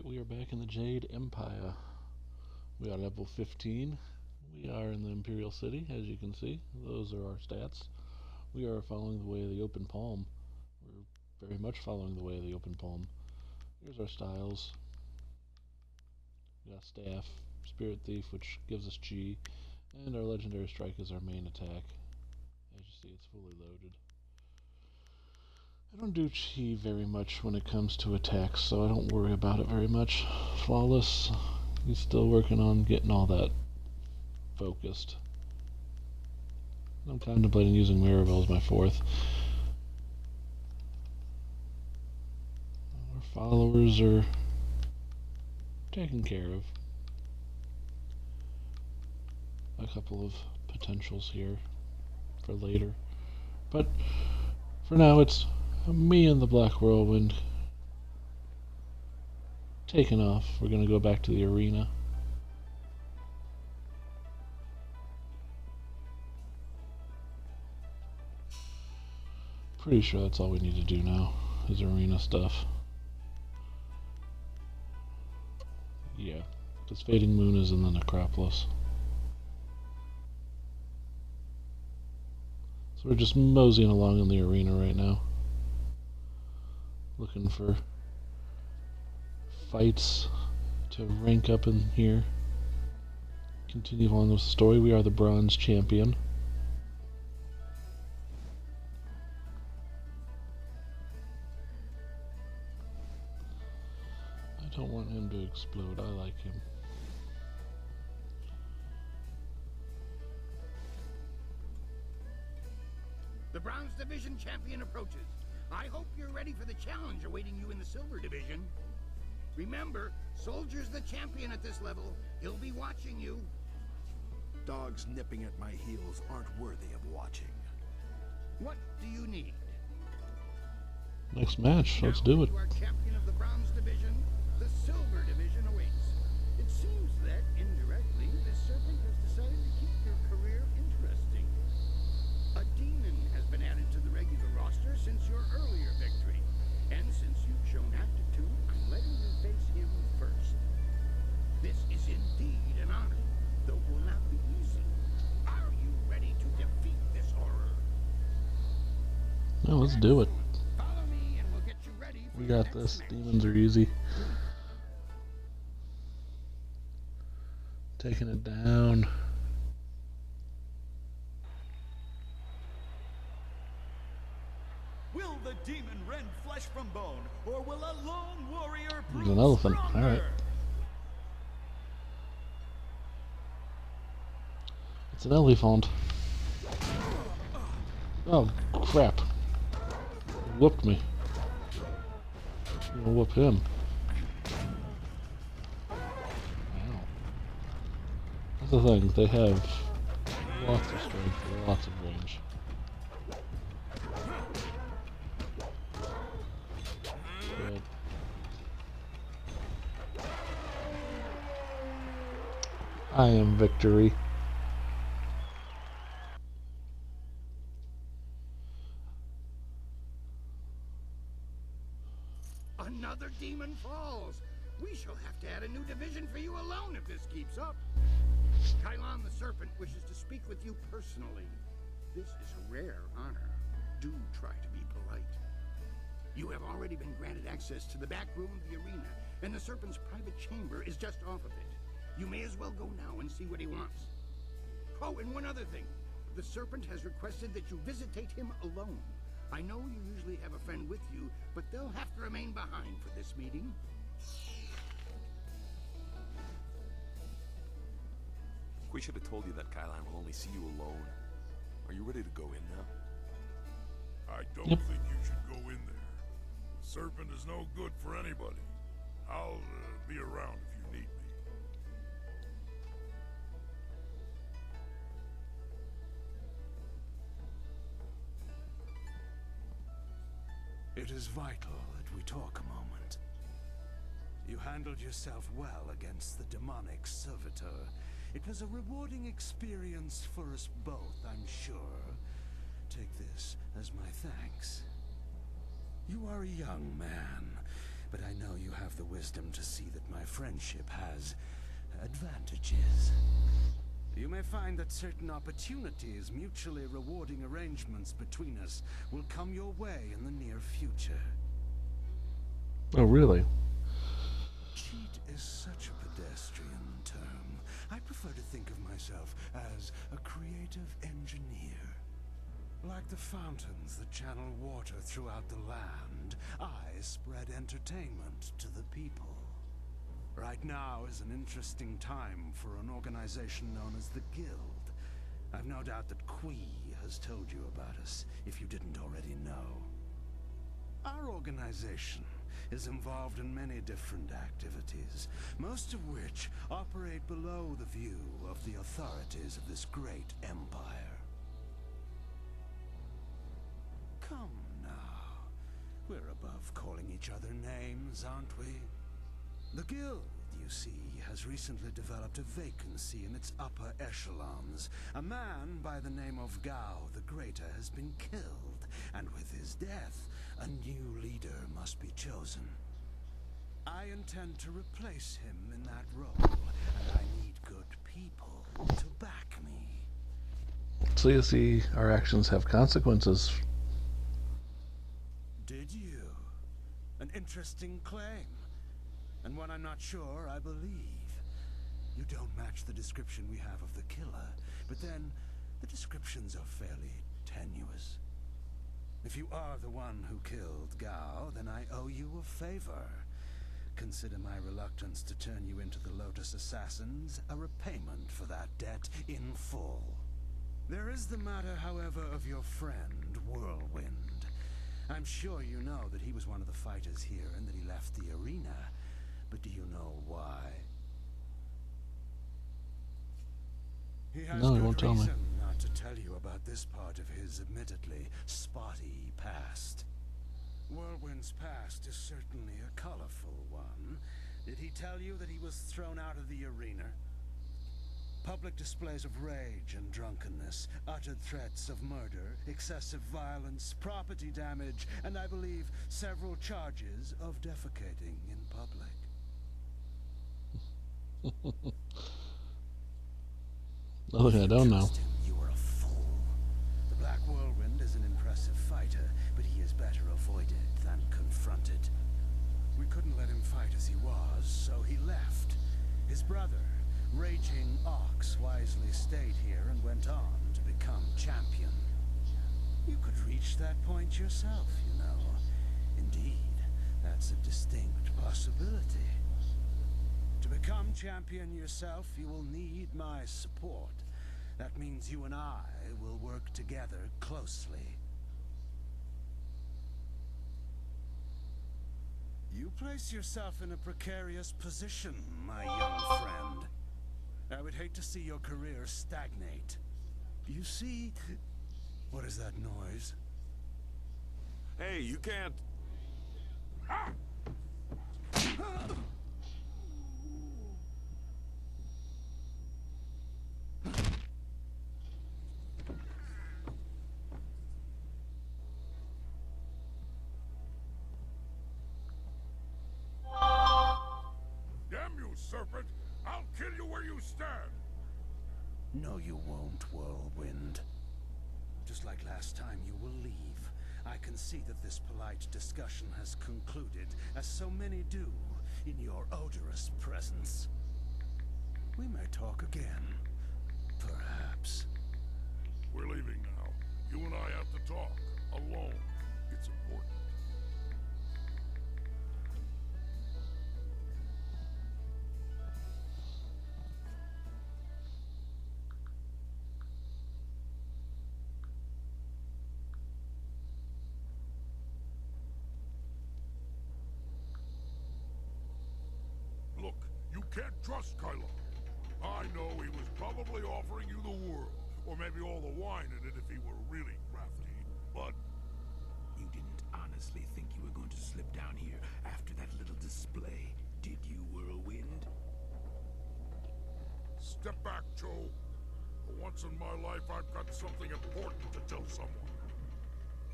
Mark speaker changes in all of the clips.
Speaker 1: Alright, we are back in the Jade Empire. We are level 15. We are in the Imperial City, as you can see. Those are our stats. We are following the way of the open palm. We're very much following the way of the open palm. Here's our styles. We got Staff, Spirit Thief, which gives us G, and our Legendary Strike is our main attack. As you see, it's fully loaded. I don't do chi very much when it comes to attacks, so I don't worry about it very much. Flawless, he's still working on getting all that focused. I'm contemplating using Mirabelle as my fourth. Our followers are taken care of. A couple of potentials here for later. But for now, it's me and the Black Whirlwind taking off. We're going to go back to the arena. Pretty sure that's all we need to do now is arena stuff. Yeah, because Fading Moon is in the Necropolis. So we're just moseying along in the arena right now. Looking for fights to rank up in here. Continue along with the story. We are the Bronze Champion. I don't want him to explode. I like him.
Speaker 2: The Bronze Division Champion approaches. I hope you're ready for the challenge awaiting you in the Silver Division. Remember, Soldier's the champion at this level. He'll be watching you.
Speaker 3: Dogs nipping at my heels aren't worthy of watching.
Speaker 2: What do you need?
Speaker 1: Next match, let's do it.
Speaker 2: You are champion of the Bronze Division. The Silver Division awaits. It seems that, indirectly, the Serpent has decided to keep your career interesting. A demon has been added to the regular roster since your earlier victory. And since you've shown aptitude, I'm letting you face him first. This is indeed an honor, though it will not be easy. Are you ready to defeat this horror?
Speaker 1: No, let's do it.
Speaker 2: Follow me and we'll get you ready for
Speaker 1: We
Speaker 2: your
Speaker 1: got
Speaker 2: next
Speaker 1: this.
Speaker 2: match.
Speaker 1: Demons are easy. Taking it down.
Speaker 4: Will the demon rend flesh from bone, or will a lone warrior
Speaker 1: There's
Speaker 4: prove
Speaker 1: an elephant.
Speaker 4: stronger?
Speaker 1: Alright. It's an elephant. Oh, crap. He whooped me. I'm gonna whoop him. Wow. That's the thing, they have lots of strength, lots of range. Good. I am victory.
Speaker 2: Another demon falls. We shall have to add a new division for you alone if this keeps up. Kylon the Serpent wishes to speak with you personally. This is a rare honor. Do try to be polite. You have already been granted access to the back room of the arena, and the Serpent's private chamber is just off of it. You may as well go now and see what he wants. Oh, and one other thing. The Serpent has requested that you visitate him alone. I know you usually have a friend with you, but they'll have to remain behind for this meeting.
Speaker 5: We should have told you that Kylon will only see you alone. Are you ready to go in now?
Speaker 6: I don't think you should go in there. The Serpent is no good for anybody. I'll be around if you need me.
Speaker 3: It is vital that we talk a moment. You handled yourself well against the demonic servitor. It was a rewarding experience for us both, I'm sure. Take this as my thanks. You are a young man, but I know you have the wisdom to see that my friendship has advantages. You may find that certain opportunities, mutually rewarding arrangements between us, will come your way in the near future.
Speaker 1: Oh, really?
Speaker 3: Cheat is such a pedestrian term. I prefer to think of myself as a creative engineer. Like the fountains that channel water throughout the land, I spread entertainment to the people. Right now is an interesting time for an organization known as the Guild. I've no doubt that Kui has told you about us, if you didn't already know. Our organization is involved in many different activities, most of which operate below the view of the authorities of this great empire. Come now. We're above calling each other names, aren't we? The Guild, you see, has recently developed a vacancy in its upper echelons. A man by the name of Gao the Greater has been killed, and with his death, a new leader must be chosen. I intend to replace him in that role, and I need good people to back me.
Speaker 1: So you see, our actions have consequences.
Speaker 3: Did you? An interesting claim. And one I'm not sure I believe. You don't match the description we have of the killer, but then the descriptions are fairly tenuous. If you are the one who killed Gao, then I owe you a favor. Consider my reluctance to turn you into the Lotus assassins a repayment for that debt in full. There is the matter, however, of your friend, Whirlwind. I'm sure you know that he was one of the fighters here and that he left the arena. But do you know why? He has
Speaker 1: No, he
Speaker 3: good
Speaker 1: won't tell me.
Speaker 3: reason not to tell you about this part of his admittedly spotty past. Whirlwind's past is certainly a colorful one. Did he tell you that he was thrown out of the arena? Public displays of rage and drunkenness, uttered threats of murder, excessive violence, property damage, and I believe several charges of defecating in public.
Speaker 1: Nothing I don't know.
Speaker 3: Trust him, you are a fool. The Black Whirlwind is an impressive fighter, but he is better avoided than confronted. We couldn't let him fight as he was, so he left. His brother, Raging Ox, wisely stayed here and went on to become champion. You could reach that point yourself, you know. Indeed, that's a distinct possibility. To become champion yourself, you will need my support. That means you and I will work together closely. You place yourself in a precarious position, my young friend. I would hate to see your career stagnate. You see... What is that noise?
Speaker 5: Hey, you can't...
Speaker 6: Damn you, serpent! I'll kill you where you stand!
Speaker 3: No, you won't, Whirlwind. Just like last time, you will leave. I can see that this polite discussion has concluded, as so many do, in your odorous presence. We may talk again. Perhaps.
Speaker 6: We're leaving now. You and I have to talk. Alone. It's important. Look, you can't trust Kylo. I know he was probably offering you the world, or maybe all the wine in it if he were really crafty, but...
Speaker 7: You didn't honestly think you were going to slip down here after that little display, did you, Whirlwind?
Speaker 6: Step back, Joe. For once in my life, I've got something important to tell someone.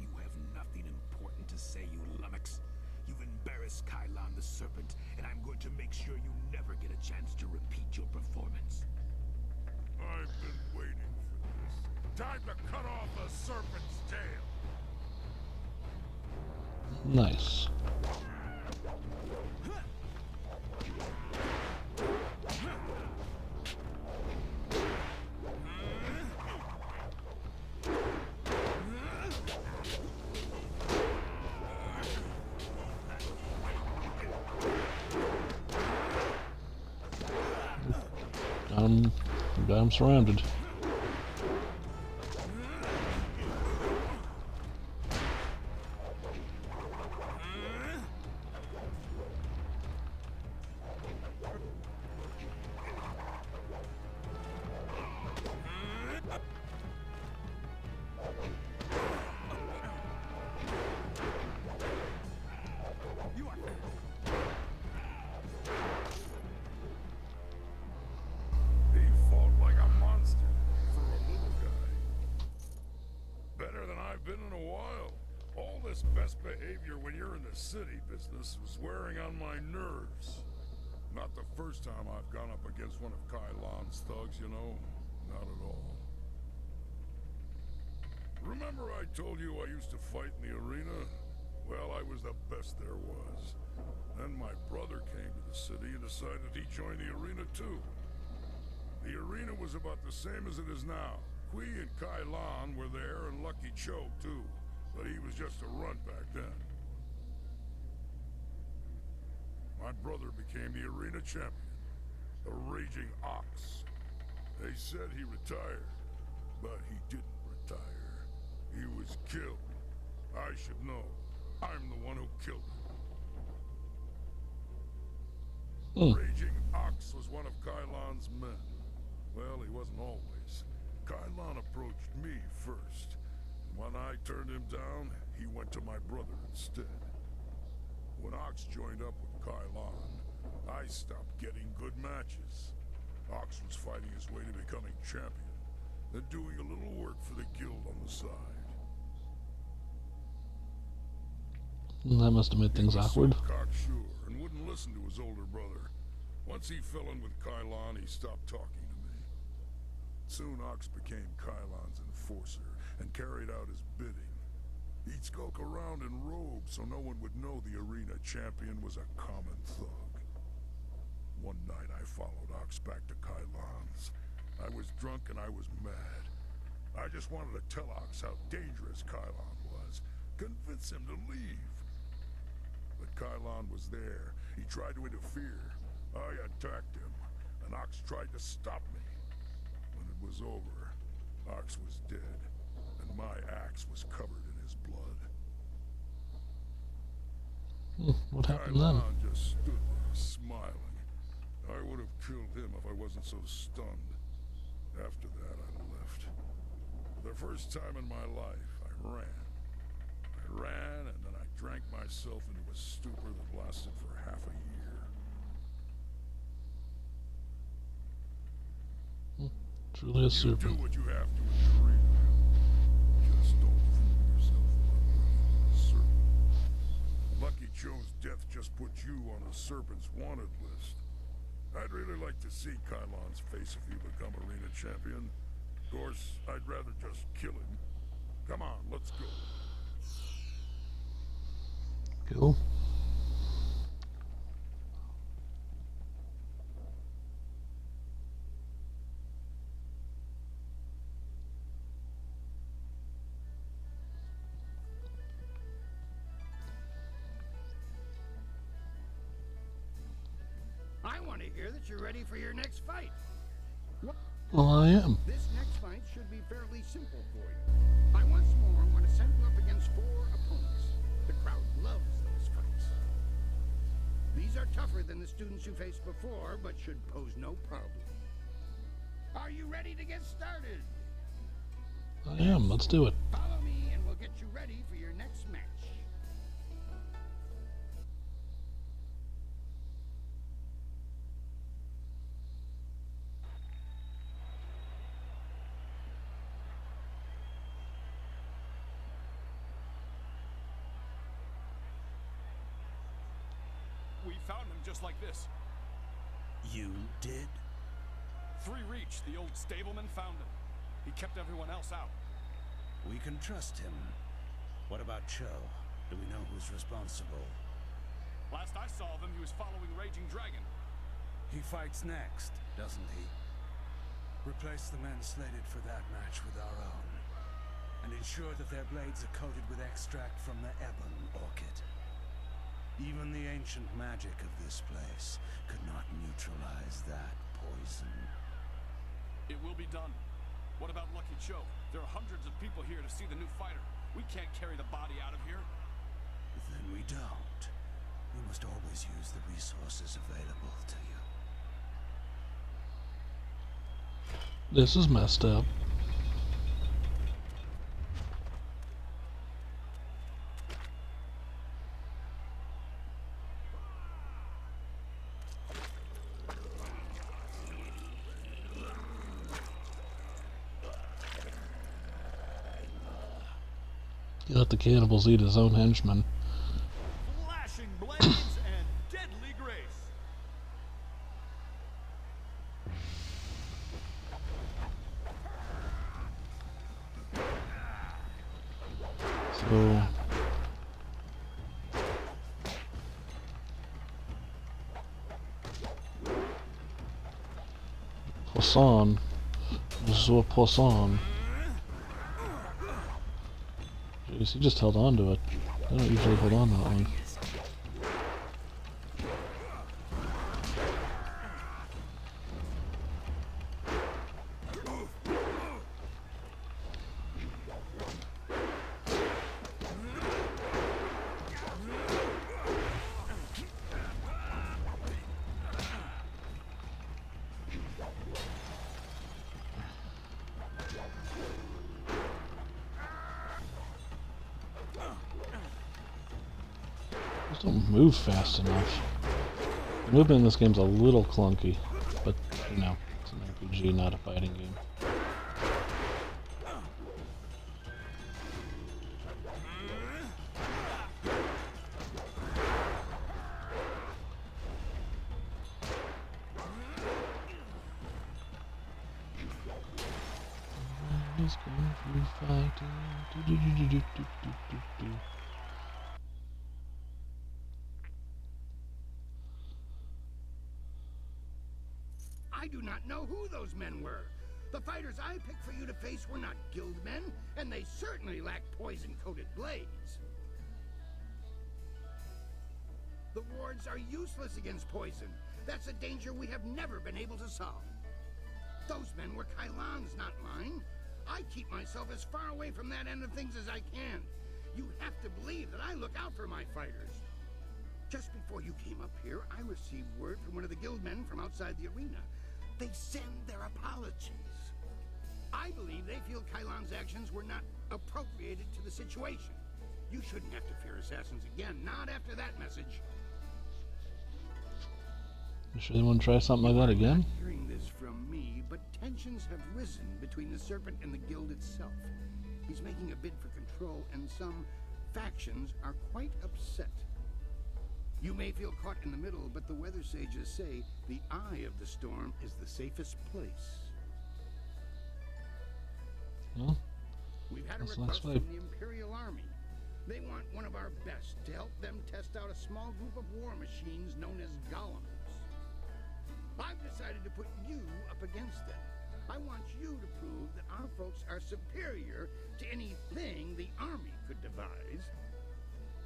Speaker 7: You have nothing important to say, you lummox. You've embarrassed impress Kylon the Serpent, and I'm going to make sure you never get a chance to repeat your performance.
Speaker 6: I've been waiting for this. Time to cut off the serpent's tail.
Speaker 1: Nice. I'm surrounded.
Speaker 6: Best behavior when you're in the city business was wearing on my nerves. Not the first time I've gone up against one of Kylon's thugs, you know. Not at all. Remember I told you I used to fight in the arena? Well, I was the best there was. Then my brother came to the city and decided he'd join the arena too. The arena was about the same as it is now. Kui and Kylon were there, and Lucky Cho too. But he was just a runt back then. My brother became the arena champion, the Raging Ox. They said he retired, but he didn't retire. He was killed. I should know. I'm the one who killed him. Raging Ox was one of Kylon's men. Well, he wasn't always. Kylon approached me first. When I turned him down, he went to my brother instead. When Ox joined up with Kylon, I stopped getting good matches. Ox was fighting his way to becoming champion, and doing a little work for the guild on the side.
Speaker 1: That must have made things awkward.
Speaker 6: He was so cocksure and wouldn't listen to his older brother. Once he fell in with Kylon, he stopped talking to me. Soon Ox became Kylon's enforcer and carried out his bidding. He'd skulk around in robes so no one would know the arena champion was a common thug. One night I followed Ox back to Kylon's. I was drunk and I was mad. I just wanted to tell Ox how dangerous Kylon was, convince him to leave. But Kylon was there. He tried to interfere. I attacked him, and Ox tried to stop me. When it was over, Ox was dead. My axe was covered in his blood.
Speaker 1: What happened then?
Speaker 6: Kylon just stood there, smiling. I would have killed him if I wasn't so stunned. After that, I left. For the first time in my life, I ran. I ran, and then I drank myself into a stupor that lasted for half a year.
Speaker 1: Truly a super.
Speaker 6: You do what you have to in the arena. Just don't fool yourself about the serpent. Lucky Cho's death just put you on the serpent's wanted list. I'd really like to see Kylon's face if you become arena champion. Of course, I'd rather just kill him. Come on, let's go.
Speaker 1: Cool.
Speaker 2: I want to hear that you're ready for your next fight.
Speaker 1: Well, I am.
Speaker 2: This next fight should be fairly simple for you. I once more want to send you up against 4 opponents. The crowd loves those fights. These are tougher than the students you faced before, but should pose no problem. Are you ready to get started?
Speaker 1: I am. Let's do it.
Speaker 2: Follow me and we'll get you ready for your next match.
Speaker 8: We found him just like this.
Speaker 3: You did?
Speaker 8: 3 Reach, the old stableman, found him. He kept everyone else out.
Speaker 3: We can trust him. What about Cho? Do we know who's responsible?
Speaker 8: Last I saw of him, he was following Raging Dragon.
Speaker 3: He fights next, doesn't he? Replace the men slated for that match with our own. And ensure that their blades are coated with extract from the Ebon Orchid. Even the ancient magic of this place could not neutralize that poison.
Speaker 8: It will be done. What about Lucky Cho? There are hundreds of people here to see the new fighter. We can't carry the body out of here.
Speaker 3: Then we don't. You must always use the resources available to you.
Speaker 1: This is messed up. You let the cannibals eat his own henchmen.
Speaker 4: Flashing blades and deadly grace.
Speaker 1: So Poisson. This is what Poisson. Jeez, he just held on to it. They don't usually hold on that long. Just don't move fast enough. The movement in this game's a little clunky, but you know, it's an RPG, not a fighting game. Is going through fighting.
Speaker 2: I do not know who those men were. The fighters I picked for you to face were not guild men, and they certainly lacked poison-coated blades. The wards are useless against poison. That's a danger we have never been able to solve. Those men were Kylon's, not mine. I keep myself as far away from that end of things as I can. You have to believe that I look out for my fighters. Just before you came up here, I received word from one of the guild men from outside the arena. They send their apologies. I believe they feel Kylon's actions were not appropriated to the situation. You shouldn't have to fear assassins again, not after that message.
Speaker 1: You sure they want to try something like that again?
Speaker 2: I'm not hearing this from me, but tensions have risen between the Serpent and the guild itself. He's making a bid for control, and some factions are quite upset. You may feel caught in the middle, but the weather sages say the eye of the storm is the safest place.
Speaker 1: Well,
Speaker 2: We've had a
Speaker 1: that's
Speaker 2: request
Speaker 1: nice
Speaker 2: from the Imperial Army. They want one of our best to help them test out a small group of war machines known as golems. I've decided to put you up against them. I want you to prove that our folks are superior to anything the Army could devise.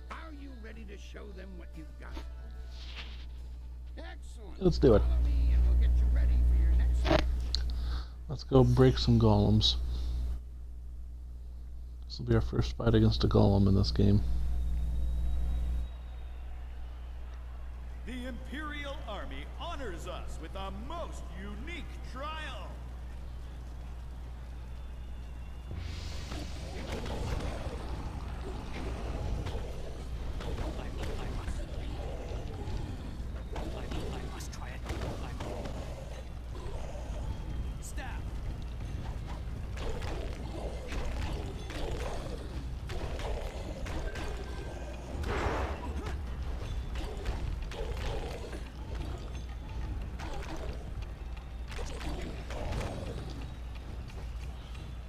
Speaker 2: Are you ready to show them what you've got? Excellent.
Speaker 1: Let's do it.
Speaker 2: Follow me and we'll get you ready for your next match.
Speaker 1: Let's go break some golems. This will be our first fight against a golem in this game.
Speaker 4: The Imperial Army honors us with a most unique trial.
Speaker 9: I must try it. Stab.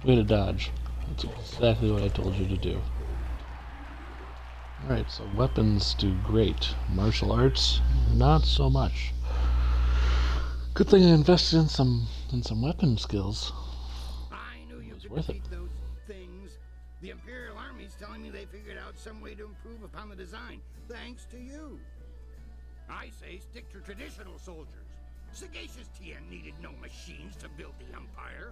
Speaker 1: Way to dodge. That's exactly what I told you to do. Alright, so weapons do great. Martial arts, not so much. Good thing I invested in some weapon skills.
Speaker 2: I knew you
Speaker 1: It was
Speaker 2: could
Speaker 1: worth it.
Speaker 2: defeat those things. The Imperial Army's telling me they figured out some way to improve upon the design, thanks to you. I say stick to traditional soldiers. Sagacious Tien needed no machines to build the Empire.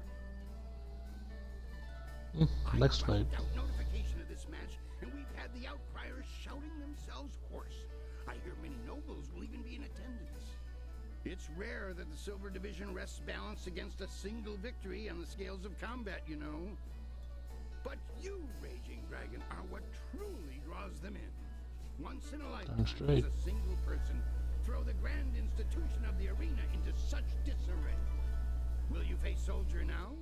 Speaker 1: Next fight.
Speaker 2: I got notification of this match, and we've had the outcriers shouting themselves hoarse. I hear many nobles will even be in attendance. It's rare that the Silver Division rests balanced against a single victory on the scales of combat, you know. But you, Raging Dragon, are what truly draws them in. Once in a lifetime,
Speaker 1: straight.
Speaker 2: does a single person throw the grand institution of the arena into such disarray. Will you face Soldier now?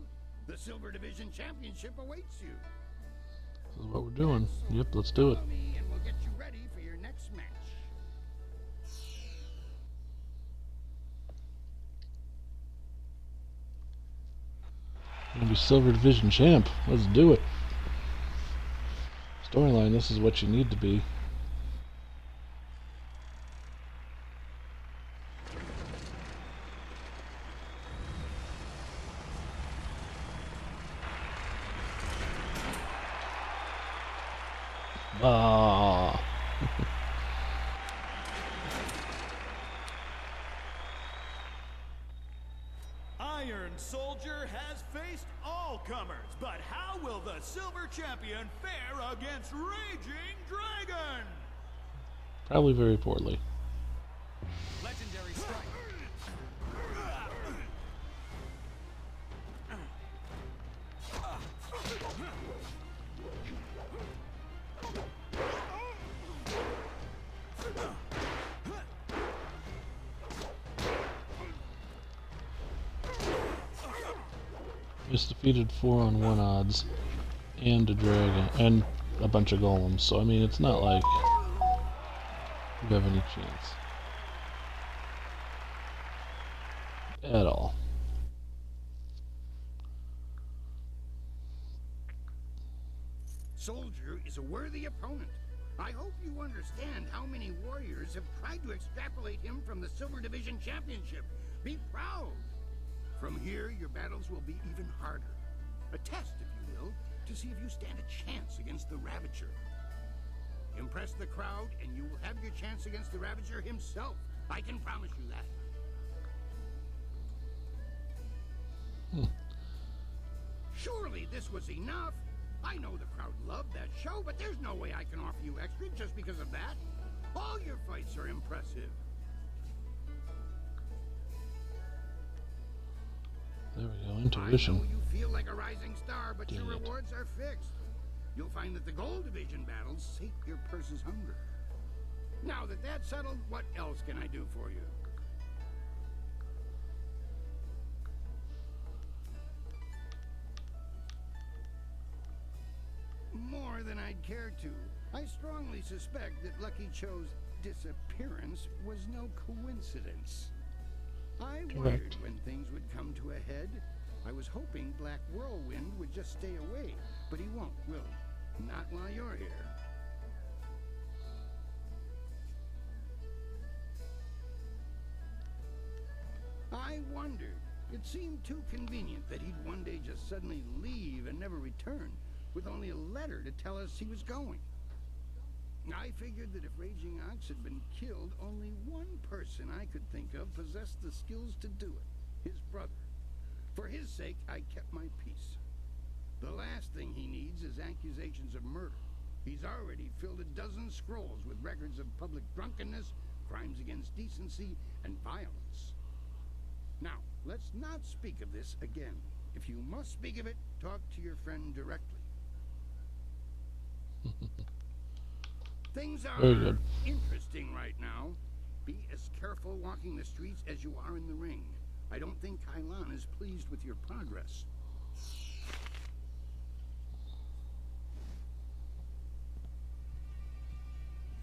Speaker 2: The Silver Division Championship awaits you.
Speaker 1: This is what we're doing. Yep, let's do it.
Speaker 2: Follow me and we'll get you ready for your next match.
Speaker 1: I'm gonna be Silver Division champ. Let's do it. Storyline, this is what you need to be. Ah.
Speaker 4: Iron Soldier has faced all comers, but how will the Silver Champion fare against Raging Dragon?
Speaker 1: Probably very poorly.
Speaker 9: Legendary strike.
Speaker 1: Just defeated 4-on-1 odds and a dragon and a bunch of golems, so I mean it's not like you have any chance at all.
Speaker 2: Soldier is a worthy opponent. I hope you understand how many warriors have tried to extrapolate him from the Silver Division Championship. Be proud. From here, your battles will be even harder. A test, if you will, to see if you stand a chance against the Ravager. Impress the crowd, and you will have your chance against the Ravager himself. I can promise you that. Surely this was enough. I know the crowd loved that show, but there's no way I can offer you extra just because of that. All your fights are impressive.
Speaker 1: There we go,
Speaker 2: I
Speaker 1: intuition.
Speaker 2: know you feel like a rising star, but your
Speaker 1: Dang it.
Speaker 2: rewards are fixed. You'll find that the Gold Division battles sate your purse's hunger. Now that that's settled, what else can I do for you? More than I'd care to. I strongly suspect that Lucky Cho's disappearance was no coincidence. I wondered
Speaker 1: Correct.
Speaker 2: when things would come to a head. I was hoping Black Whirlwind would just stay away, but he won't, will he? Not while you're here. I wondered. It seemed too convenient that he'd one day just suddenly leave and never return, with only a letter to tell us he was going. I figured that if Raging Ox had been killed, only one person I could think of possessed the skills to do it, his brother. For his sake, I kept my peace. The last thing he needs is accusations of murder. He's already filled a dozen scrolls with records of public drunkenness, crimes against decency, and violence. Now, let's not speak of this again. If you must speak of it, talk to your friend directly. Things are
Speaker 1: Very good.
Speaker 2: interesting right now. Be as careful walking the streets as you are in the ring. I don't think Kailan is pleased with your progress.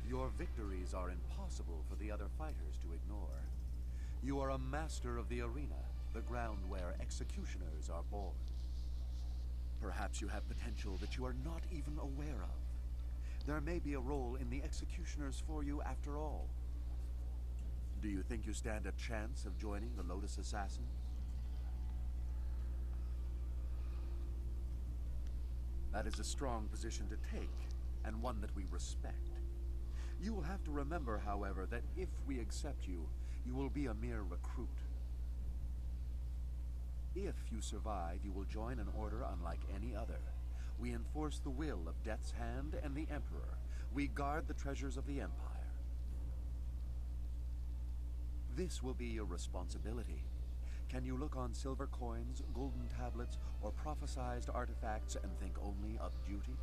Speaker 10: Your victories are impossible for the other fighters to ignore. You are a master of the arena, the ground where executioners are born. Perhaps you have potential that you are not even aware of. There may be a role in the executioners for you after all. Do you think you stand a chance of joining the Lotus Assassins? That is a strong position to take, and one that we respect. You will have to remember, however, that if we accept you, you will be a mere recruit. If you survive, you will join an order unlike any other. We enforce the will of Death's Hand and the Emperor. We guard the treasures of the Empire. This will be your responsibility. Can you look on silver coins, golden tablets, or prophesized artifacts and think only of duty?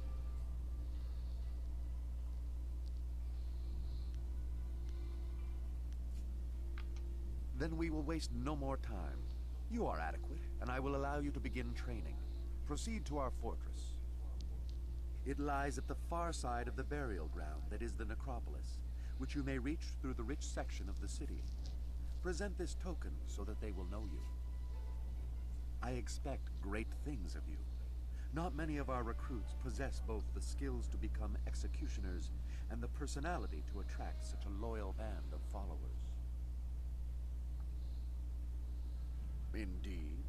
Speaker 10: Then we will waste no more time. You are adequate, and I will allow you to begin training. Proceed to our fortress. It lies at the far side of the burial ground that is the necropolis, which you may reach through the rich section of the city. Present this token so that they will know you. I expect great things of you. Not many of our recruits possess both the skills to become executioners and the personality to attract such a loyal band of followers. Indeed.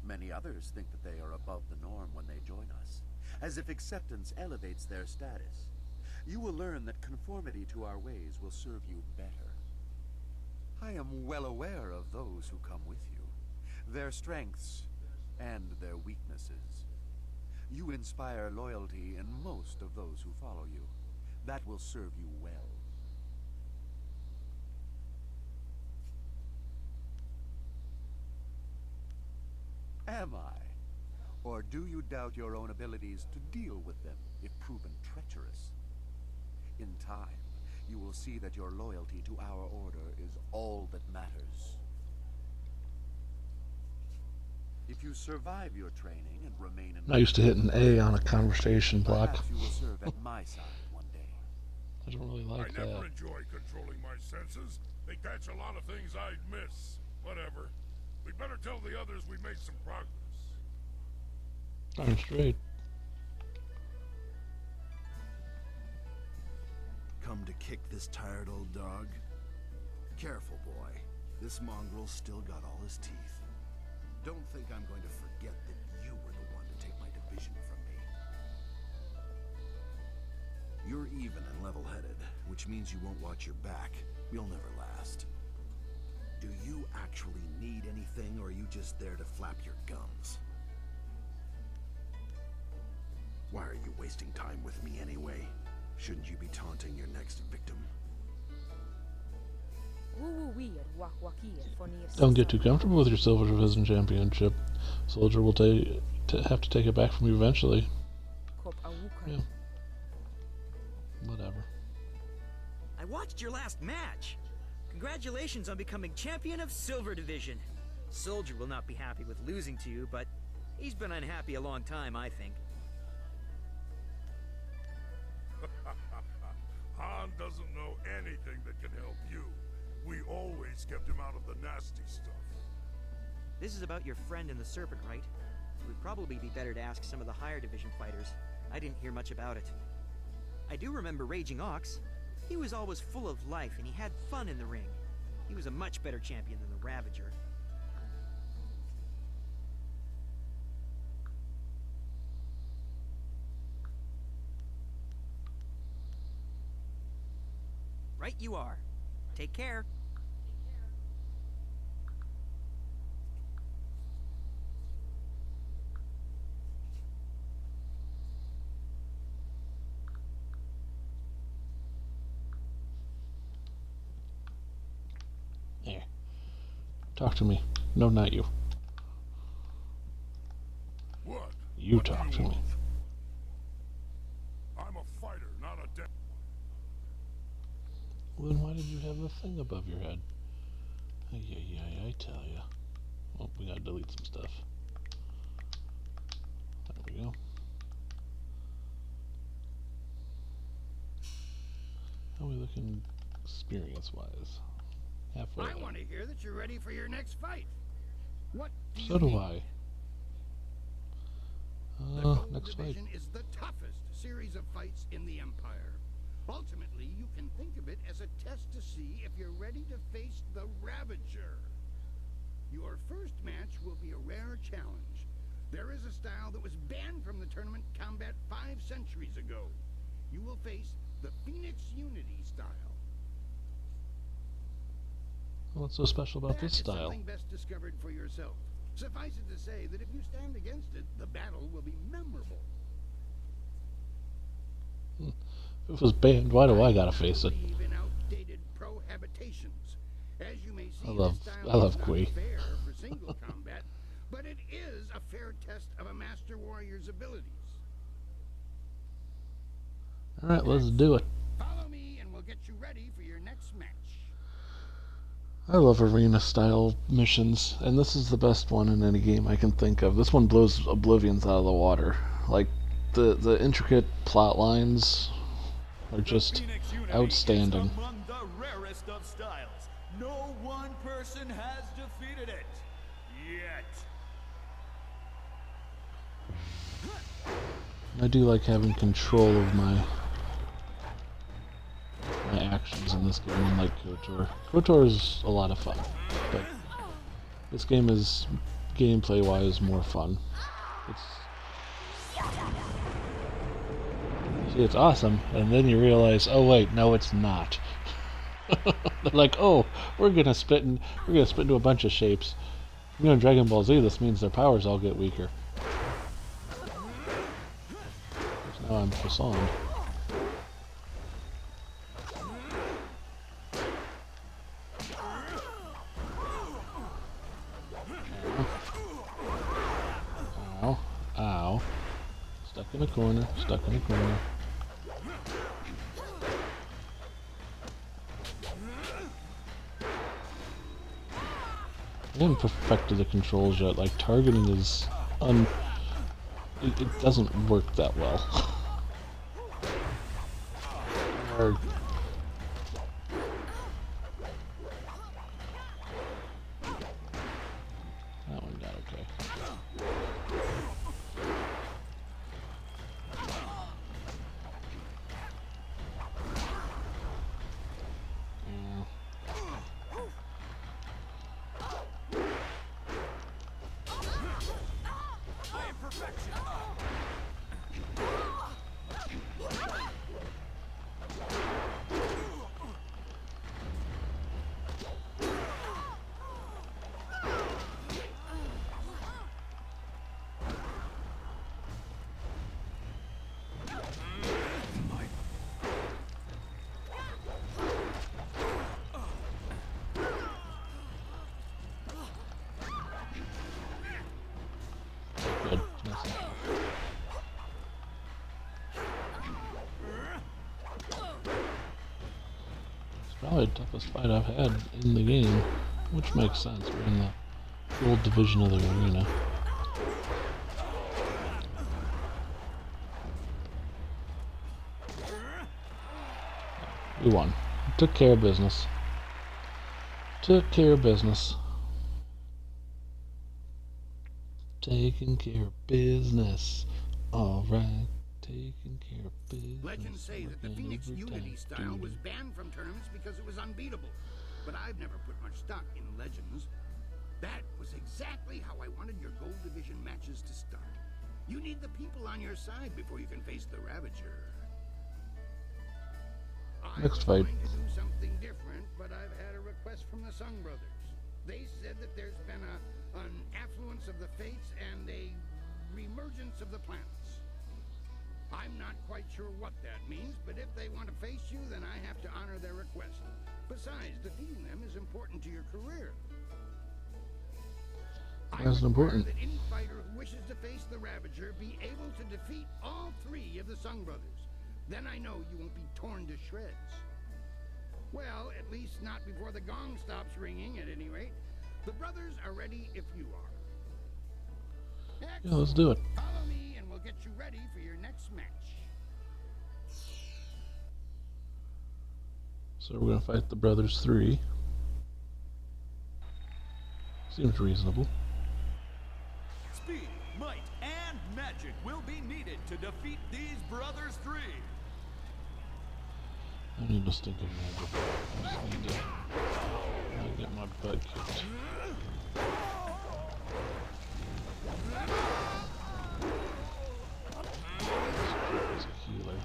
Speaker 10: Many others think that they are above the norm when they join us, as if acceptance elevates their status. You will learn that conformity to our ways will serve you better. I am well aware of those who come with you, their strengths and their weaknesses. You inspire loyalty in most of those who follow you. That will serve you well. Am I? Or do you doubt your own abilities to deal with them if proven treacherous? In time, you will see that your loyalty to our order is all that matters. If you survive your training and remain in...
Speaker 1: I used to hit an A on a conversation block.
Speaker 10: Perhaps you will serve at my side one day.
Speaker 1: I don't really like that.
Speaker 6: I never enjoy controlling my senses. They catch a lot of things I'd miss. Whatever. We'd better tell the others we made some progress.
Speaker 1: Darn straight.
Speaker 11: Come to kick this tired old dog? Careful, boy. This mongrel's still got all his teeth. Don't think I'm going to forget that you were the one to take my division from me. You're even and level-headed, which means you won't watch your back. You'll never last. Do you actually need anything, or are you just there to flap your gums? Why are you wasting time with me anyway? Shouldn't you be taunting your next victim?
Speaker 1: Don't get too comfortable with your Silver Division Championship. Soldier will have to take it back from you eventually. Yeah. Whatever.
Speaker 9: I watched your last match. Congratulations on becoming champion of Silver Division. Soldier will not be happy with losing to you, but he's been unhappy a long time, I think.
Speaker 6: Han doesn't know anything that can help you. We always kept him out of the nasty stuff.
Speaker 9: This is about your friend in the Serpent, right? It would probably be better to ask some of the higher division fighters. I didn't hear much about it. I do remember Raging Ox. He was always full of life and he had fun in the ring. He was a much better champion than the Ravager. Right you are. Take care.
Speaker 1: There. Talk to me. No, not you.
Speaker 6: What?
Speaker 1: You
Speaker 6: What do
Speaker 1: talk
Speaker 6: you
Speaker 1: to me.
Speaker 6: want? I'm a fighter, not a dead.
Speaker 1: Well, then why did you have the thing above your head? I tell ya. Oh, we gotta delete some stuff. There we go. How are we looking experience-wise? Halfway
Speaker 2: I
Speaker 1: up.
Speaker 2: want to hear that you're ready for your next fight. What do
Speaker 1: So
Speaker 2: you
Speaker 1: do
Speaker 2: need?
Speaker 1: I. Next fight.
Speaker 2: Division is the toughest series of fights in the Empire. Ultimately, you can think of it as a test to see if you're ready to face the Ravager. Your first match will be a rare challenge. There is a style that was banned from the tournament combat 5 centuries ago. You will face the Phoenix Unity style.
Speaker 1: What's so special about this style?
Speaker 2: Something best discovered for yourself. Suffice it to say that if you stand against it, the battle will be memorable.
Speaker 1: If it was banned, why do I gotta face it?
Speaker 2: In outdated prohabitations. As you may see,
Speaker 1: I love Kui.
Speaker 2: Fair for single combat, but it is a fair test of a master warrior's abilities.
Speaker 1: All right, let's do it.
Speaker 2: Follow me, and we'll get you ready for your next match.
Speaker 1: I love arena-style missions, and this is the best one in any game I can think of. This one blows Oblivions out of the water. Like, the intricate plot lines are just outstanding.
Speaker 4: Among the rarest of styles. No one person has defeated it yet.
Speaker 1: I do like having control of my actions in this game, unlike KOTOR. KOTOR is a lot of fun, but this game is, gameplay-wise, more fun. It's awesome, and then you realize, oh wait, no, it's not. They're like, oh, we're gonna split into a bunch of shapes. You know, in Dragon Ball Z, this means their powers all get weaker. Now I'm Fasond. Ow. Ow. Stuck in a corner. Stuck in a corner. I haven't perfected the controls yet. Like, targeting is it doesn't work that well. Or that one got okay. Good. It's probably the toughest fight I've had in the game, which makes sense. We're in the gold division of the arena. We won. Took care of business. Took care of business. Taking care of business. Alright. Taking care of business.
Speaker 2: Legends say that the Phoenix Unity style was banned from tournaments because it was unbeatable. But I've never put much stock in legends. That was exactly how I wanted your Gold Division matches to start. You need the people on your side before you can face the Ravager.
Speaker 1: Next fight.
Speaker 2: I'm going to do something different, but I've had a request from the Sung Brothers. They said that there's been an affluence of the fates and a reemergence of the planets. I'm not quite sure what that means, but if they want to face you, then I have to honor their request. Besides, defeating them is important to your career.
Speaker 1: That's important.
Speaker 2: That any fighter who wishes to face the Ravager be able to defeat all 3 of the Sung Brothers. Then I know you won't be torn to shreds. Well, at least not before the gong stops ringing, at any rate. The brothers are ready if you are. Excellent.
Speaker 1: Yeah, let's do it.
Speaker 2: Follow me and we'll get you ready for your next match.
Speaker 1: So we're gonna fight the Brothers 3. Seems reasonable.
Speaker 4: Speed, might, and magic magic will be needed to defeat these brothers three.
Speaker 1: I need to stink of magic. I just need to not get my butt kicked. As a healer.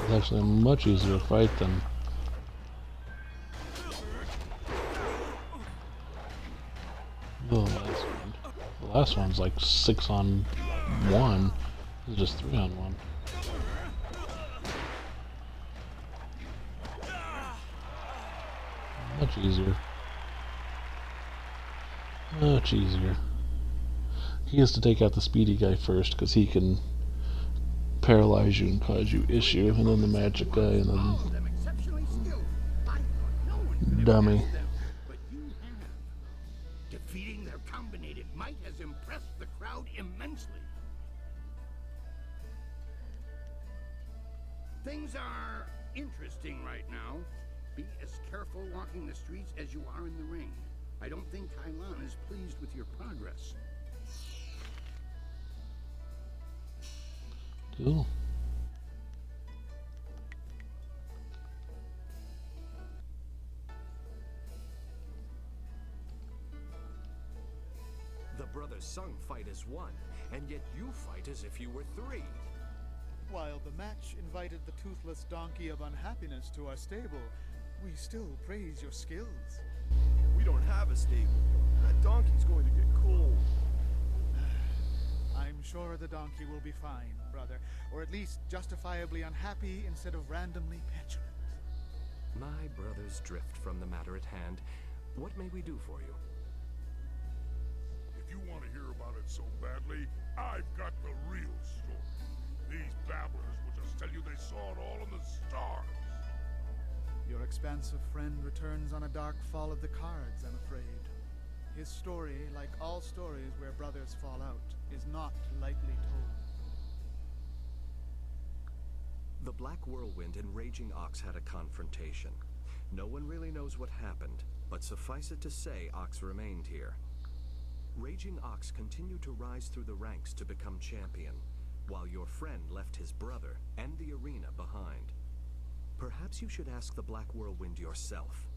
Speaker 1: It's actually a much easier fight than the last one. The last one's like 6-on-1. This is just 3-on-1. Much easier. Much easier. He has to take out the speedy guy first because he can paralyze you and cause you issue, and then the magic guy, and then dummy.
Speaker 2: But you have. Defeating their combinated might has impressed the crowd immensely. Things are interesting right now. Be as careful walking the streets as you are in the ring. I don't think Kailan is pleased with your progress.
Speaker 1: Cool.
Speaker 12: The brothers Sung fight as one, and yet you fight as if you were three.
Speaker 13: While the match invited the toothless donkey of unhappiness to our stable, we still praise your skills.
Speaker 14: We don't have a stable. That donkey's going to get cold.
Speaker 13: I'm sure the donkey will be fine, brother, or at least justifiably unhappy instead of randomly petulant.
Speaker 12: My brothers drift from the matter at hand. What may we do for you?
Speaker 6: If you want to hear about it so badly, I've got the real story. These babblers will just tell you they saw it all in the stars.
Speaker 13: Your expansive friend returns on a dark fall of the cards, I'm afraid. His story, like all stories where brothers fall out, is not lightly told.
Speaker 12: The Black Whirlwind and Raging Ox had a confrontation. No one really knows what happened, but suffice it to say Ox remained here. Raging Ox continued to rise through the ranks to become champion, while your friend left his brother and the arena behind. Perhaps you should ask the Black Whirlwind yourself.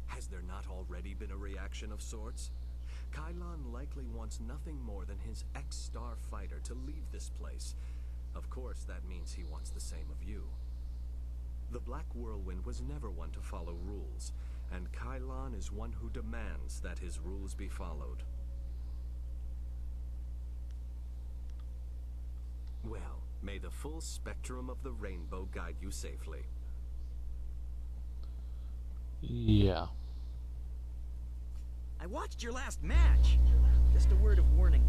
Speaker 12: Has there not already been a reaction of sorts? Kailan likely wants nothing more than his ex-star fighter to leave this place. Of course, that means he wants the same of you. The Black Whirlwind was never one to follow rules, and Kailan is one who demands that his rules be followed. Well, may the full spectrum of the rainbow guide you safely.
Speaker 1: Yeah.
Speaker 9: I watched your last match. Just a word of warning.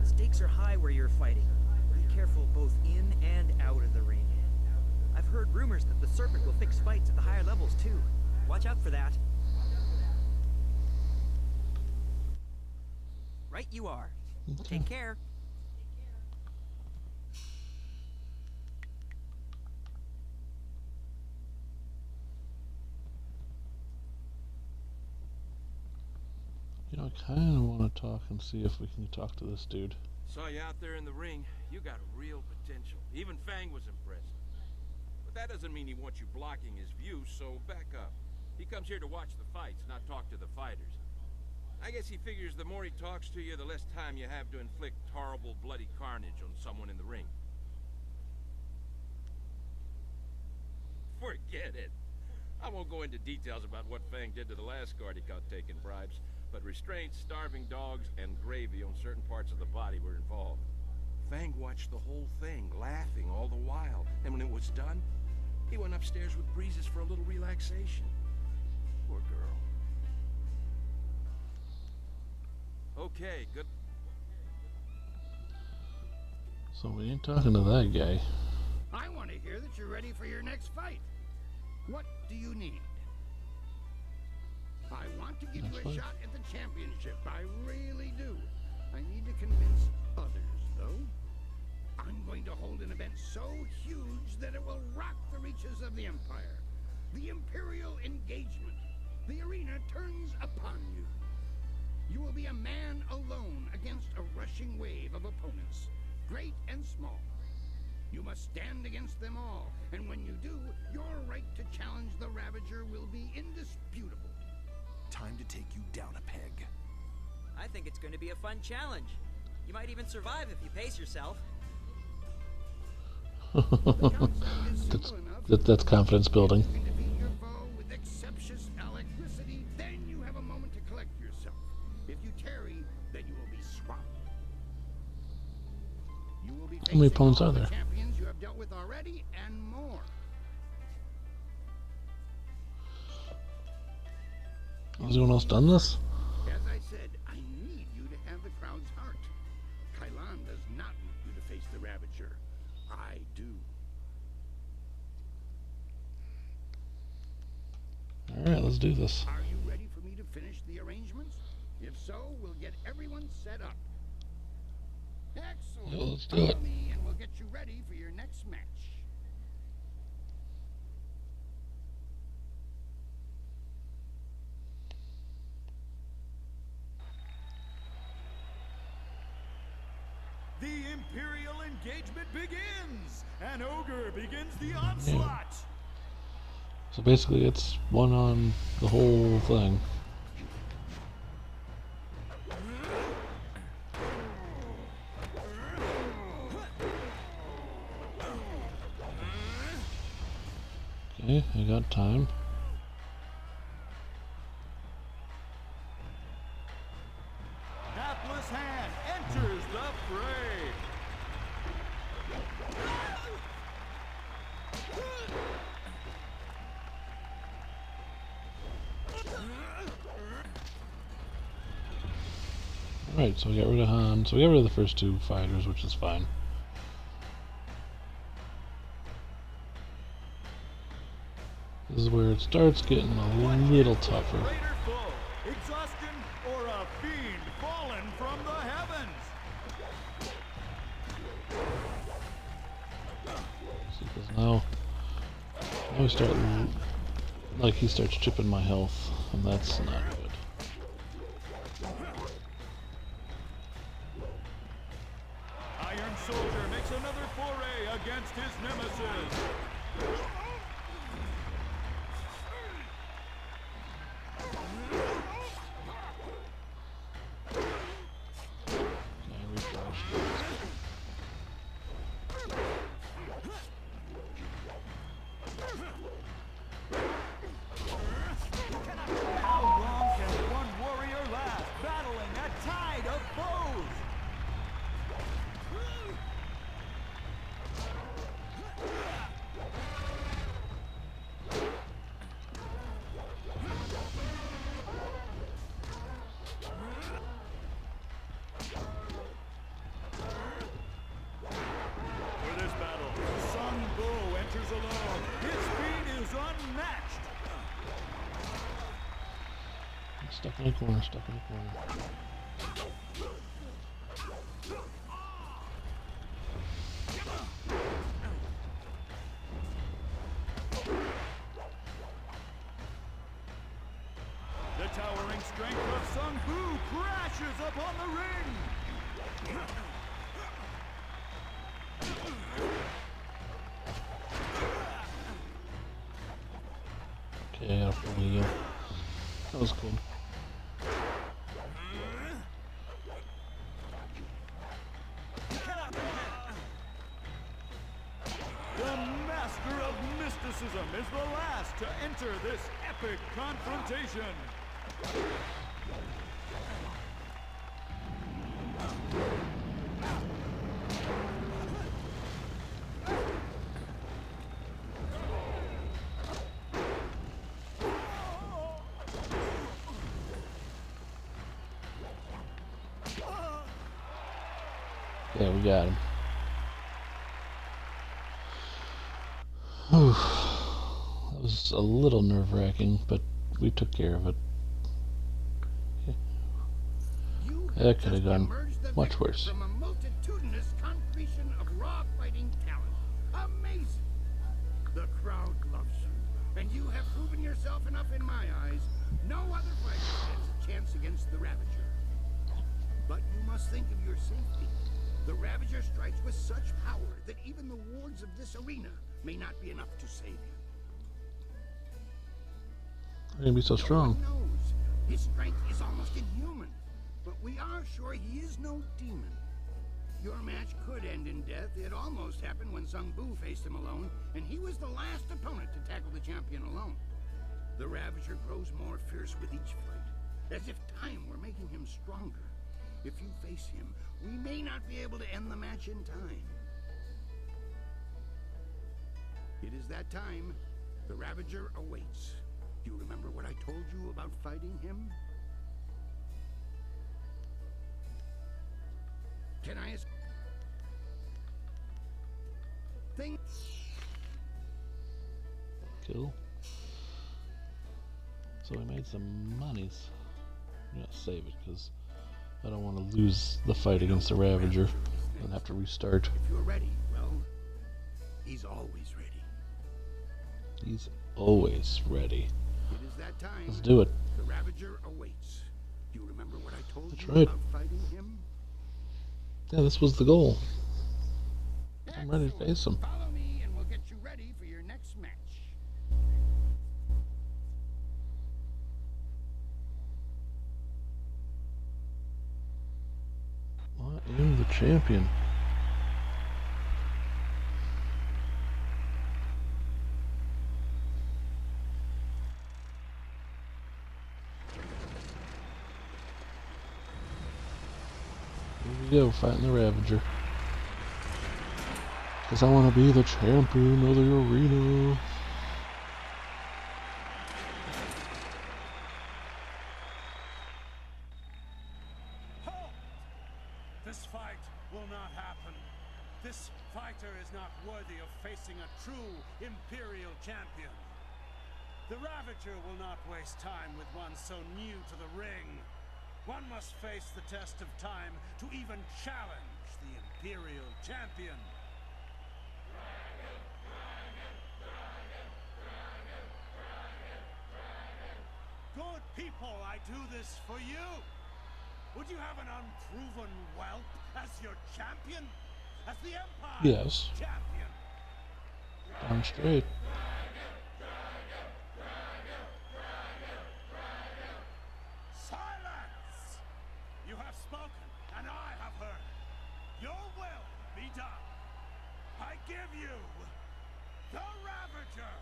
Speaker 9: The stakes are high where you're fighting. Be careful both in and out of the ring. I've heard rumors that the Serpent will fix fights at the higher levels too. Watch out for that. Right you are.
Speaker 1: Okay.
Speaker 9: Take care.
Speaker 1: You know, I kind of want to talk and see if we can talk to this dude.
Speaker 15: Saw you out there in the ring. You got real potential. Even Fang was impressed. But that doesn't mean he wants you blocking his view, so back up. He comes here to watch the fights, not talk to the fighters. I guess he figures the more he talks to you, the less time you have to inflict horrible, bloody carnage on someone in the ring. Forget it. I won't go into details about what Fang did to the last guard he caught taking bribes, but restraints, starving dogs, and gravy on certain parts of the body were involved. Fang watched the whole thing, laughing all the while, and when it was done, he went upstairs with Breezes for a little relaxation. Poor girl. Okay, good.
Speaker 1: So we ain't talking to that guy.
Speaker 2: I want to hear that you're ready for your next fight. What do you need? I want to give you a shot at the championship. I really do. I need to convince others, though. I'm going to hold an event so huge that it will rock the reaches of the Empire. The Imperial engagement. The arena turns upon you. You will be a man alone against a rushing wave of opponents, great and small. You must stand against them all, and when you do, your right to challenge the Ravager will be indisputable.
Speaker 11: Time to take you down a peg.
Speaker 9: I think it's going to be a fun challenge. You might even survive if you pace yourself.
Speaker 1: that's confidence building.
Speaker 2: You can defeat your foe with exceptious alacrity, then you have a moment to collect yourself. If you tarry, then you will be swamped. You will be
Speaker 1: How many
Speaker 2: facing
Speaker 1: opponents
Speaker 2: all
Speaker 1: are
Speaker 2: the
Speaker 1: there?
Speaker 2: champions you have dealt with already and more.
Speaker 1: Has anyone else done this?
Speaker 2: As I said, I need you to have the crowd's heart. Kailan does not want you to face the Ravager. I do.
Speaker 1: Alright, let's do this.
Speaker 2: Are you ready for me to finish the arrangements? If so, we'll get everyone set up. Excellent.
Speaker 1: Yeah, let's do
Speaker 2: Follow
Speaker 1: it.
Speaker 2: me and we'll get you ready for your next match.
Speaker 4: The Imperial engagement begins! An ogre begins the onslaught!
Speaker 1: So basically it's one on the whole thing. Okay, I got time.
Speaker 4: Hapless Hand enters the fray!
Speaker 1: Alright, so we got rid of Han. So we got rid of the first two fighters, which is fine. This is where it starts getting a little tougher.
Speaker 4: Raider full, exhaustion, or a fiend fallen from the heavens!
Speaker 1: See, because now we start, like he starts chipping my health, and that's not good.
Speaker 4: Iron Soldier makes another foray against his nemesis. How long can one warrior last, battling a tide of foes? For this battle, Sun Bu enters alone. His speed is unmatched.
Speaker 1: Stuck in a corner, stuck in a corner.
Speaker 4: The towering strength of Sun Bu crashes upon the ring.
Speaker 1: Okay, I'll fully go. That was cool.
Speaker 4: The master of mysticism is the last to enter this epic confrontation.
Speaker 1: Yeah, we got him. Whew. That was was a little nerve-wracking, but we took care of it. That could have gone much worse.
Speaker 2: From a multitudinous concretion of raw fighting talent. Amazing! The crowd loves you, and you have proven yourself enough in my eyes. No other fighter stands a chance against the Ravager. But you must think of your safety. The Ravager strikes with such power that even the wards of this arena may not be enough to save you.
Speaker 1: How can he be so strong?
Speaker 2: No one knows. His strength is almost inhuman. But we are sure he is no demon. Your match could end in death. It almost happened when Sung Bu faced him alone, and he was the last opponent to tackle the champion alone. The Ravager grows more fierce with each fight, as if time were making him stronger. If you face him, we may not be able to end the match in time. It is that time. The Ravager awaits. Do you remember what I told you about fighting him? Can I ask?
Speaker 1: Cool. So we made some monies. I'm gonna save it because I don't want to lose the fight against the Ravager and have to restart.
Speaker 2: If you're ready, well, he's always ready.
Speaker 1: He's always ready.
Speaker 2: It is that time.
Speaker 1: Let's do it.
Speaker 2: The Ravager awaits. Do you remember what I told
Speaker 1: That's
Speaker 2: you
Speaker 1: right.
Speaker 2: about fighting him?
Speaker 1: Yeah, this was the goal. I'm ready to face him.
Speaker 2: Follow me and we'll get you ready for your next match.
Speaker 1: I am the champion. Here we go, fighting the Ravager. Because I want to be the champion of the arena.
Speaker 3: Halt! This fight will not happen. This fighter is not worthy of facing a true Imperial champion. The Ravager will not waste time with one so new to the ring. One must face the test of time to even challenge the Imperial champion. Good people, I do this for you. Would you have an unproven whelp as your champion? As the Empire
Speaker 1: Yes.
Speaker 3: champion?
Speaker 1: Darn straight.
Speaker 3: Silence! You have spoken, and I have heard. Your will be done. I give you the Ravager.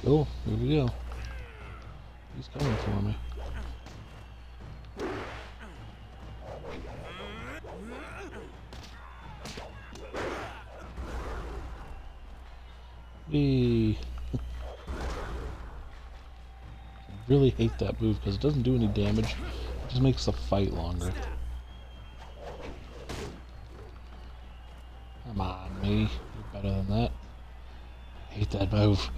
Speaker 1: Cool, here we go. He's coming for me. Wee. I really hate that move because it doesn't do any damage. It just makes the fight longer. Come on, me. You're better than that. I hate that move.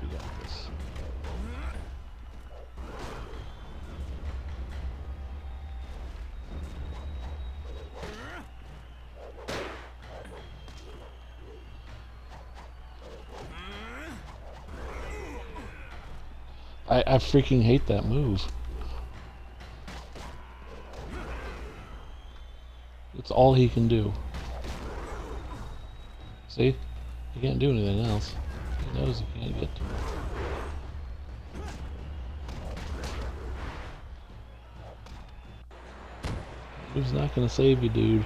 Speaker 1: We got this. I freaking hate that move. It's all he can do. See? He can't do anything else. He knows he can't get to it. Who's not gonna save you, dude?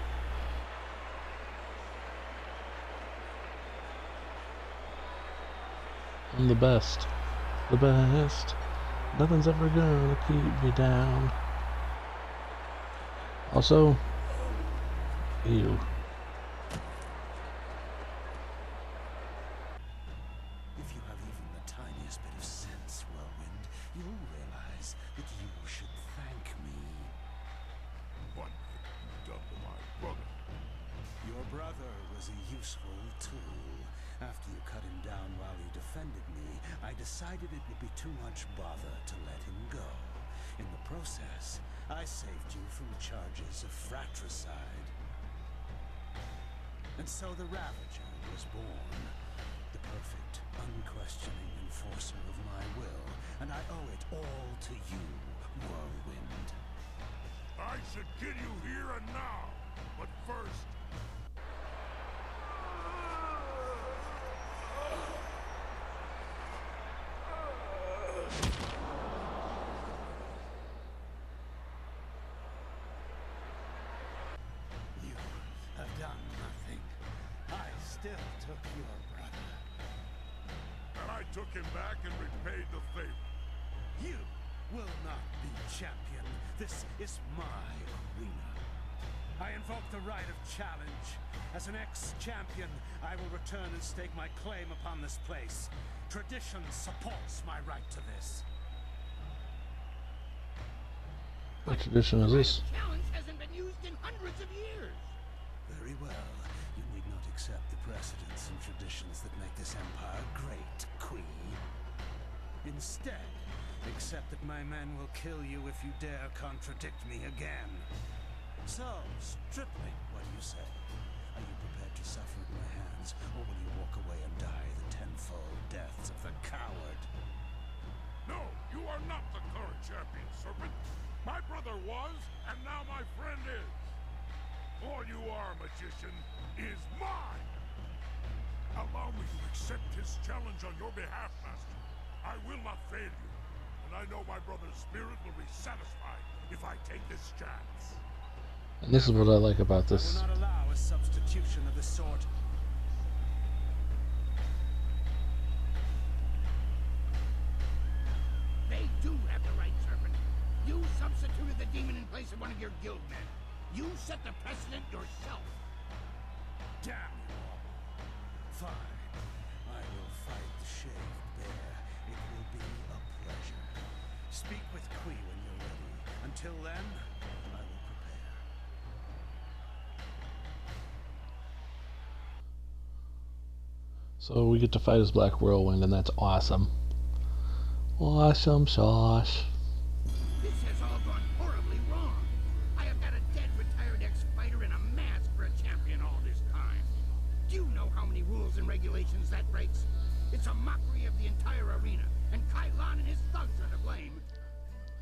Speaker 1: I'm the best. The best. Nothing's ever gonna keep me down. Also, ew.
Speaker 3: If you have even the tiniest bit of sense, Whirlwind, you'll realize that you should thank me.
Speaker 6: What have you done to my brother?
Speaker 3: Your brother was a useful tool. After you cut him down while he defended me, I decided it would be too much bother to let him go. In the process, I saved you from charges of fratricide. And so the Ravager was born. The perfect, unquestioning enforcer of my will. And I owe it all to you, Whirlwind.
Speaker 6: I should kill you here and now, but first...
Speaker 3: You have done nothing. I still took your brother.
Speaker 6: And I took him back and repaid the favor.
Speaker 3: You will not be champion. This is my arena. I invoke the right of challenge. As an ex-champion, I will return and stake my claim upon this place. Tradition supports my right to this.
Speaker 1: What tradition is this?
Speaker 2: Challenge hasn't been used in hundreds of years.
Speaker 3: Very well. You need not accept the precedents and traditions that make this empire great, Queen. Instead, accept that my men will kill you if you dare contradict me again. So, stripling, what do you say? Are you prepared to suffer at my hands, or will you walk away and die the tenfold deaths of the coward?
Speaker 6: No, you are not the current champion, Serpent. My brother was, and now my friend is. All you are, magician, is mine. Allow me to accept his challenge on your behalf, Master. I will not fail you, and I know my brother's spirit will be satisfied if I take this chance.
Speaker 1: And this is what I like about this.
Speaker 3: I will not allow a substitution of this sort.
Speaker 2: They do have the right, Serpent. You substituted the demon in place of one of your guild men. You set the precedent yourself.
Speaker 3: Damn you all. Fine. I will fight the shaved bear. It will be a pleasure. Speak with Kui when you're ready. Until then, I will prepare.
Speaker 1: So we get to fight as Black Whirlwind, and that's awesome. Awesome sauce.
Speaker 2: This has all gone horribly wrong. I have had a dead retired ex-fighter in a mask for a champion all this time. Do you know how many rules and regulations that breaks? It's a mockery of the entire arena, and Kylon and his thugs are to blame.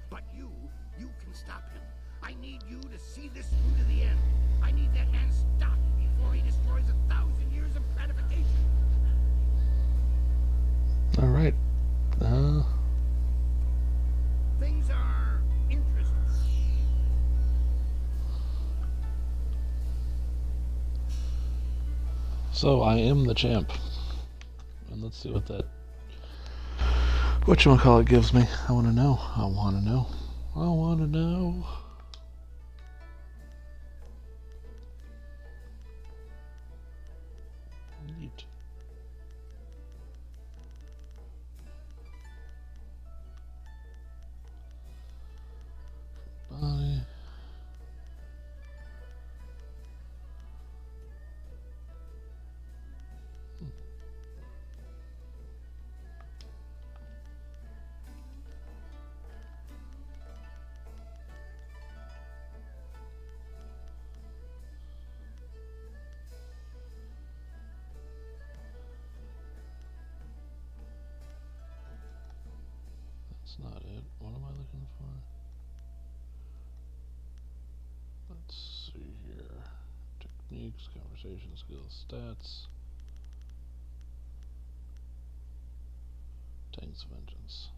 Speaker 2: But you can stop him. I need you to see this through to the end. I need that man stopped before he destroys 1,000 years of gratification.
Speaker 1: All right.
Speaker 2: Things are interesting.
Speaker 1: So I am the champ. And let's see what that whatchamacallit gives me. I wanna know. I wanna know. I wanna know. Neat. Body. That's not it. What am I looking for? Let's see here. Techniques, conversation skills, stats. Tank's Vengeance.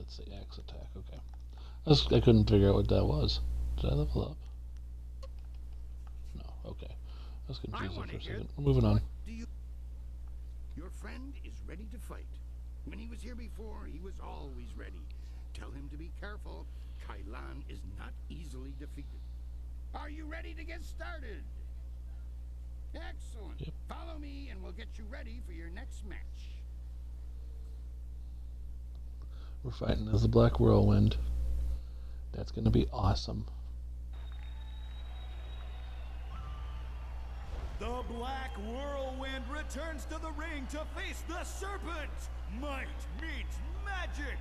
Speaker 1: Let's see, axe attack. Okay. I couldn't figure out what that was. Did I level up? No. Okay. I was confused for a second. We're moving on.
Speaker 2: Your friend is ready to fight. When he was here before, he was always ready. Tell him to be careful. Kailan is not easily defeated. Are you ready to get started? Excellent.
Speaker 1: Yep.
Speaker 2: Follow me and we'll get you ready for your next match.
Speaker 1: We're fighting as the Black Whirlwind. That's going to be awesome.
Speaker 4: The Black Whirlwind returns to the ring to face the Serpent. Might meets magic.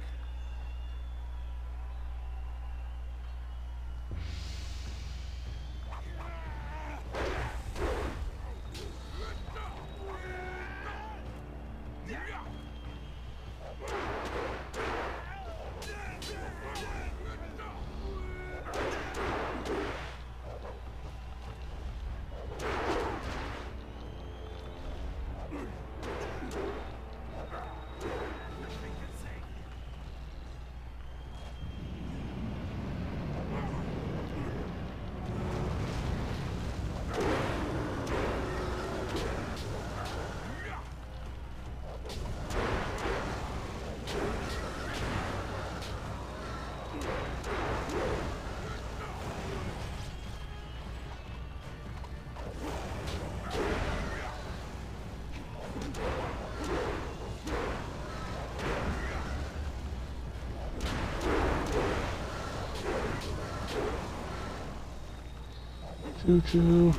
Speaker 1: Choo choo.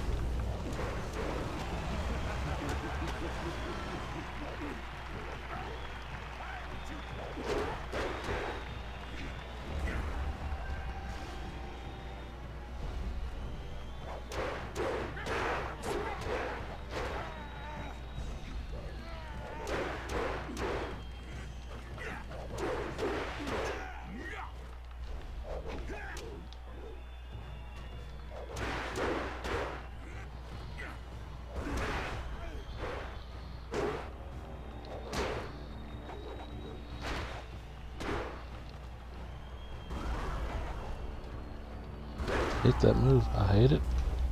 Speaker 1: Hate that move. I hate it.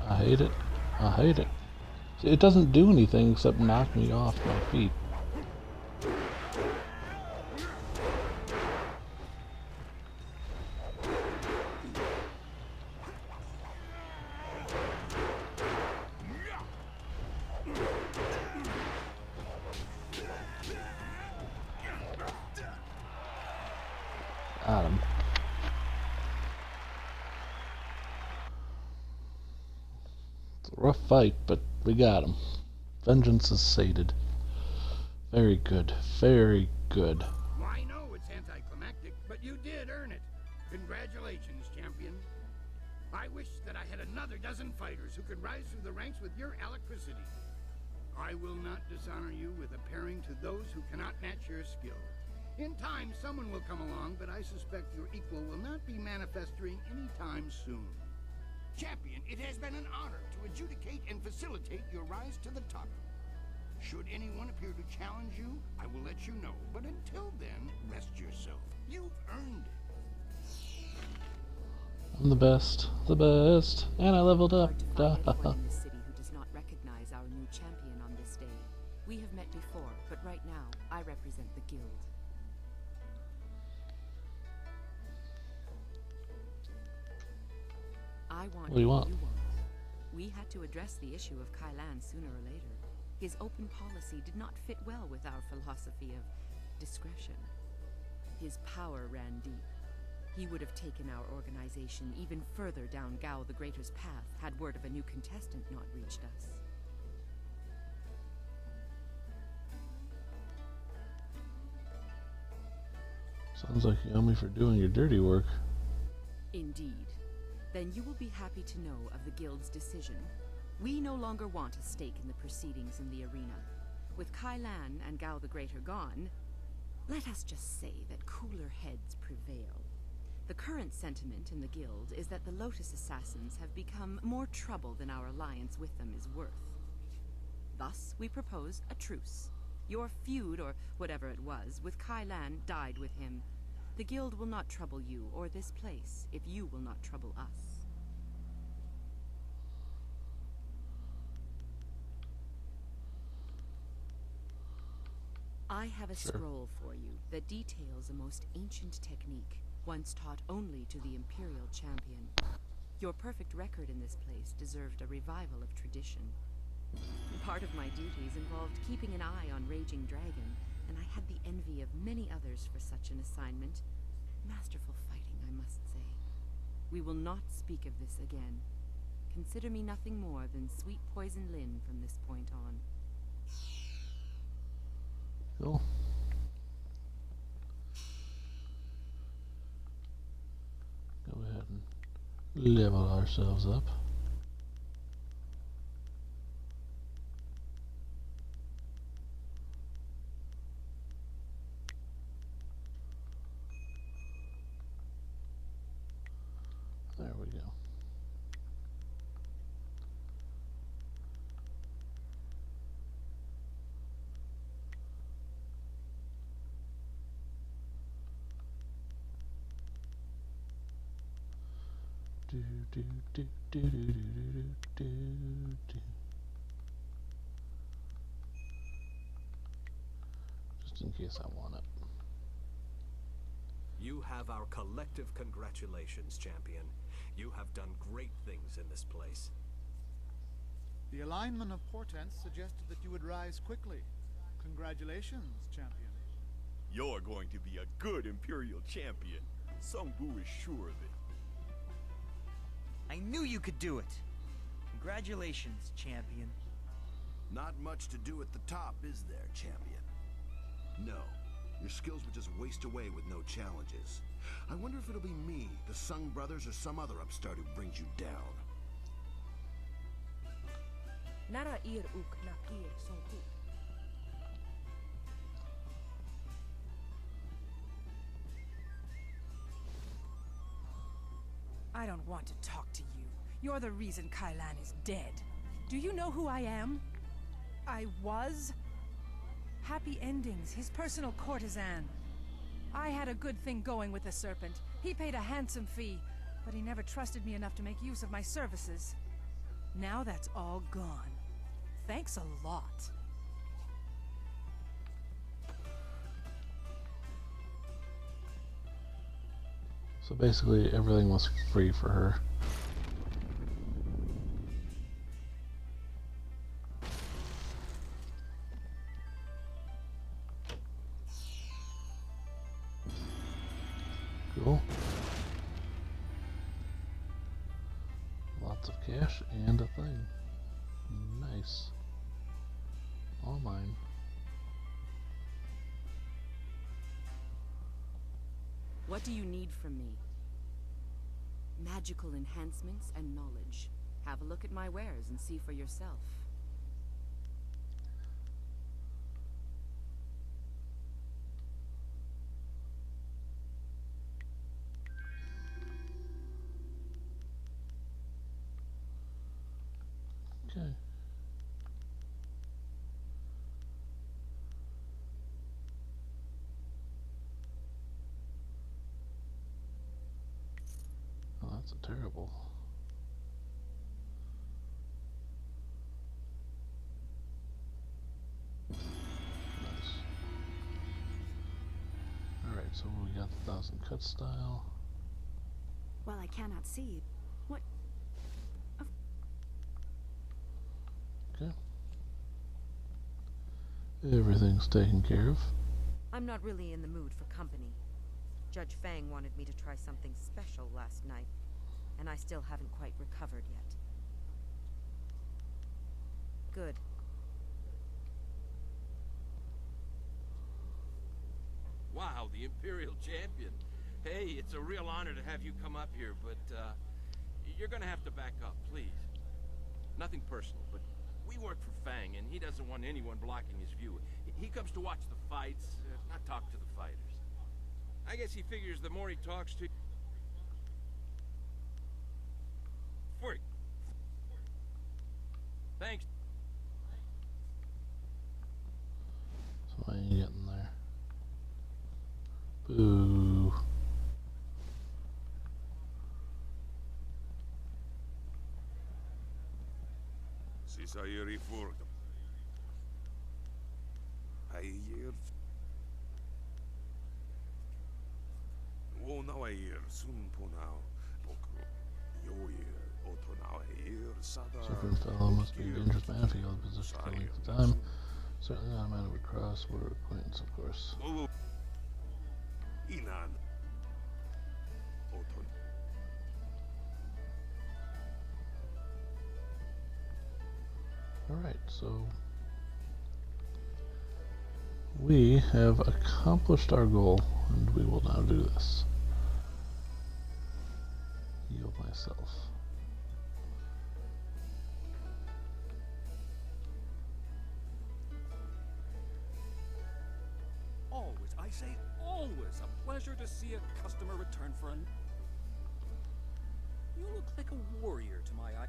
Speaker 1: I hate it. I hate it. See, it doesn't do anything except knock me off my feet. Got him. Rough fight, but we got him. Vengeance is sated. Very good. Very good.
Speaker 2: Well, I know it's anticlimactic, but you did earn it. Congratulations, champion. I wish that I had another dozen fighters who could rise through the ranks with your alacrity. I will not dishonor you with appearing to those who cannot match your skill. In time, someone will come along, but I suspect your equal will not be manifesting anytime soon. Champion, it has been an honor to adjudicate and facilitate your rise to the top. Should anyone appear to challenge you, I will let you know. But until then, rest yourself. You've earned it.
Speaker 1: I'm the best. The best. And I leveled up.
Speaker 16: Hard to find anyone in this city who does not recognize our new champion on this day. We have met before, but right now, I represent the guild. I want
Speaker 1: What do you want?
Speaker 16: We had to address the issue of Kailan sooner or later. His open policy did not fit well with our philosophy of discretion. His power ran deep. He would have taken our organization even further down Gao the Greater's path had word of a new contestant not reached us.
Speaker 1: Sounds like you owe me for doing your dirty work.
Speaker 16: Indeed. Then you will be happy to know of the guild's decision. We no longer want a stake in the proceedings in the arena. With Kailan and Gao the Greater gone, let us just say that cooler heads prevail. The current sentiment in the guild is that the Lotus assassins have become more trouble than our alliance with them is worth. Thus, we propose a truce. Your feud, or whatever it was, with Kailan died with him. The guild will not trouble you or this place if you will not trouble us. I have a scroll for you that details a most ancient technique, once taught only to the Imperial champion. Your perfect record in this place deserved a revival of tradition. Part of my duties involved keeping an eye on Raging Dragon, and I had the envy of many others for such an assignment. Masterful fighting, I must say. We will not speak of this again. Consider me nothing more than Sweet Poison Lyn from this point on.
Speaker 1: Cool. Go ahead and level ourselves up. There we go. Do, do, do, do, do, do, do, do. Just in case I want it.
Speaker 12: You have our collective congratulations, champion. You have done great things in this place.
Speaker 13: The alignment of portents suggested that you would rise quickly. Congratulations, champion.
Speaker 14: You're going to be a good Imperial champion. Sung Bu is sure of it.
Speaker 9: I knew you could do it. Congratulations, champion.
Speaker 11: Not much to do at the top, is there, champion? No. Your skills would just waste away with no challenges. I wonder if it'll be me, the Sung brothers, or some other upstart who brings you down.
Speaker 17: Nara ir uk napir songku.
Speaker 18: I don't want to talk to you. You're the reason Kailan is dead. Do you know who I am? I was Happy Endings, his personal courtesan. I had a good thing going with the Serpent. He paid a handsome fee, but he never trusted me enough to make use of my services. Now that's all gone. Thanks a lot.
Speaker 1: So basically everything was free for her. Cool. Lots of cash and a thing. Nice. All mine.
Speaker 16: What do you need from me? Magical enhancements and knowledge. Have a look at my wares and see for yourself.
Speaker 1: Okay. Oh, that's a terrible. Nice. Alright, so we got the 1,000 cut style.
Speaker 19: Well, I cannot see. What?
Speaker 1: Okay. Everything's taken care of.
Speaker 20: I'm not really in the mood for company. Judge Fang wanted me to try something special last night, and I still haven't quite recovered yet. Good.
Speaker 15: Wow, the Imperial champion. Hey, it's a real honor to have you come up here, but you're gonna have to back up, please. Nothing personal, but we work for Fang, and he doesn't want anyone blocking his view. He comes to watch the fights, not talk to the fighters. I guess he figures the more he talks to... Freak. Thanks.
Speaker 1: So I ain't getting there. Boo.
Speaker 14: Sisairi furgam. Ayer. Wonau ayer sunpunau. Bokru. Yoyer otonau ayer sada.
Speaker 1: Serpent fellow must be a dangerous man if he held position for a length of time. Certainly not a man who would cross border acquaintance, of course.
Speaker 14: Inan. Oton.
Speaker 1: Alright, so we have accomplished our goal, and we will now do this. Heal myself.
Speaker 8: Always, I say always, a pleasure to see a customer return for an... You look like a warrior to my eye.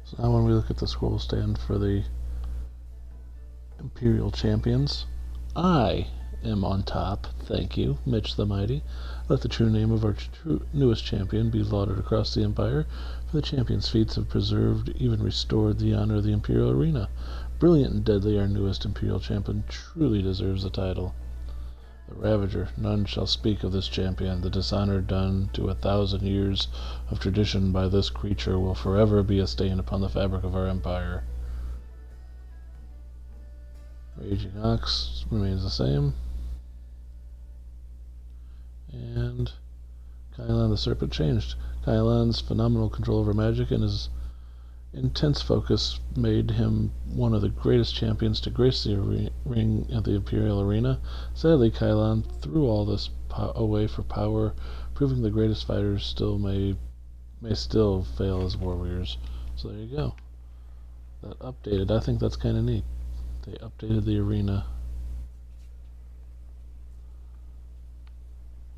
Speaker 1: So now when we look at the scroll stand for the Imperial champions, I am on top, thank you, Mitch the Mighty. Let the true name of our newest champion be lauded across the Empire, for the champion's feats have preserved, even restored the honor of the Imperial arena. Brilliant and deadly, our newest Imperial champion truly deserves the title. The Ravager, none shall speak of this champion. The dishonor done to 1,000 years of tradition by this creature will forever be a stain upon the fabric of our empire. Raging Ox remains the same. And Kailan the Serpent changed. Kailan's phenomenal control over magic and his intense focus made him one of the greatest champions to grace the ring of the Imperial arena. Sadly, Kailan threw all this away for power, proving the greatest fighters still may still fail as warriors. So there you go. That updated. I think that's kind of neat. They updated the arena.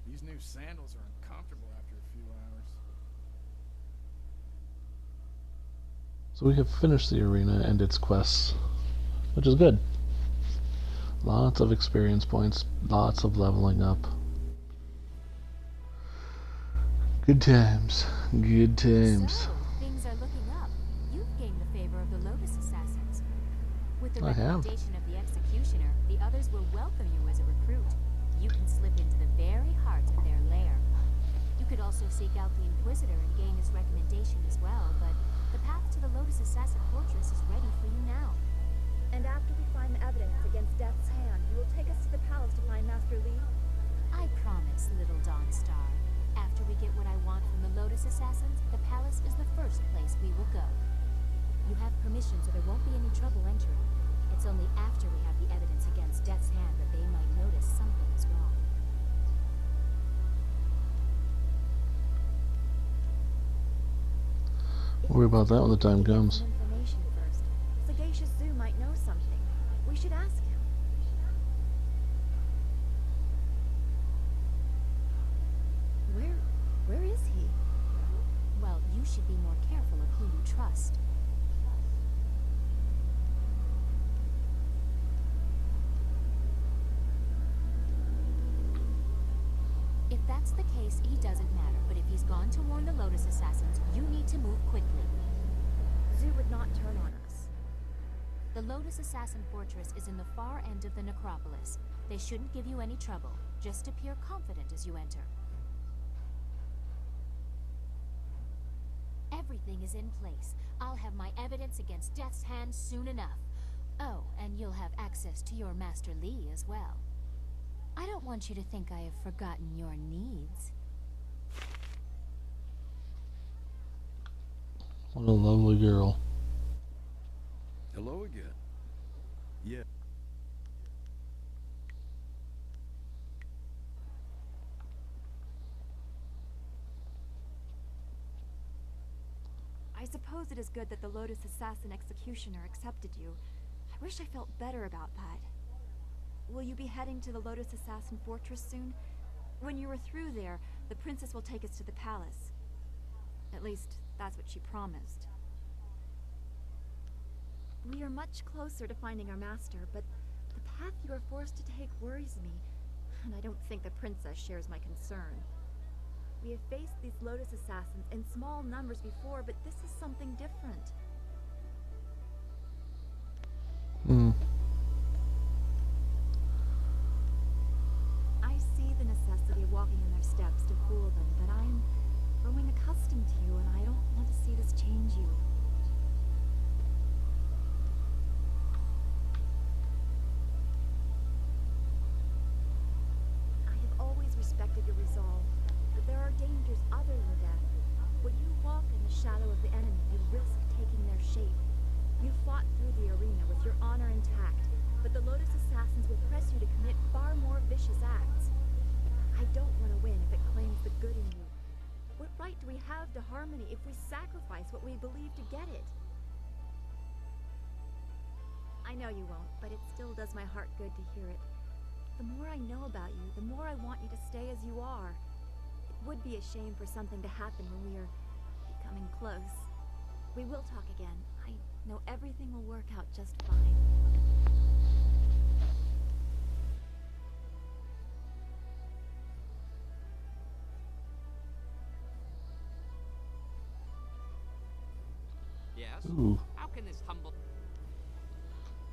Speaker 13: These new sandals are uncomfortable after a few hours.
Speaker 1: So we have finished the arena and its quests, which is good. Lots of experience points, lots of leveling up. Good times, good times.
Speaker 21: So, things are looking up. You've gained the favor of the Lotus assassins. With the
Speaker 1: I have.
Speaker 21: recommendation of the executioner, the others will welcome you as a recruit. You can slip into the very heart of their lair. You could also seek out the Inquisitor and gain his recommendation as well, but the path to the Lotus Assassin Fortress is ready for you now.
Speaker 22: And after we find the evidence against Death's Hand, you will take us to the palace to find Master Li?
Speaker 21: I promise, little Dawnstar. After we get what I want from the Lotus Assassins, the palace is the first place we will go. You have permission, so there won't be any trouble entering. It's only after we have the evidence against Death's Hand that they might notice something is wrong.
Speaker 1: Worry about that when the time comes.
Speaker 22: Information first. Sagacious Zoo might know something. We should ask him. Where is he?
Speaker 21: Well, you should be more careful of who you trust. If that's the case, he doesn't matter. But if he's gone to warn the Lotus Assassins, you need to move quickly.
Speaker 22: Zoo would not turn on us.
Speaker 21: The Lotus Assassin Fortress is in the far end of the necropolis. They shouldn't give you any trouble. Just appear confident as you enter. Everything is in place. I'll have my evidence against Death's Hand soon enough. Oh, and you'll have access to your Master Li as well. I don't want you to think I have forgotten your needs.
Speaker 1: What a lovely girl.
Speaker 5: Hello again. Yeah.
Speaker 22: I suppose it is good that the Lotus Assassin Executioner accepted you. I wish I felt better about that. Will you be heading to the Lotus Assassin Fortress soon? When you are through there, the princess will take us to the palace. At least, that's what she promised. We are much closer to finding our master, but the path you are forced to take worries me, and I don't think the princess shares my concern. We have faced these Lotus assassins in small numbers before, but this is something different. I see the necessity of walking in their steps to fool them, but I'm growing accustomed to you, and I don't want to see this change you. I have always respected your resolve, but there are dangers other than death. When you walk in the shadow of the enemy, you risk taking their shape. You fought through the arena with your honor intact, but the Lotus assassins will press you to commit far more vicious acts. I don't want to win if it claims the good in you. What right do we have to harmony if we sacrifice what we believe to get it? I know you won't, but it still does my heart good to hear it. The more I know about you, the more I want you to stay as you are. It would be a shame for something to happen when we are becoming close. We will talk again. I know everything will work out just fine.
Speaker 7: Yes?
Speaker 1: Ooh.
Speaker 7: How can this humble...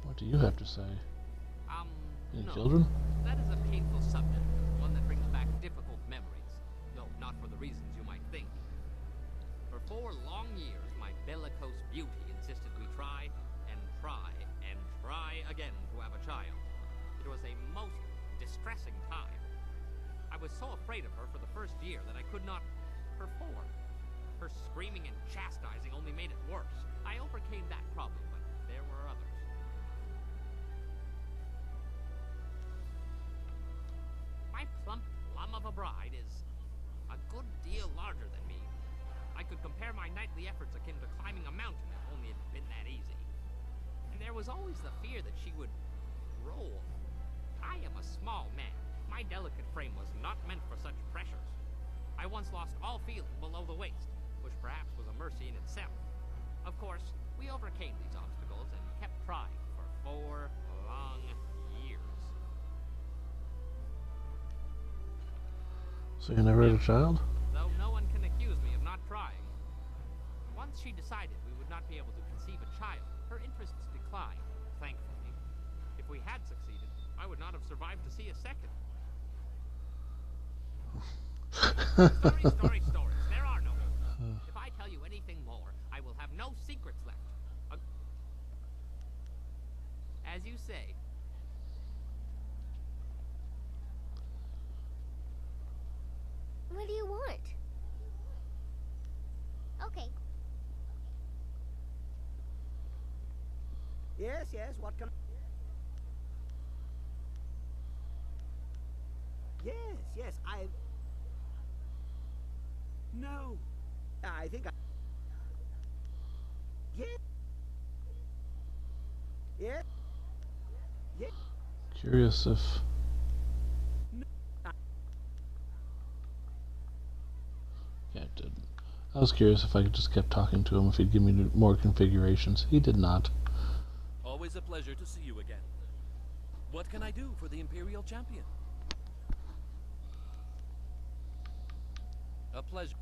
Speaker 1: What do you have to say? Any
Speaker 7: No.
Speaker 1: children?
Speaker 7: That is a painful subject, one that brings back difficult memories, though not for the reasons you might think. For 4 long years, my bellicose beauty insisted we try and try and try again to have a child. It was a most distressing time. I was so afraid of her for the first year that I could not perform. Her screaming and chastising only made it worse. I overcame that problem, but there were others. My plump plum of a bride is a good deal larger than me. I could compare my nightly efforts akin to climbing a mountain if only it had been that easy. And there was always the fear that she would roll. I am a small man. My delicate frame was not meant for such pressures. I once lost all feeling below the waist, which perhaps was a mercy in itself. Of course, we overcame these obstacles and kept trying for 4 long years.
Speaker 1: So you never had a child?
Speaker 7: Though no one can accuse me of not trying. Once she decided we would not be able to conceive a child, her interests declined, thankfully. If we had succeeded, I would not have survived to see a second. Stories. There are no more. If I tell you anything more, I will have no secrets left. As you say.
Speaker 10: What do you want? Okay.
Speaker 23: Yes, what can... Yes, No. I think I... Yeah.
Speaker 1: Curious if... Yeah, it did. I was curious if I just kept talking to him, if he'd give me more configurations. He did not.
Speaker 24: Always a pleasure to see you again. What can I do for the Imperial Champion? A pleasure.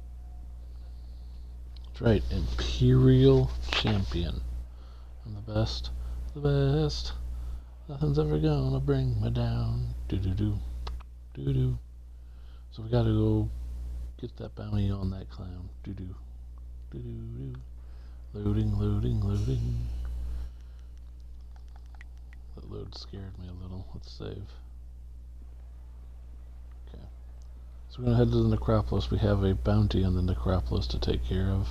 Speaker 1: That's right, Imperial Champion. I'm the best. The best. Nothing's ever gonna bring me down. Do-do-do. Do-do. So we gotta go get that bounty on that clown. Do-do. Do-do-do. Loading. That load scared me a little. Let's save. Okay. So we're gonna head to the necropolis. We have a bounty on the necropolis to take care of.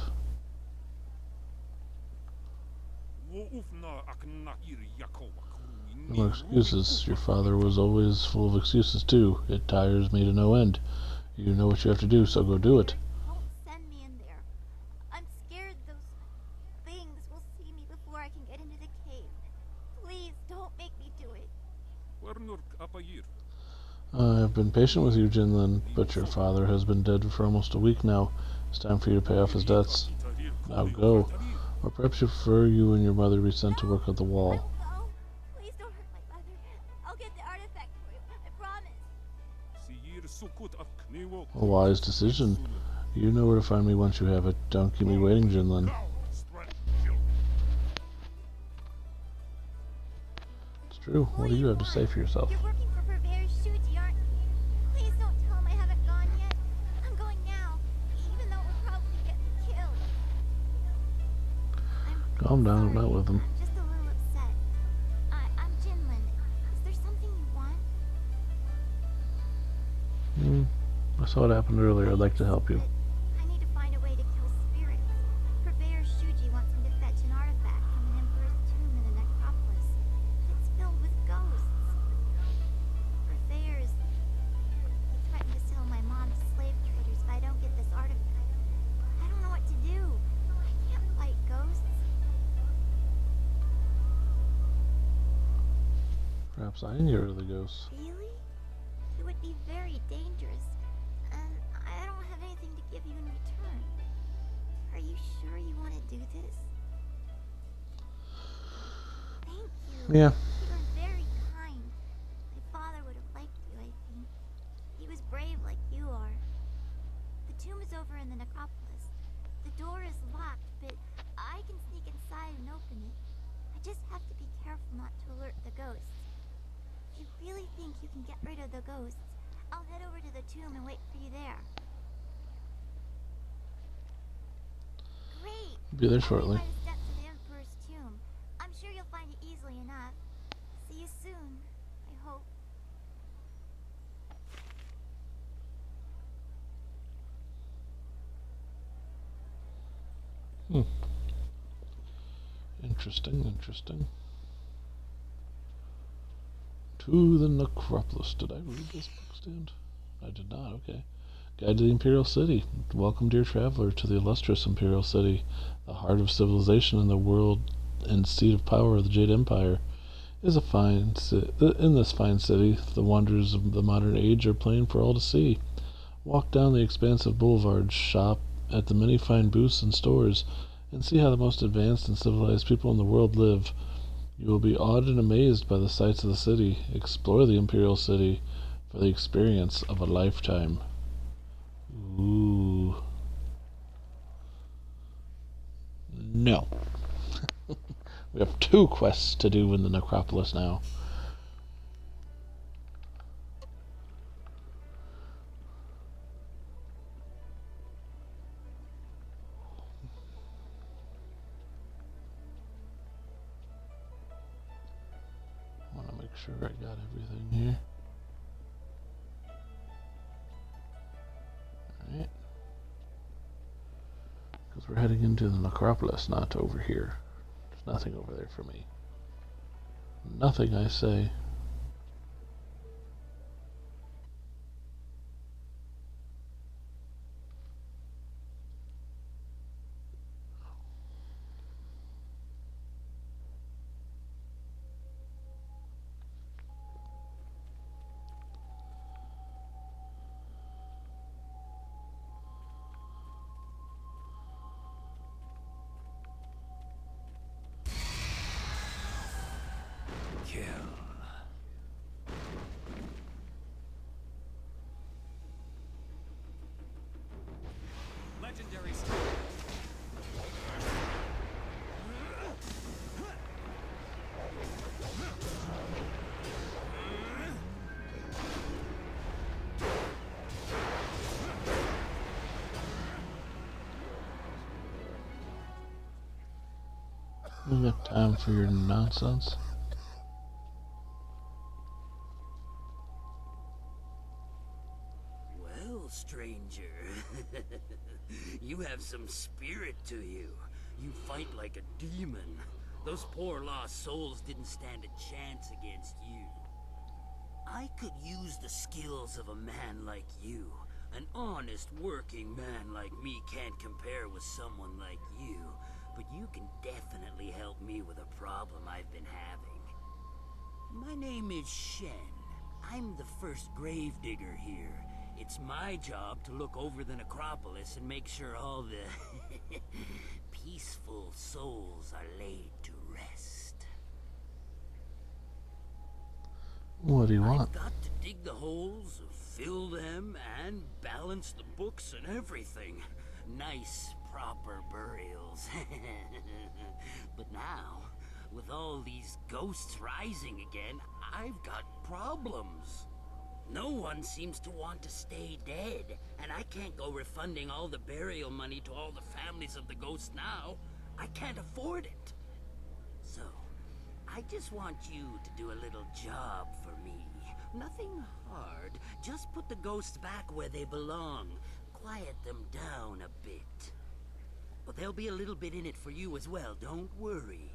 Speaker 1: No excuses. Your father was always full of excuses too. It tires me to no end. You know what you have to do, so go do it.
Speaker 10: Don't send me in there. I'm scared those things will see me before I can get into the cave. Please, don't make me do it.
Speaker 1: I have been patient with you, Jinlin, but your father has been dead for almost a week now. It's time for you to pay off his debts. Now go. Or perhaps you prefer you and your mother be sent to work at the wall.
Speaker 10: Please don't hurt my mother. I'll get the artifact for you. I promise.
Speaker 1: A wise decision. You know where to find me once you have it. Don't keep me waiting, Jinlin. It's true. What do you have to say for yourself?
Speaker 10: You're working for Purveyor Shuji, aren't you? Please don't tell him I haven't gone yet. I'm going now, even though we're probably getting killed.
Speaker 1: Calm down. I'm not with him.
Speaker 10: I'm just a little upset. I'm Jinlin. Is there something you want?
Speaker 1: I saw what happened earlier. I'd like to help you.
Speaker 10: I need to find a way to kill spirits. Purveyor Shuji wants me to fetch an artifact from an emperor's tomb in the necropolis. It's filled with ghosts. Purveyor's... He threatened to sell my mom to slave traders if I don't get this artifact. I don't know what to do. I can't fight ghosts.
Speaker 1: Perhaps I can get rid of the ghosts.
Speaker 10: Really? It would be very dangerous. And I don't have anything to give you in return. Are you sure you want to do this? Thank you.
Speaker 1: Yeah.
Speaker 10: You were very kind. My father would have liked you, I think. He was brave like you are. The tomb is over in the necropolis. The door is locked, but I can sneak inside and open it. I just have to be careful not to alert the ghosts. If you really think you can get rid of the ghosts, I'll head over to the tomb and wait for you there. Great!
Speaker 1: Be there shortly.
Speaker 10: By the steps of the Emperor's tomb. I'm sure you'll find it easily enough. See you soon, I hope.
Speaker 1: Interesting. To the necropolis. Did I read this book stand? I did not, okay. Guide to the Imperial City. Welcome, dear traveler, to the illustrious Imperial City, the heart of civilization in the world and seat of power of the Jade Empire. Is a fine in this fine city, the wonders of the modern age are plain for all to see. Walk down the expansive boulevards, shop at the many fine booths and stores, and see how the most advanced and civilized people in the world live. You will be awed and amazed by the sights of the city. Explore the Imperial City for the experience of a lifetime. Ooh. No. We have 2 quests to do in the necropolis now. Sure, I got everything here. Alright. Because we're heading into the necropolis, not over here. There's nothing over there for me. Nothing, I say.
Speaker 8: Legendary skill.
Speaker 1: We got time for your nonsense.
Speaker 2: Well, stranger, you have some spirit to you. You fight like a demon. Those poor lost souls didn't stand a chance against you. I could use the skills of a man like you. An honest working man like me can't compare with someone like you. But you can definitely help me with a problem I've been having. My name is Shen. I'm the first gravedigger here. It's my job to look over the necropolis and make sure all the peaceful souls are laid to rest.
Speaker 1: What do you want?
Speaker 2: I've got to dig the holes of fill them, and balance the books and everything. Nice, proper burials. But now, with all these ghosts rising again, I've got problems. No one seems to want to stay dead, and I can't go refunding all the burial money to all the families of the ghosts now. I can't afford it. So, I just want you to do a little job for me. Nothing hard. Just put the ghosts back where they belong. Quiet them down a bit. But there'll be a little bit in it for you as well, don't worry.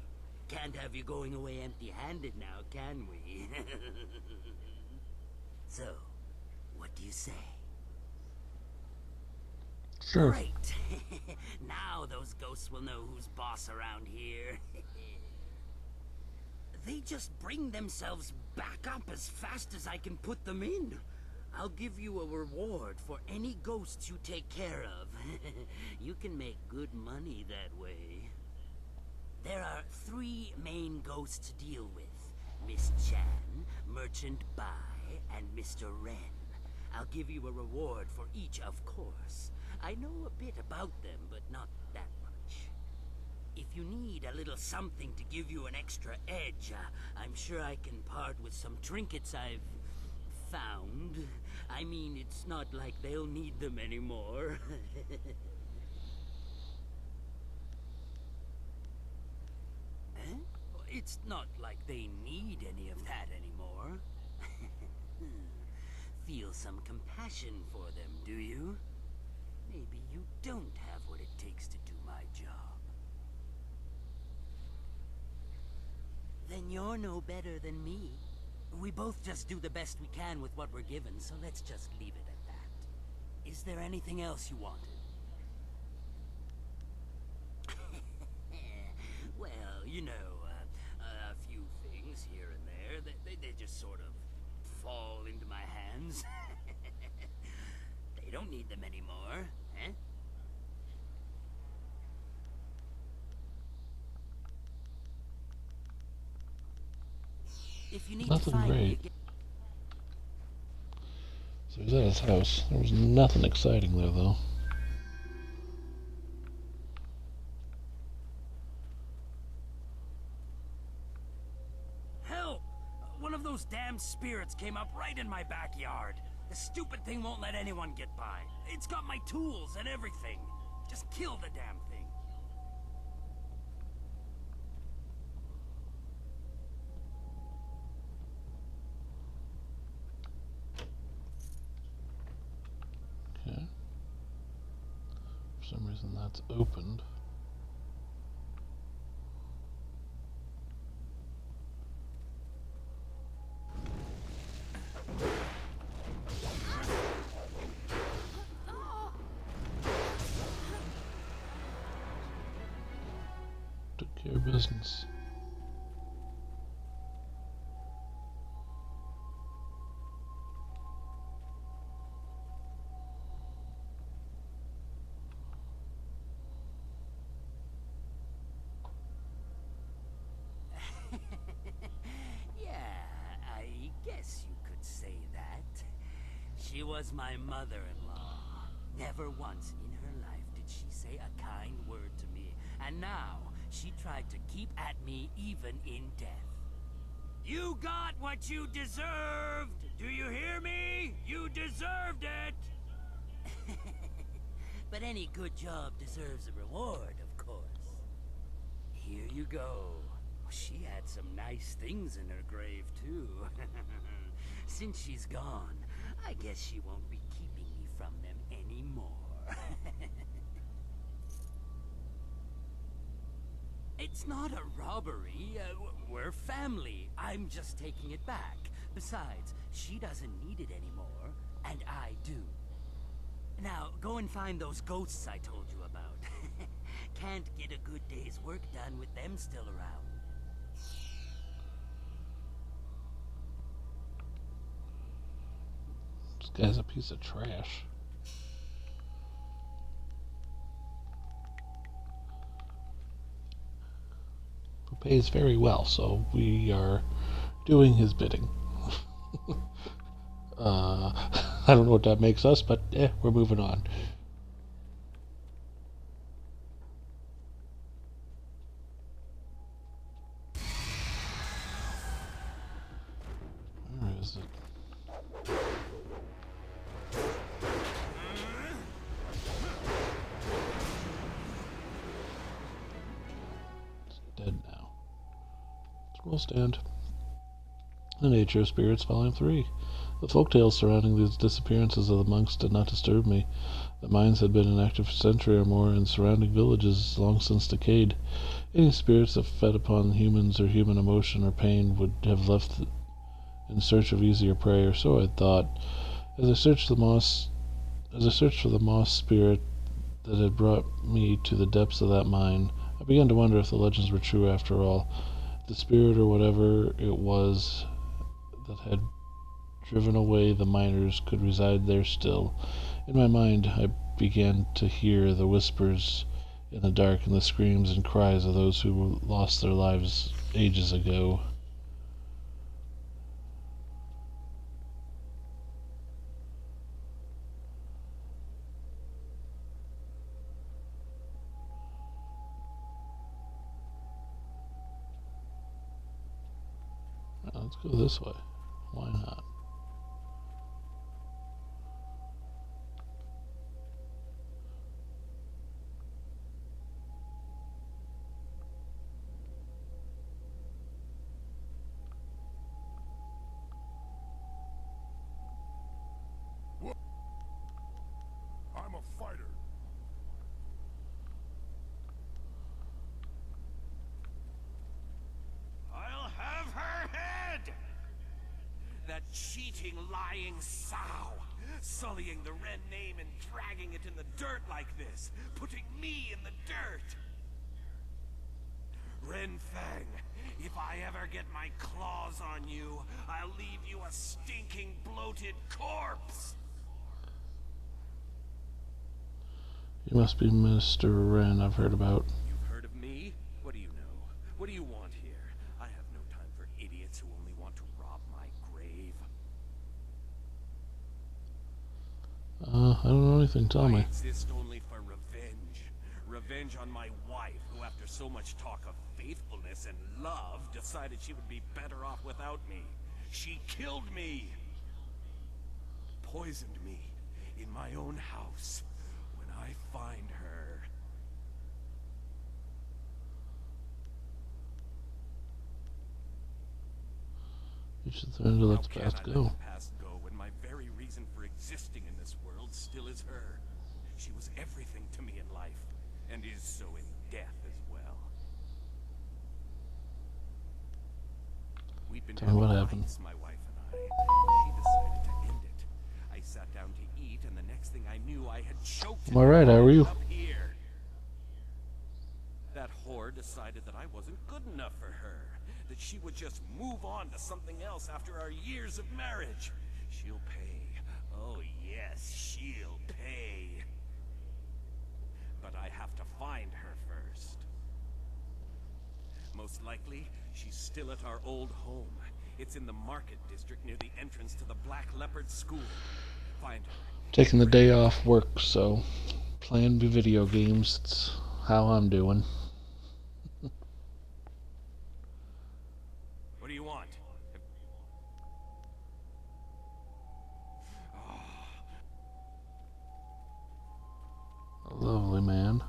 Speaker 2: Can't have you going away empty-handed now, can we? So, what do you say?
Speaker 1: Sure.
Speaker 2: Great. Now those ghosts will know who's boss around here. They just bring themselves back up as fast as I can put them in. I'll give you a reward for any ghosts you take care of. You can make good money that way. There are 3 main ghosts to deal with. Miss Chan, Merchant Bai, and Mr. Ren. I'll give you a reward for each, of course. I know a bit about them, but not that much. If you need a little something to give you an extra edge, I'm sure I can part with some trinkets I've found. I mean, it's not like they'll need them anymore. Huh? It's not like they need any of that anymore. Feel some compassion for them, do you? Maybe you don't have what it takes to do my job. Then you're no better than me. We both just do the best we can with what we're given, so let's just leave it at that. Is there anything else you wanted? Well, you know, a few things here and there. They just sort of fall into my hands. They don't need them anymore, eh? If you need
Speaker 1: Nothing
Speaker 2: to find
Speaker 1: great.
Speaker 2: me,
Speaker 1: So he's at his house. There was nothing exciting there, though.
Speaker 2: help! One of those damn spirits came up right in my backyard. The stupid thing won't let anyone get by. It's got my tools and everything. Just kill the damn thing.
Speaker 1: Okay. For some reason that's opened. Took care of business.
Speaker 2: Yeah, I guess you could say that. She was my mother-in-law. Never once in her life did she say a kind word to me. And now, she tried to keep at me even in death. You got what you deserved! Do you hear me? You deserved it! But any good job deserves a reward, of course. Here you go. She had some nice things in her grave, too. Since she's gone, I guess she won't be keeping me from them anymore. It's not a robbery. We're family. I'm just taking it back. Besides, she doesn't need it anymore, and I do. Now, go and find those ghosts I told you about. Can't get a good day's work done with them still around.
Speaker 1: This guy's a piece of trash. Who pays very well, so we are doing his bidding. I don't know what that makes us, but we're moving on. Where is it? It's dead now. Scroll stand. The Nature of Spirits, Volume 3. The folktales surrounding these disappearances of the monks did not disturb me. The mines had been inactive for a century or more, and surrounding villages long since decayed. Any spirits that fed upon humans or human emotion or pain would have left in search of easier prey, or so I thought. As I searched for the moss spirit that had brought me to the depths of that mine, I began to wonder if the legends were true after all. The spirit, or whatever it was that had driven away the miners, could reside there still. In my mind, I began to hear the whispers in the dark and the screams and cries of those who lost their lives ages ago. Let's go this way. Why not?
Speaker 3: I'm a fighter.
Speaker 4: I'll have her head! That cheating, lying sow, sullying the Ren name and dragging it in the dirt like this, putting me in the dirt. Ren Fang, if I ever get my claws on you, I'll leave you a stinking, bloated corpse.
Speaker 1: You must be Mr. Wren I've heard about.
Speaker 4: You've heard of me? What do you know? What do you want here? I have no time for idiots who only want to rob my grave.
Speaker 1: I don't know anything, tell me.
Speaker 4: I exist only for revenge. Revenge on my wife, who after so much talk of faithfulness and love, decided she would be better off without me. She killed me! Poisoned me in my own house. When I find her...
Speaker 1: You should learn to let the past go.
Speaker 4: Let the past go when my very reason for existing in this world still is her. She was everything to me in life, and is so in death as well. We've been
Speaker 1: Tell me what happened.
Speaker 4: my wife and I. She decided to end it. I sat down to eat, and the next thing I knew, I had choked
Speaker 1: I'm alright, how are you?
Speaker 4: up here. That whore decided that I wasn't good enough for her. That she would just move on to something else after our years of marriage. She'll pay. Oh yes, she'll pay. But I have to find her first. Most likely, she's still at our old home. It's in the market district near the entrance to the Black Leopard school. Find her.
Speaker 1: Taking the day off work, so playing video games, it's how I'm doing.
Speaker 4: What do you want?
Speaker 1: A lovely man.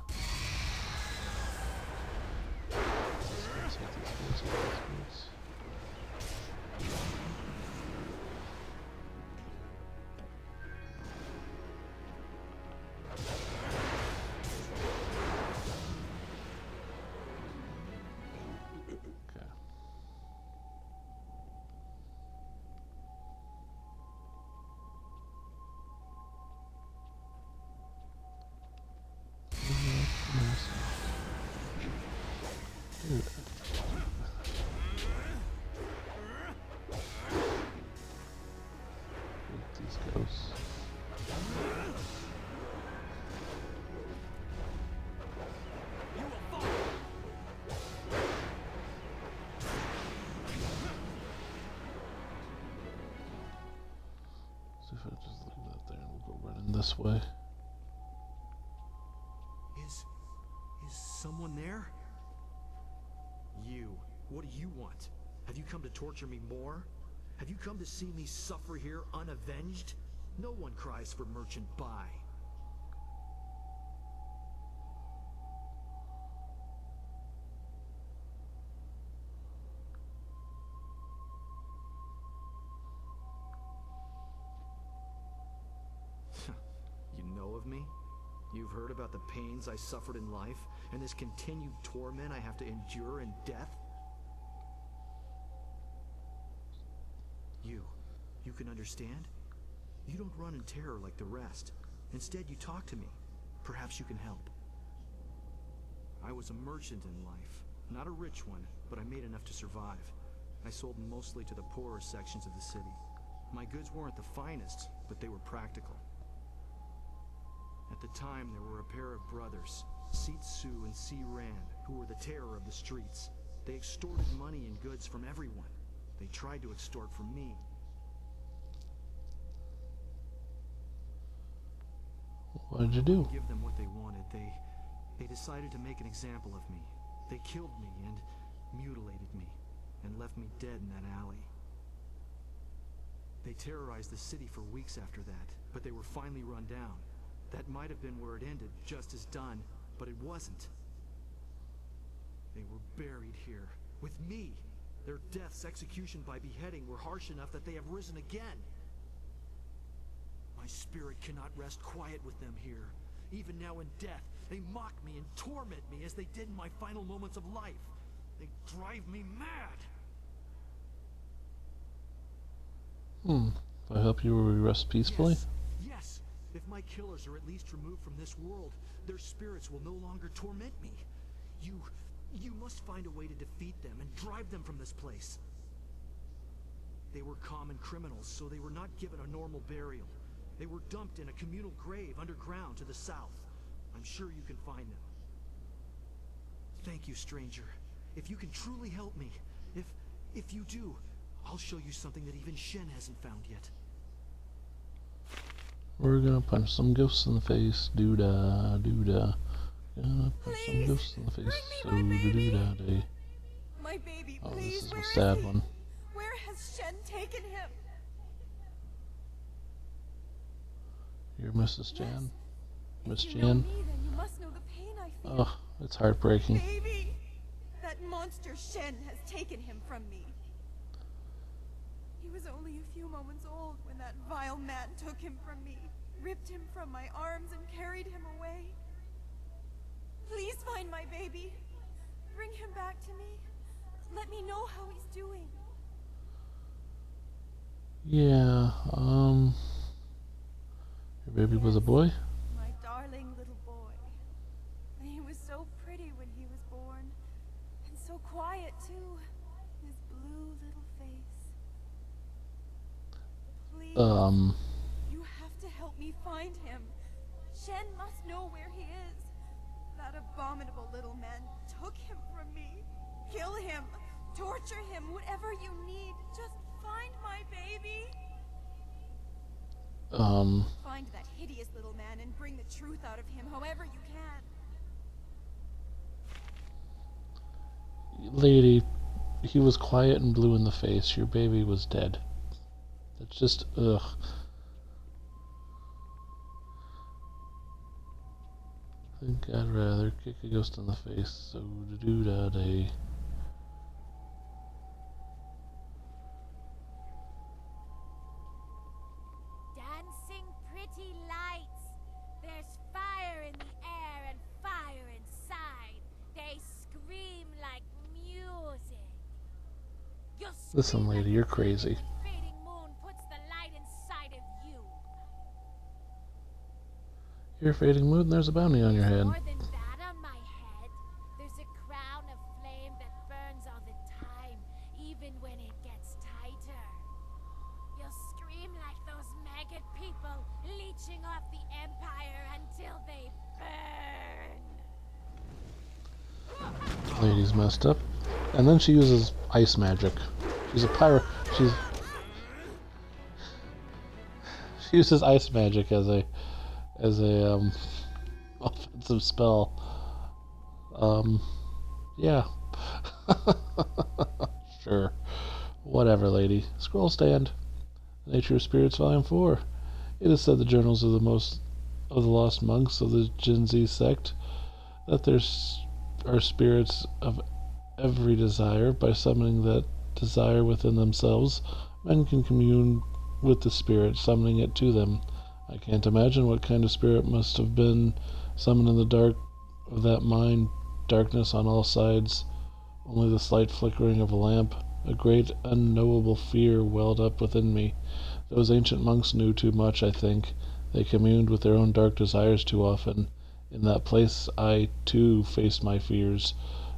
Speaker 1: this way.
Speaker 6: Is someone there? You. What do you want? Have you come to torture me more? Have you come to see me suffer here unavenged? No one cries for merchant buy. You know of me? You've heard about the pains I suffered in life, and this continued torment I have to endure in death? You can understand? You don't run in terror like the rest. Instead, you talk to me. Perhaps you can help. I was a merchant in life. Not a rich one, but I made enough to survive. I sold mostly to the poorer sections of the city. My goods weren't the finest, but they were practical. At the time, there were a pair of brothers, Seat Su and Si Ran, who were the terror of the streets. They extorted money and goods from everyone. They tried to extort from me.
Speaker 1: What did you do?
Speaker 6: Give them what they wanted. They decided to make an example of me. They killed me and mutilated me and left me dead in that alley. They terrorized the city for weeks after that, but they were finally run down. That might have been where it ended, justice done, but it wasn't. They were buried here, with me. Their deaths, execution by beheading, were harsh enough that they have risen again. My spirit cannot rest quiet with them here. Even now in death, they mock me and torment me as they did in my final moments of life. They drive me mad.
Speaker 1: If I help you rest peacefully?
Speaker 6: Yes. If my killers are at least removed from this world, their spirits will no longer torment me. You must find a way to defeat them and drive them from this place. They were common criminals, so they were not given a normal burial. They were dumped in a communal grave underground to the south. I'm sure you can find them. Thank you, stranger. If you can truly help me, if you do, I'll show you something that even Shen hasn't found yet.
Speaker 1: We're gonna punch some ghosts in the face. Doo-da, doo-da. Gonna punch some ghosts in the face. So doo-da day.
Speaker 22: My baby,
Speaker 1: Oh,
Speaker 22: please,
Speaker 1: this is
Speaker 22: where
Speaker 1: a
Speaker 22: is
Speaker 1: sad
Speaker 22: he?
Speaker 1: one.
Speaker 22: Where has Shen taken him?
Speaker 1: You're Mrs. Jan? Miss
Speaker 22: If you know
Speaker 1: Jan?
Speaker 22: me, then you must know the pain I feel.
Speaker 1: Oh, it's heartbreaking.
Speaker 22: Baby! That monster Shen has taken him from me. He was only a few moments old when that vile man took him from me, ripped him from my arms and carried him away. Please find my baby. Bring him back to me. Let me know how he's doing.
Speaker 1: Yeah, your baby was a boy?
Speaker 22: My darling little boy. He was so pretty when he was born. And so quiet, too. His blue little face. Please. You have to help me find him. Shen must know where he is. That abominable little man took him from me. Kill him. Torture him. Whatever you need. Just find my baby. Find that hideous little man and bring the truth out of him however you can.
Speaker 1: Lady, he was quiet and blue in the face. Your baby was dead. That's just, ugh. I think I'd rather kick a ghost in the face. So do da day.
Speaker 21: Dancing pretty lights. There's fire in the air and fire inside. They scream like music.
Speaker 1: Listen, lady, you're crazy.
Speaker 21: Fading moon puts the light inside of you.
Speaker 1: You're a fading moon and there's a bounty on your head.
Speaker 21: More than that on my head. There's a crown of flame that burns all the time, even when it gets tighter. You'll scream like those maggot people, leeching off the Empire until they burn.
Speaker 1: Lady's messed up. And then she uses ice magic. She's a pirate. She uses ice magic as a as a offensive spell. Yeah. Sure. Whatever, lady. Scroll stand. Nature of Spirits, Volume 4. It is said the journals of the lost monks of the Jinzi sect that there are spirits of every desire. By summoning that desire within themselves, men can commune with the spirit, summoning it to them. I can't imagine what kind of spirit must have been summoned in the dark of that mind, darkness on all sides, only the slight flickering of a lamp. A great, unknowable fear welled up within me. Those ancient monks knew too much, I think. They communed with their own dark desires too often. In that place I, too, faced my fears.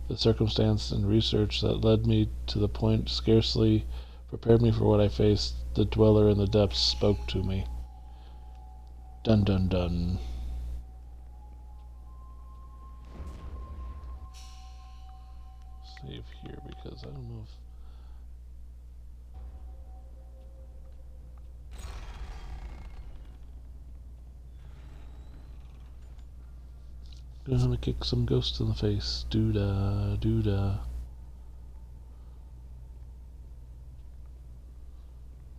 Speaker 1: The circumstance and research that led me to the point scarcely prepared me for what I faced. The dweller in the depths spoke to me. Dun dun dun. Save here because I don't know if... Gonna kick some ghosts in the face. Doo-da, doo-da.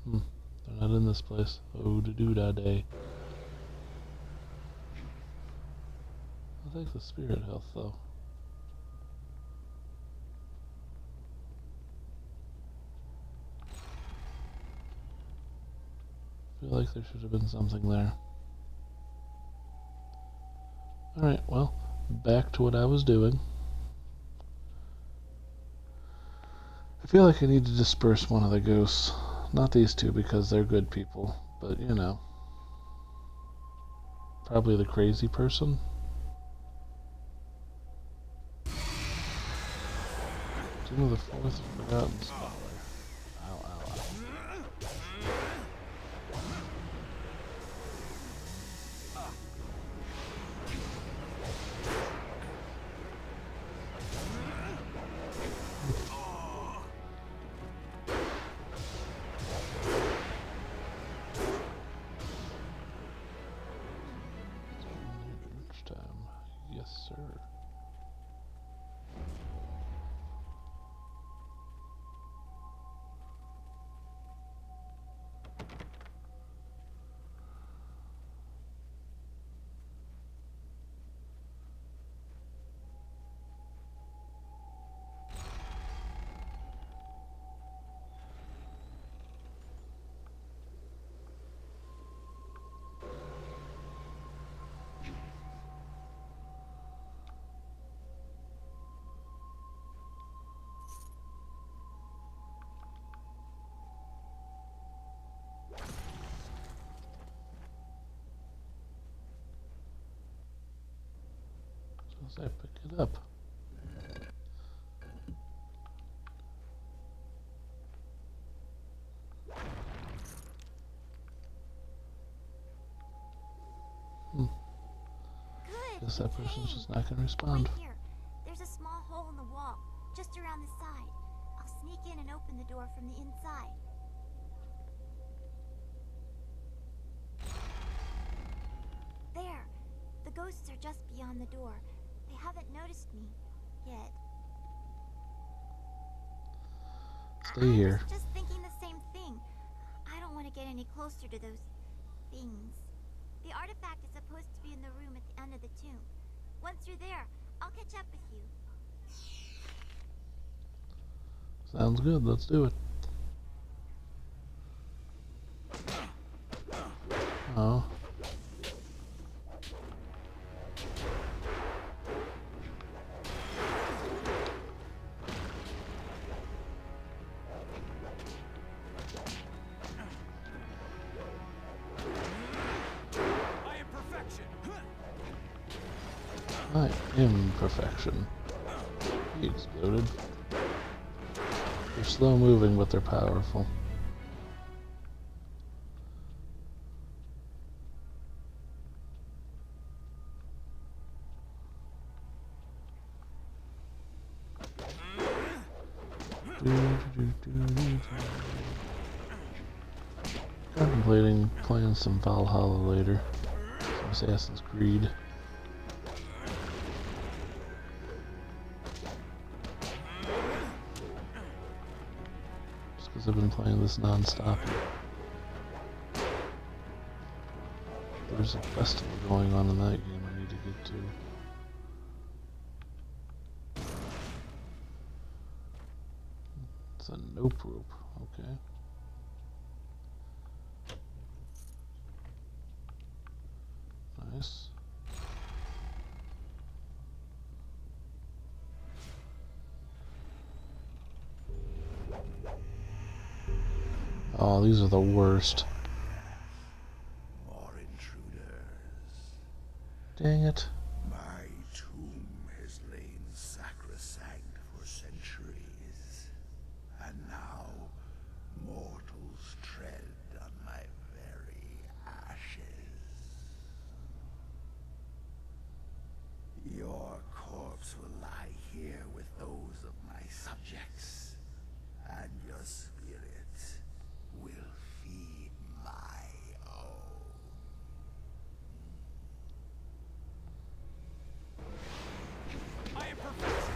Speaker 1: They're not in this place. Oh, doo-da day. I'll take the spirit health, though. I feel like there should have been something there. Alright, well, back to what I was doing. I feel like I need to disperse one of the ghosts. Not these two, because they're good people, but you know. Probably the crazy person. Tomb of the Fourth Forgotten Scholar. Ow, ow, ow. Yes, sir. As I pick it up. Guess that person's just not going to respond.
Speaker 10: Right here. There's a small hole in the wall, just around the side. I'll sneak in and open the door from the inside. There. The ghosts are just beyond the door. They haven't noticed me yet.
Speaker 1: Stay here.
Speaker 10: I was just thinking the same thing. I don't want to get any closer to those things. The artifact is supposed to be in the room at the end of the tomb. Once you're there, I'll catch up with you.
Speaker 1: Sounds good. Let's do it. Oh. I am perfection. He exploded. They're slow moving, but they're powerful. Contemplating playing some Valhalla later. Some Assassin's Creed. Just because I've been playing this non-stop. There's a festival going on in that game I need to get to. It's a nope rope, okay. Nice. Oh, these are the worst.
Speaker 3: More intruders.
Speaker 1: Dang it.
Speaker 3: My tomb has lain sacrosanct for centuries, and now mortals tread on my very ashes. Your corpse will lie here with those of my subjects, and your spirit will feed my own.
Speaker 4: I am perfection.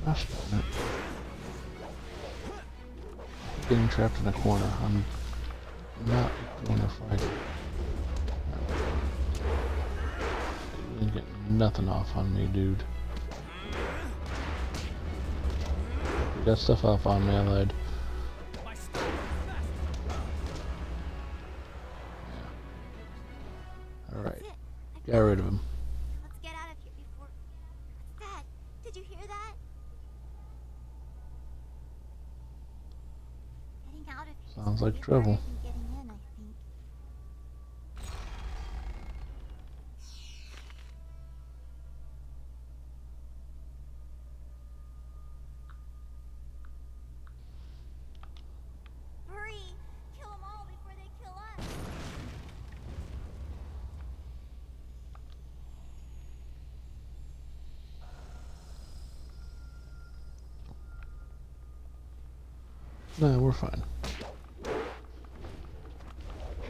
Speaker 1: Gosh darn it. Getting trapped in a corner. I'm not going to fight. You ain't getting nothing off on me, dude. You got stuff off on me, I lied. Yeah. Alright. Get rid of him.
Speaker 10: Let's get out of here before... What's that? Did you hear that? Getting out of here.
Speaker 1: Sounds like trouble.
Speaker 10: Getting in, I think. Hurry! Kill them all before they kill us.
Speaker 1: No, we're fine.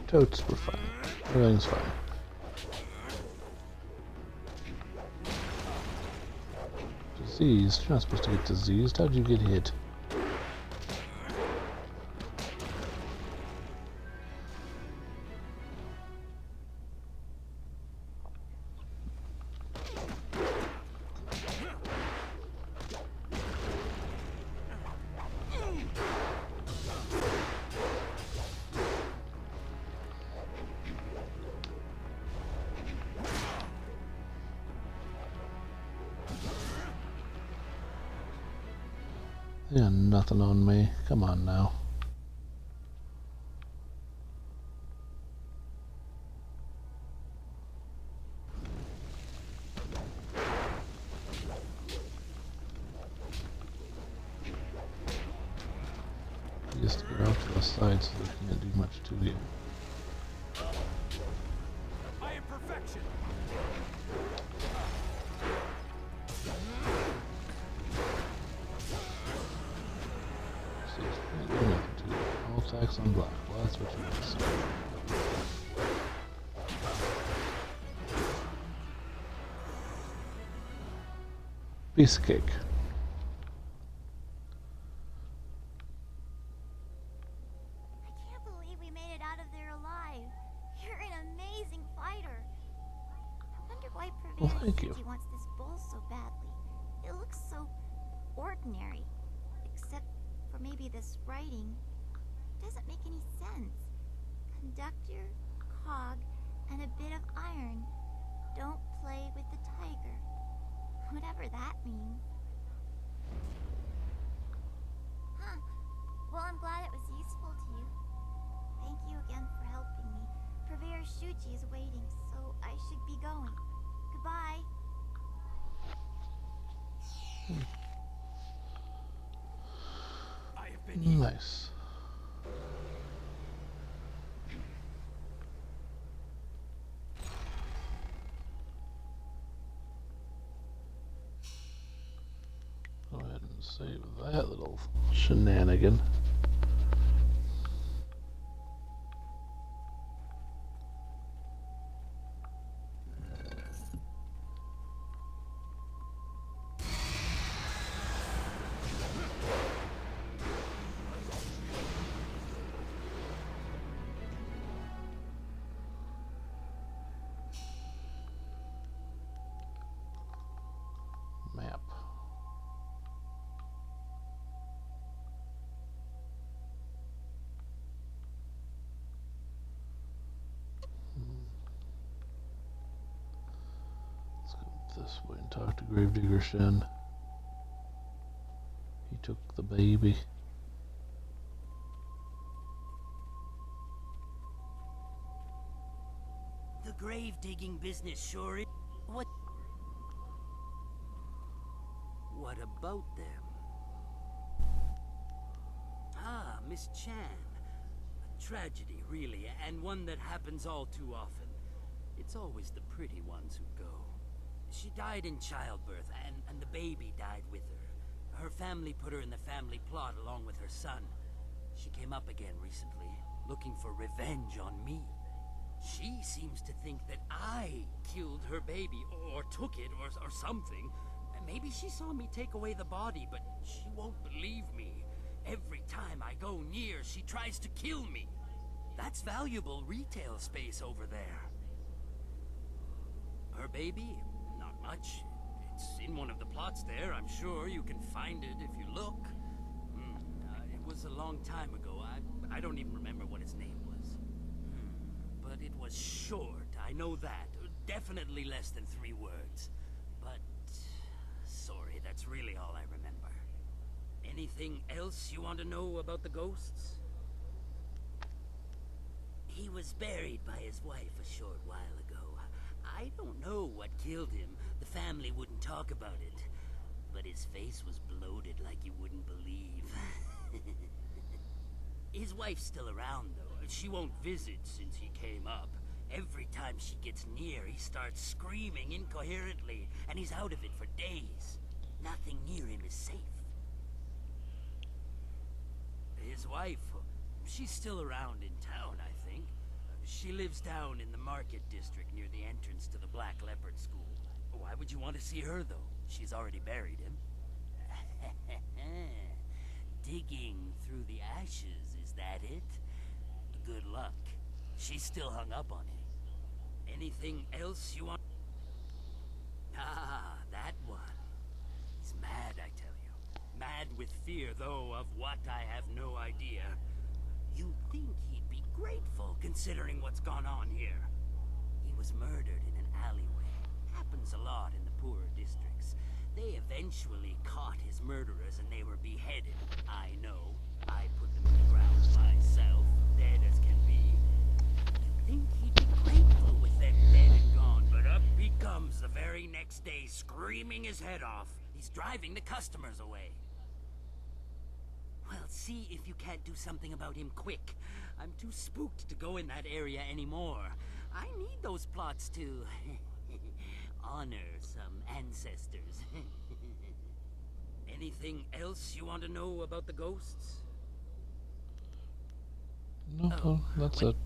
Speaker 1: Totes, we're fine. Everything's fine. Diseased? You're not supposed to get diseased. How'd you get hit? Yeah, nothing on me. Come on now. Just get out to the side so they can't do much to you.
Speaker 4: I am perfection.
Speaker 1: See, can't do nothing to you. All attacks on block. Well, that's what you want to see. Piece of cake.
Speaker 10: I can't believe we made it out of there alive. You're an amazing fighter. I wonder why
Speaker 1: Well, thank you.
Speaker 10: He wants this bull so badly. It looks so ordinary, except for maybe this writing. It doesn't make any sense. Conductor, cog, and a bit of iron. Don't play with the tiger. Whatever that means. Huh. Well, I'm glad it was useful to you. Thank you again for helping me. Purveyor Shuji is waiting, so I should be going. Goodbye.
Speaker 2: company.
Speaker 1: Nice. Go ahead and save that little shenanigan. Map. Let's go this way and talk to Gravedigger Shen. He took the baby.
Speaker 2: The grave digging business sure is. What about them? Ah, Miss Chan. A tragedy, really, and one that happens all too often. It's always the pretty ones who go. She died in childbirth, and the baby died with her. Her family put her in the family plot along with her son. She came up again recently, looking for revenge on me. She seems to think that I killed her baby, or took it, or something. Maybe she saw me take away the body, but she won't believe me. Every time I go near, she tries to kill me. That's valuable retail space over there. Her baby? Not much. It's in one of the plots there. I'm sure you can find it if you look. It was a long time ago. I don't even remember what its name was. But it was short, I know that. Definitely less than 3 words. But... sorry, that's really all I remember. Anything else you want to know about the ghosts? He was buried by his wife a short while ago. I don't know what killed him. The family wouldn't talk about it. But his face was bloated like you wouldn't believe. His wife's still around, though. She won't visit since he came up. Every time she gets near, he starts screaming incoherently, and he's out of it for days. Nothing near him is safe. His wife, she's still around in town, I think. She lives down in the market district near the entrance to the Black Leopard school. Why would you want to see her, though? She's already buried him. Digging through the ashes, is that it? Good luck. She's still hung up on it. Anything else you want? Ah, that one. He's mad, I tell you. Mad with fear, though, of what I have no idea. You'd think he'd be grateful, considering what's gone on here. He was murdered in an alleyway. Happens a lot in the poorer districts. They eventually caught his murderers and they were beheaded. I know. I put them in the ground myself, dead as can be. You'd think he'd be grateful with them dead and gone, but up he comes the very next day, screaming his head off. He's driving the customers away. Well, see if you can't do something about him quick. I'm too spooked to go in that area anymore. I need those plots to honor some ancestors. Anything else you want to know about the ghosts?
Speaker 1: No, that's it.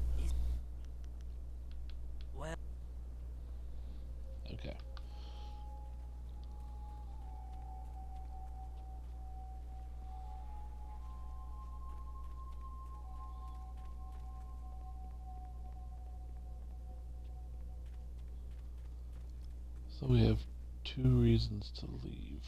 Speaker 2: Well...
Speaker 1: okay. So we have 2 reasons to leave.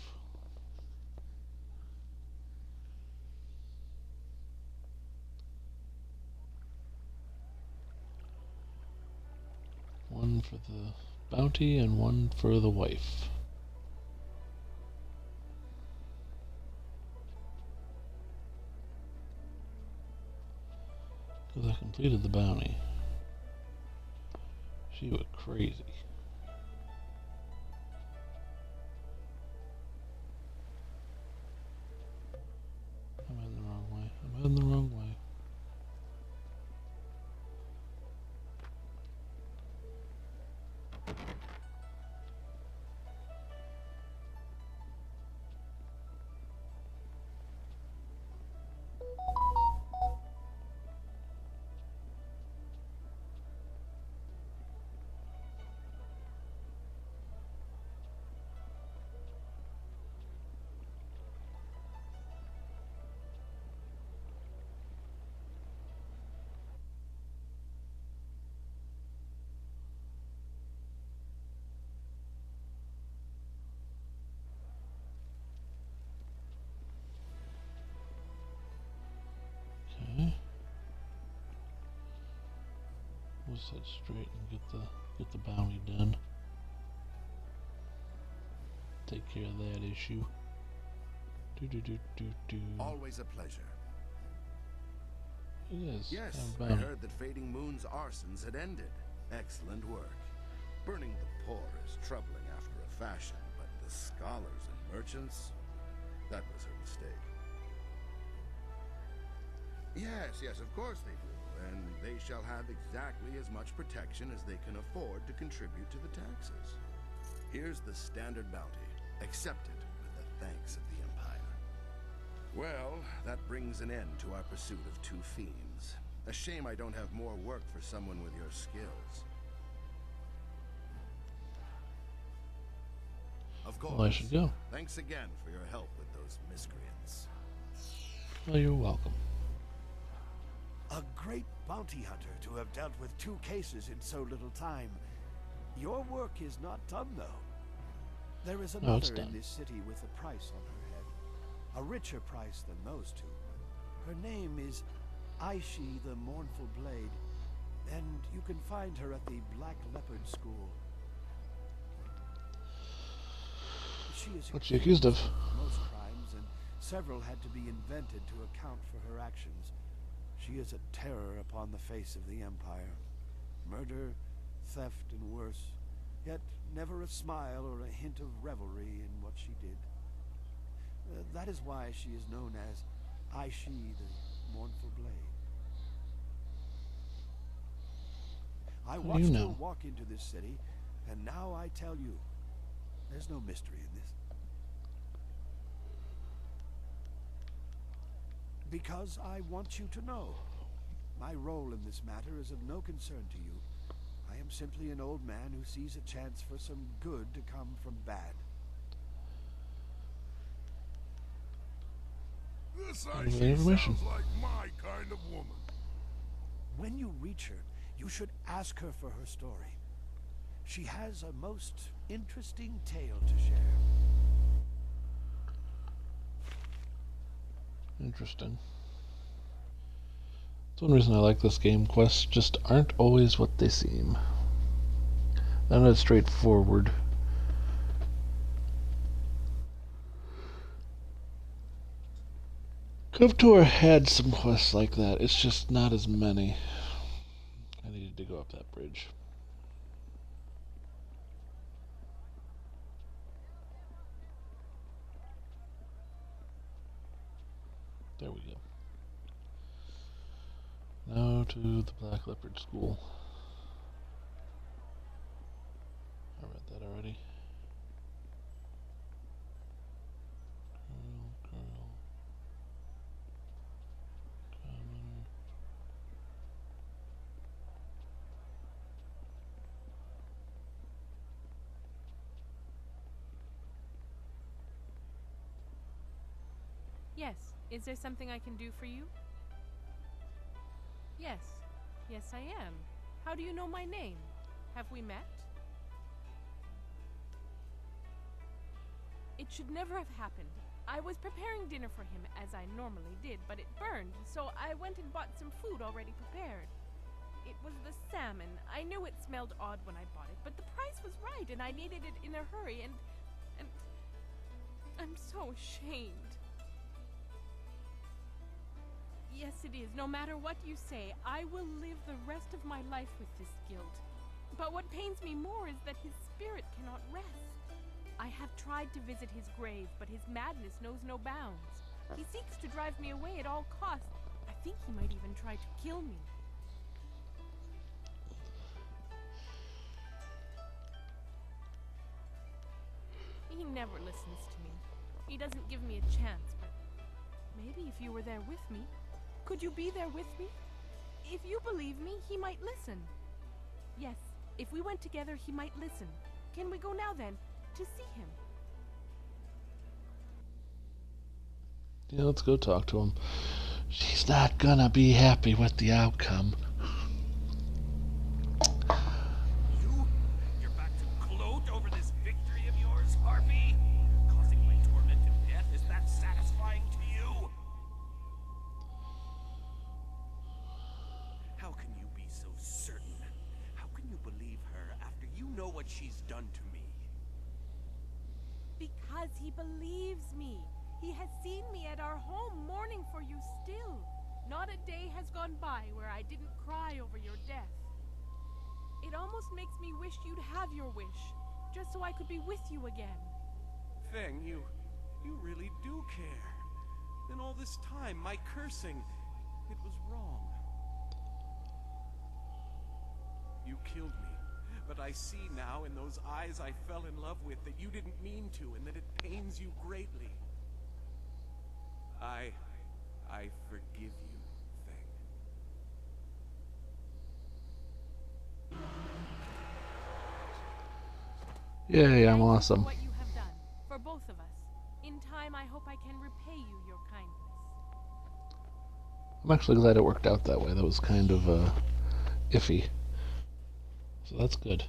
Speaker 1: One for the bounty and one for the wife. Because I completed the bounty. She went crazy. I'm in the wrong way. just head straight and get the bounty done. Take care of that issue.
Speaker 9: Always a pleasure.
Speaker 1: Yes.
Speaker 9: Yes, I heard that Fading Moon's arsons had ended. Excellent work. Burning the poor is troubling after a fashion, but the scholars and merchants, that was her mistake. Yes, of course they do. And they shall have exactly as much protection as they can afford to contribute to the taxes. Here's the standard bounty. Accept it with the thanks of the Empire. Well, that brings an end to our pursuit of two fiends. A shame I don't have more work for someone with your skills. Of course.
Speaker 1: Well, I should go.
Speaker 9: Thanks again for your help with those miscreants.
Speaker 1: Well, you're welcome.
Speaker 11: A great bounty hunter to have dealt with 2 cases in so little time. Your work is not done, though. There is another in this city with a price on her head. A richer price than those 2. Her name is Aishi the Mournful Blade, and you can find her at the Black Leopard School. She is
Speaker 1: What's she accused of?
Speaker 11: Most crimes, and several had to be invented to account for her actions. She is a terror upon the face of the Empire. Murder, theft, and worse, yet never a smile or a hint of revelry in what she did. That is why she is known as Aishi the Mournful Blade. I watched her walk into this city, and now I tell you, there's no mystery in this. Because I want you to know. My role in this matter is of no concern to you. I am simply an old man who sees a chance for some good to come from bad.
Speaker 14: This sounds like my kind of woman.
Speaker 11: When you reach her, you should ask her for her story. She has a most interesting tale to share.
Speaker 1: Interesting. That's one reason I like this game. Quests just aren't always what they seem. They're not straightforward. KOTOR had some quests like that. It's just not as many. I needed to go up that bridge. There we go. Now to the Black Leopard School. I read that already. Curl. Common.
Speaker 12: Yes. Is there something I can do for you? Yes. Yes, I am. How do you know my name? Have we met? It should never have happened. I was preparing dinner for him, as I normally did, but it burned, so I went and bought some food already prepared. It was the salmon. I knew it smelled odd when I bought it, but the price was right, and I needed it in a hurry, and I'm so ashamed. Yes, it is. No matter what you say, I will live the rest of my life with this guilt. But what pains me more is that his spirit cannot rest. I have tried to visit his grave, but his madness knows no bounds. He seeks to drive me away at all costs. I think he might even try to kill me. He never listens to me. He doesn't give me a chance, but maybe if you were there with me. Could you be there with me? If you believe me, he might listen. Yes, if we went together, he might listen. Can we go now then, to see him?
Speaker 1: Yeah, let's go talk to him. She's not gonna be happy with the outcome.
Speaker 4: You're back to gloat over this victory of yours, Harpy? Causing my torment and death, is that satisfying to you? How can you be so certain? know what she's done to me?
Speaker 12: Because he believes me. He has seen me at our home mourning for you still. Not a day has gone by where I didn't cry over your death. It almost makes me wish you'd have your wish, just so I could be with you again.
Speaker 4: Feng, you really do care. Then all this time, my cursing, it was wrong. You killed me, but I see now in those eyes I fell in love with that you didn't mean to and that it pains you greatly. I forgive you, Feng.
Speaker 1: Yay, I'm awesome.
Speaker 12: What you have done, for both of us. In time, I hope I can repay you your kindness.
Speaker 1: I'm actually glad it worked out that way. That was kind of iffy. So that's good.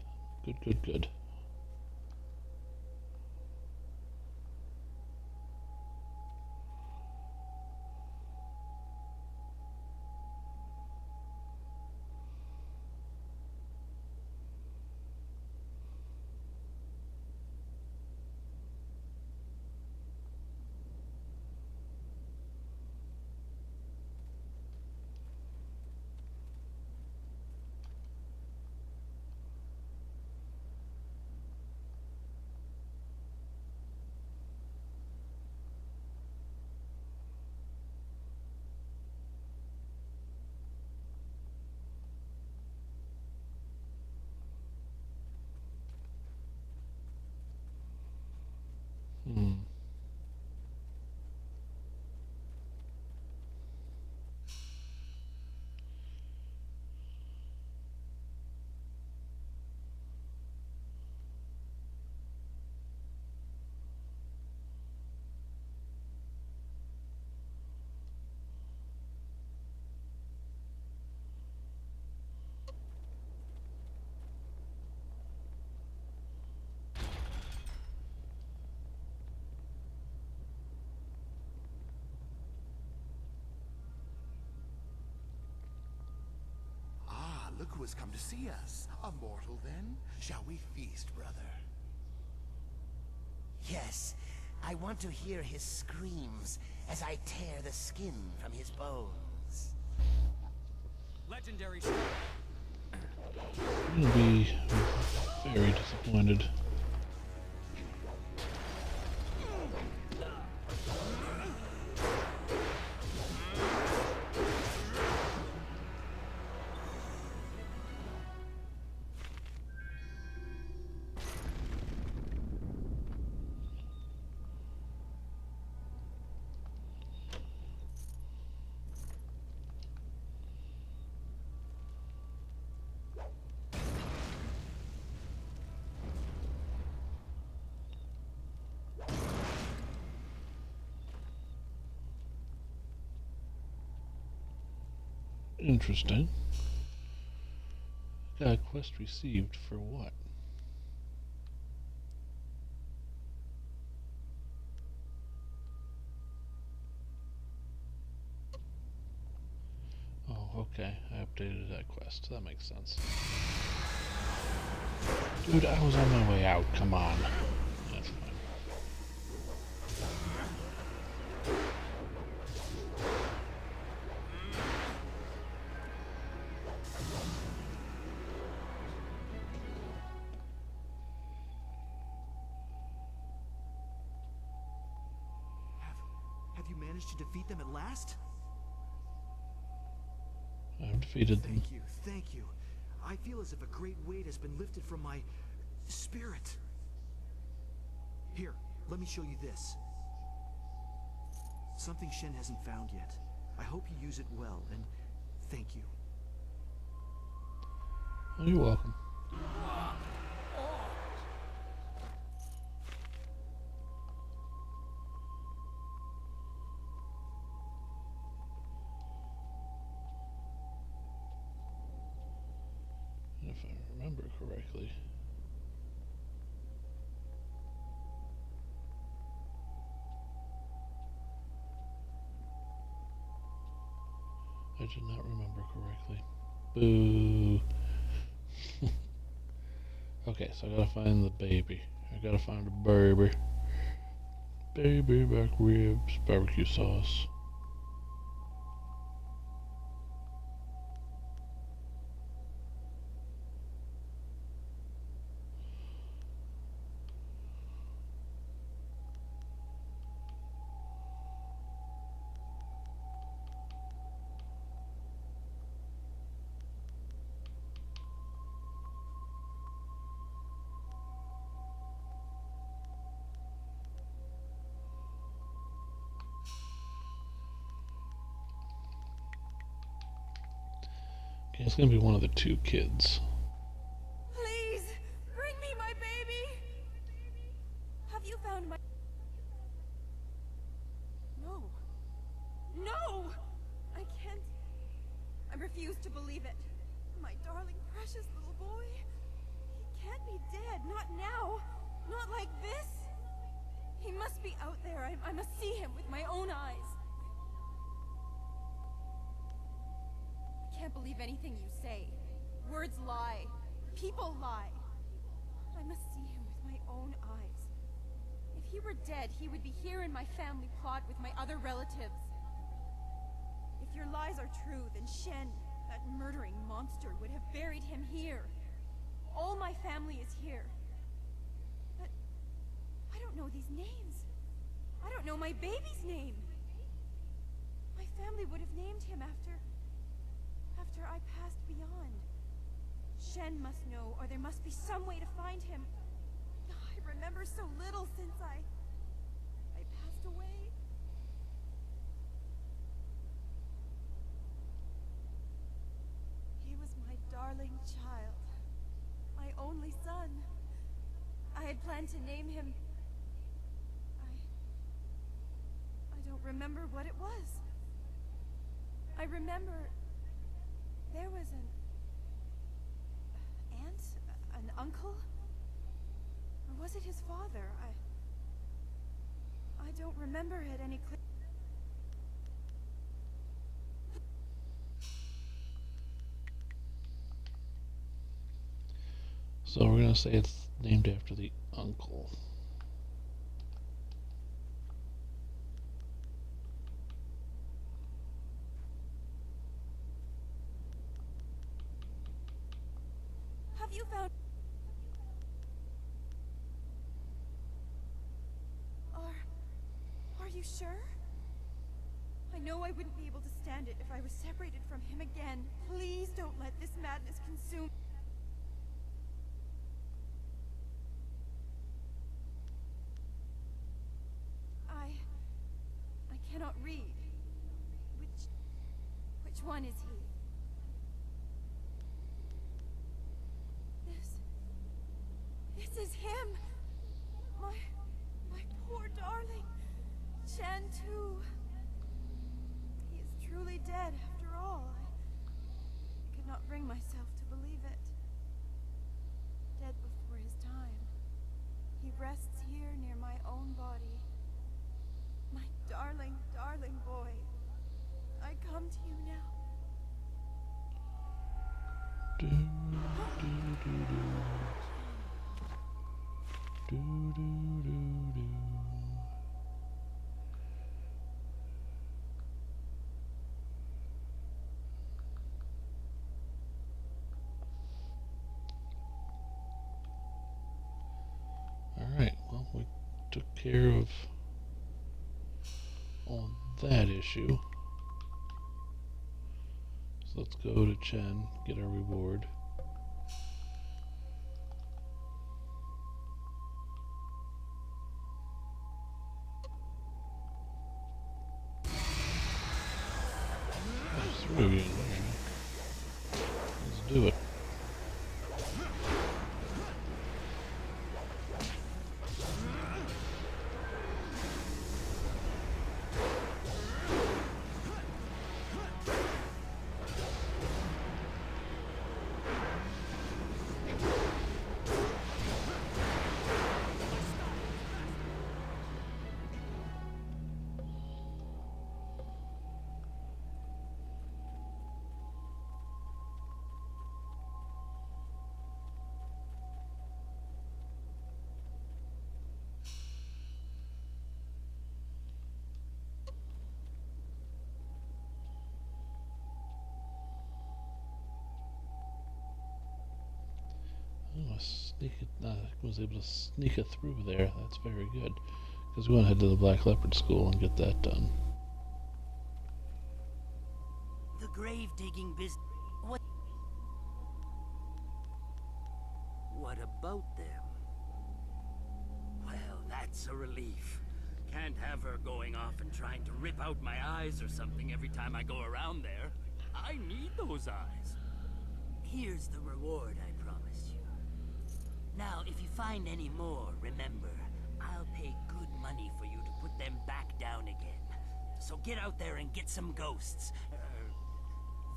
Speaker 1: Good.
Speaker 3: Look who has come to see us. A mortal, then? Shall we feast, brother?
Speaker 16: Yes, I want to hear his screams as I tear the skin from his bones.
Speaker 17: Legendary.
Speaker 1: I'm gonna be very disappointed. Interesting. Got a quest received for what? Oh, okay. I updated that quest. That makes sense. Dude, I was on my way out. Come on. That's fine.
Speaker 6: Have you managed to defeat them at last?
Speaker 1: I've defeated them.
Speaker 6: Thank you. I feel as if a great weight has been lifted from my spirit. Here, let me show you this. Something Shen hasn't found yet. I hope you use it well, and thank you.
Speaker 1: Oh, you're welcome. If I remember correctly. I did not remember correctly. Boo. Okay, so I gotta find the baby. I gotta find a baby. Baby back ribs, barbecue sauce. Okay, it's gonna be one of the two kids.
Speaker 12: Please, bring me my baby! Have you found my... No. No! I can't... I refuse to believe it. My darling, precious little boy. He can't be dead. Not now. Not like this. He must be out there. I must see him with my own eyes. I can't believe anything you say. Words lie. People lie. I must see him with my own eyes. If he were dead, he would be here in my family plot with my other relatives. If your lies are true, then Shen, that murdering monster, would have buried him here. All my family is here. But I don't know these names. I don't know my baby's name. My family would have named him after I passed beyond. Shen must know, or there must be some way to find him. I remember so little since I passed away. He was my darling child. My only son. I had planned to name him... I don't remember what it was. I remember... there was an aunt? An uncle? Or was it his father? I don't remember it any clear.
Speaker 1: So we're gonna say it's named after the uncle.
Speaker 12: Have you found... Are you sure? I know I wouldn't be able to stand it if I was separated from him again. Please don't let this madness consume... I cannot read. Which one is he? This is him! My poor darling. Shen, too. He is truly dead after all. I could not bring myself to believe it. Dead before his time. He rests here near my own body. My darling, darling boy. I come to you now.
Speaker 1: Alright, well, we took care of all that issue. So let's go to Chen, get our reward. Through you. Let's do it. Oh, was able to sneak it through there. That's very good. Because we want to head to the Black Leopard School and get that done.
Speaker 2: The grave digging business. What about them? Well, that's a relief. Can't have her going off and trying to rip out my eyes or something every time I go around there. I need those eyes. Here's the reward I promised you. Now, if you find any more, remember, I'll pay good money for you to put them back down again. So get out there and get some ghosts.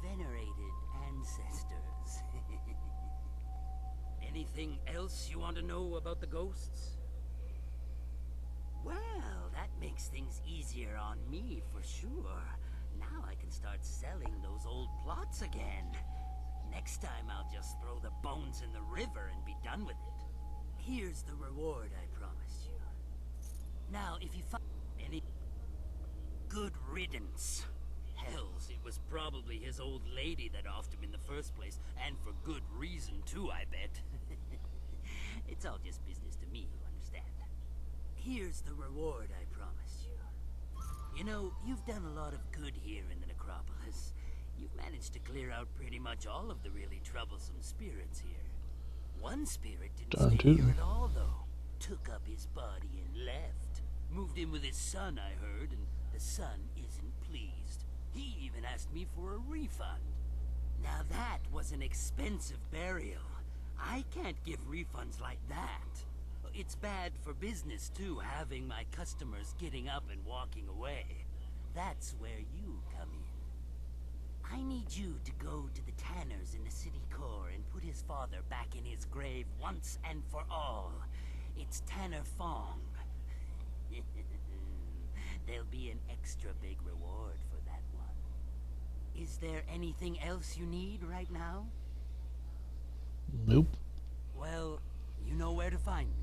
Speaker 2: Venerated ancestors. Anything else you want to know about the ghosts? Well, that makes things easier on me for sure. Now I can start selling those old plots again. Next time I'll just throw the bones in the river and be done with it. Here's the reward I promised you. Now, if you find any... Good riddance. Hells, it was probably his old lady that offed him in the first place, and for good reason too, I bet. It's all just business to me, you understand? Here's the reward I promised you. You know, you've done a lot of good here in the necropolis. You've managed to clear out pretty much all of the really troublesome spirits here. One spirit didn't stay here at all, though. Took up his body and left. Moved in with his son, I heard, and the son isn't pleased. He even asked me for a refund. Now that was an expensive burial. I can't give refunds like that. It's bad for business, too, having my customers getting up and walking away. That's where you come in. I need you to go to the tanners in the city core and put his father back in his grave once and for all. It's Tanner Fong. There'll be an extra big reward for that one. Is there anything else you need right now?
Speaker 1: Nope.
Speaker 2: Well, you know where to find me.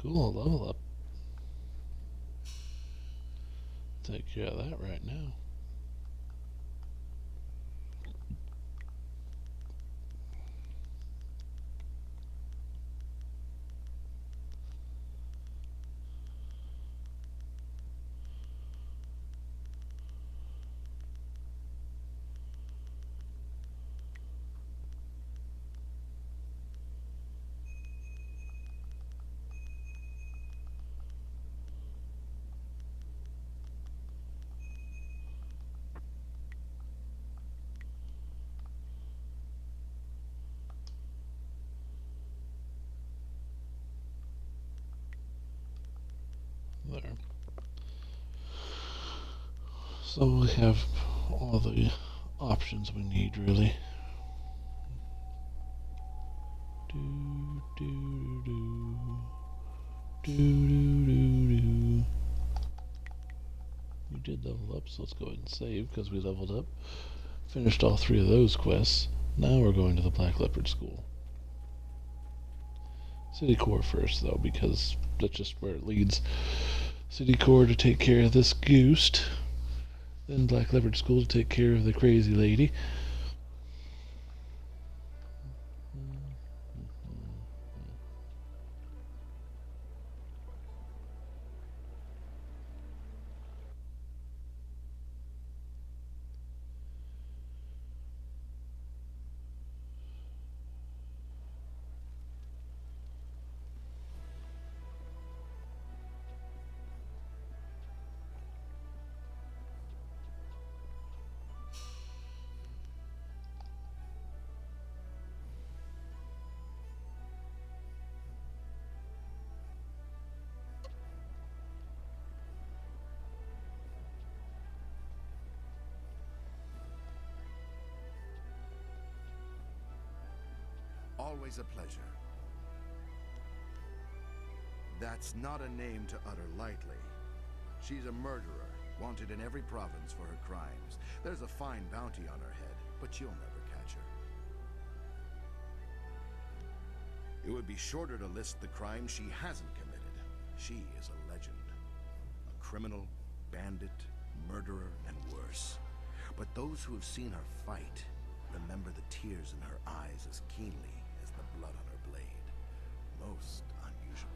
Speaker 1: Cool, level up. Take care of that right now. There. So we have all the options we need, really. We did level up, so let's go ahead and save because we leveled up. Finished all 3 of those quests. Now we're going to the Black Leopard School. City Core first, though, because that's just where it leads. City Core to take care of this ghost. Then Black Leopard School to take care of the crazy lady.
Speaker 9: Always a pleasure. That's not a name to utter lightly. She's a murderer, wanted in every province for her crimes. There's a fine bounty on her head, but you'll never catch her. It would be shorter to list the crimes she hasn't committed. She is a legend. A criminal, bandit, murderer, and worse. But those who have seen her fight remember the tears in her eyes as keenly as the blood on her blade. Most unusual.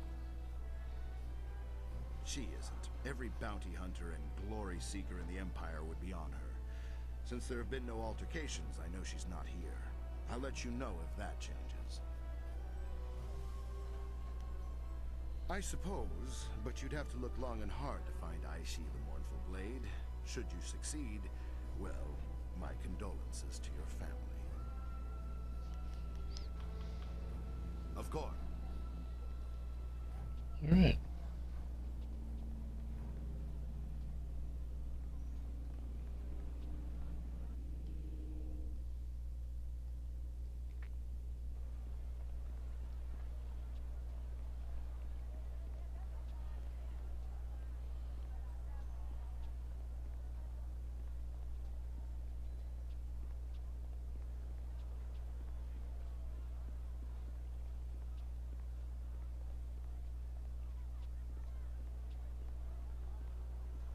Speaker 9: She isn't. Every bounty hunter and glory seeker in the Empire would be on her. Since there have been no altercations, I know she's not here. I'll let you know if that changes. I suppose, but you'd have to look long and hard to find Aishi the Mournful Blade. Should you succeed, well, my condolences to your family. Of course.
Speaker 1: All right.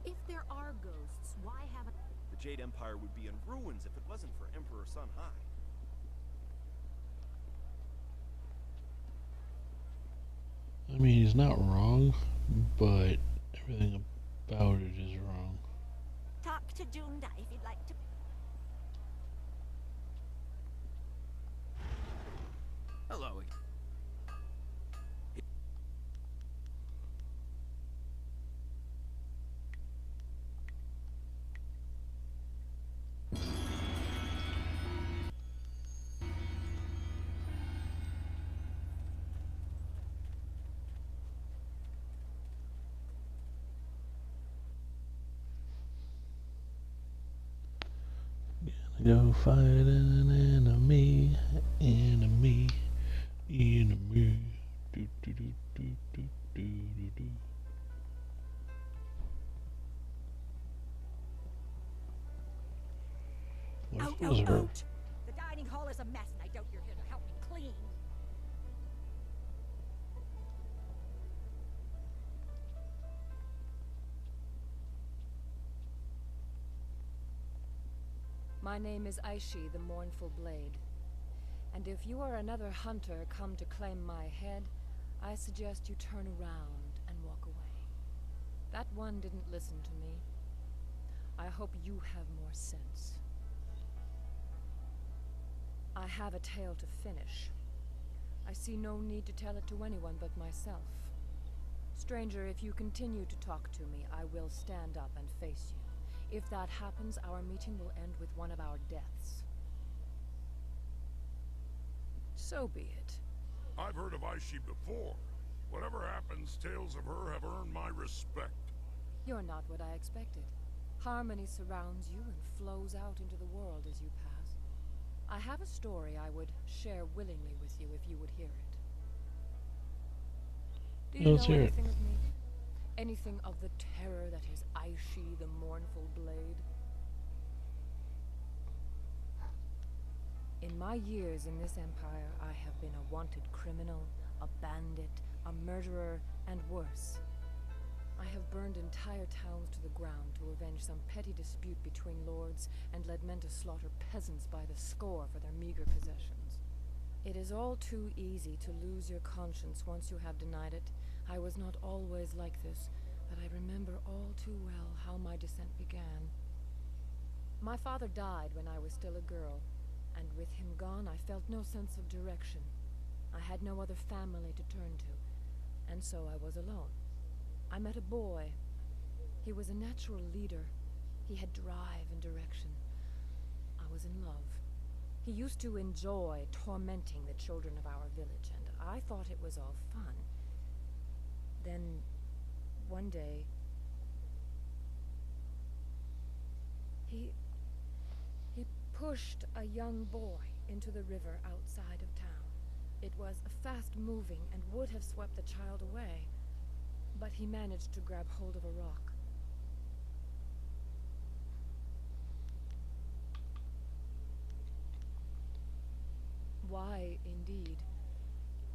Speaker 17: If there are ghosts, why haven't...
Speaker 14: The Jade Empire would be in ruins if it wasn't for Emperor Sun High.
Speaker 1: I mean, he's not wrong, but everything about it is wrong.
Speaker 17: Talk to Junda if you'd like to...
Speaker 4: Hello.
Speaker 1: Go fight an enemy, enemy, enemy. Do do do do do do do do. What was her?
Speaker 17: Out! The dining hall is a mess, and I doubt you're here to help me clean.
Speaker 18: My name is Aishi, the Mournful Blade. And if you are another hunter come to claim my head, I suggest you turn around and walk away. That one didn't listen to me. I hope you have more sense. I have a tale to finish. I see no need to tell it to anyone but myself. Stranger, if you continue to talk to me, I will stand up and face you. If that happens, our meeting will end with one of our deaths. So be it.
Speaker 19: I've heard of Aishi before. Whatever happens, tales of her have earned my respect.
Speaker 18: You're not what I expected. Harmony surrounds you and flows out into the world as you pass. I have a story I would share willingly with you if you would hear it. Do you know anything of me? Anything of the terror that is Aishi, the Mournful Blade? In my years in this empire, I have been a wanted criminal, a bandit, a murderer, and worse. I have burned entire towns to the ground to avenge some petty dispute between lords and led men to slaughter peasants by the score for their meager possessions. It is all too easy to lose your conscience once you have denied it. I was not always like this, but I remember all too well how my descent began. My father died when I was still a girl, and with him gone I felt no sense of direction. I had no other family to turn to, and so I was alone. I met a boy. He was a natural leader. He had drive and direction. I was in love. He used to enjoy tormenting the children of our village, and I thought it was all fun. Then, one day, he pushed a young boy into the river outside of town. It was fast-moving and would have swept the child away, but he managed to grab hold of a rock. Why, indeed.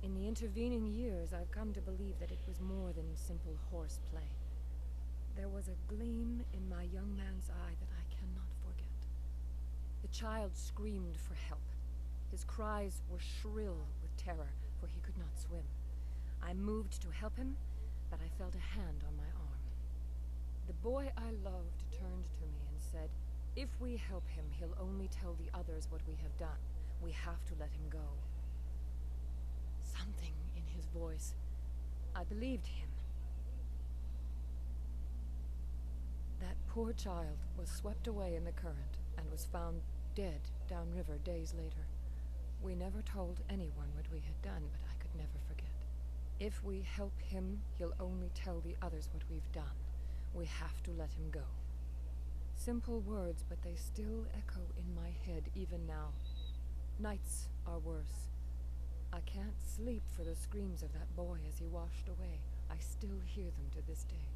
Speaker 18: In the intervening years, I've come to believe that it was more than simple horseplay. There was a gleam in my young man's eye that I cannot forget. The child screamed for help. His cries were shrill with terror, for he could not swim. I moved to help him, but I felt a hand on my arm. The boy I loved turned to me and said, "If we help him, he'll only tell the others what we have done. We have to let him go." Something in his voice. I believed him. That poor child was swept away in the current and was found dead downriver days later. We never told anyone what we had done, but I could never forget. If we help him, he'll only tell the others what we've done. We have to let him go. Simple words, but they still echo in my head even now. Nights are worse. I can't sleep for the screams of that boy as he washed away. I still hear them to this day.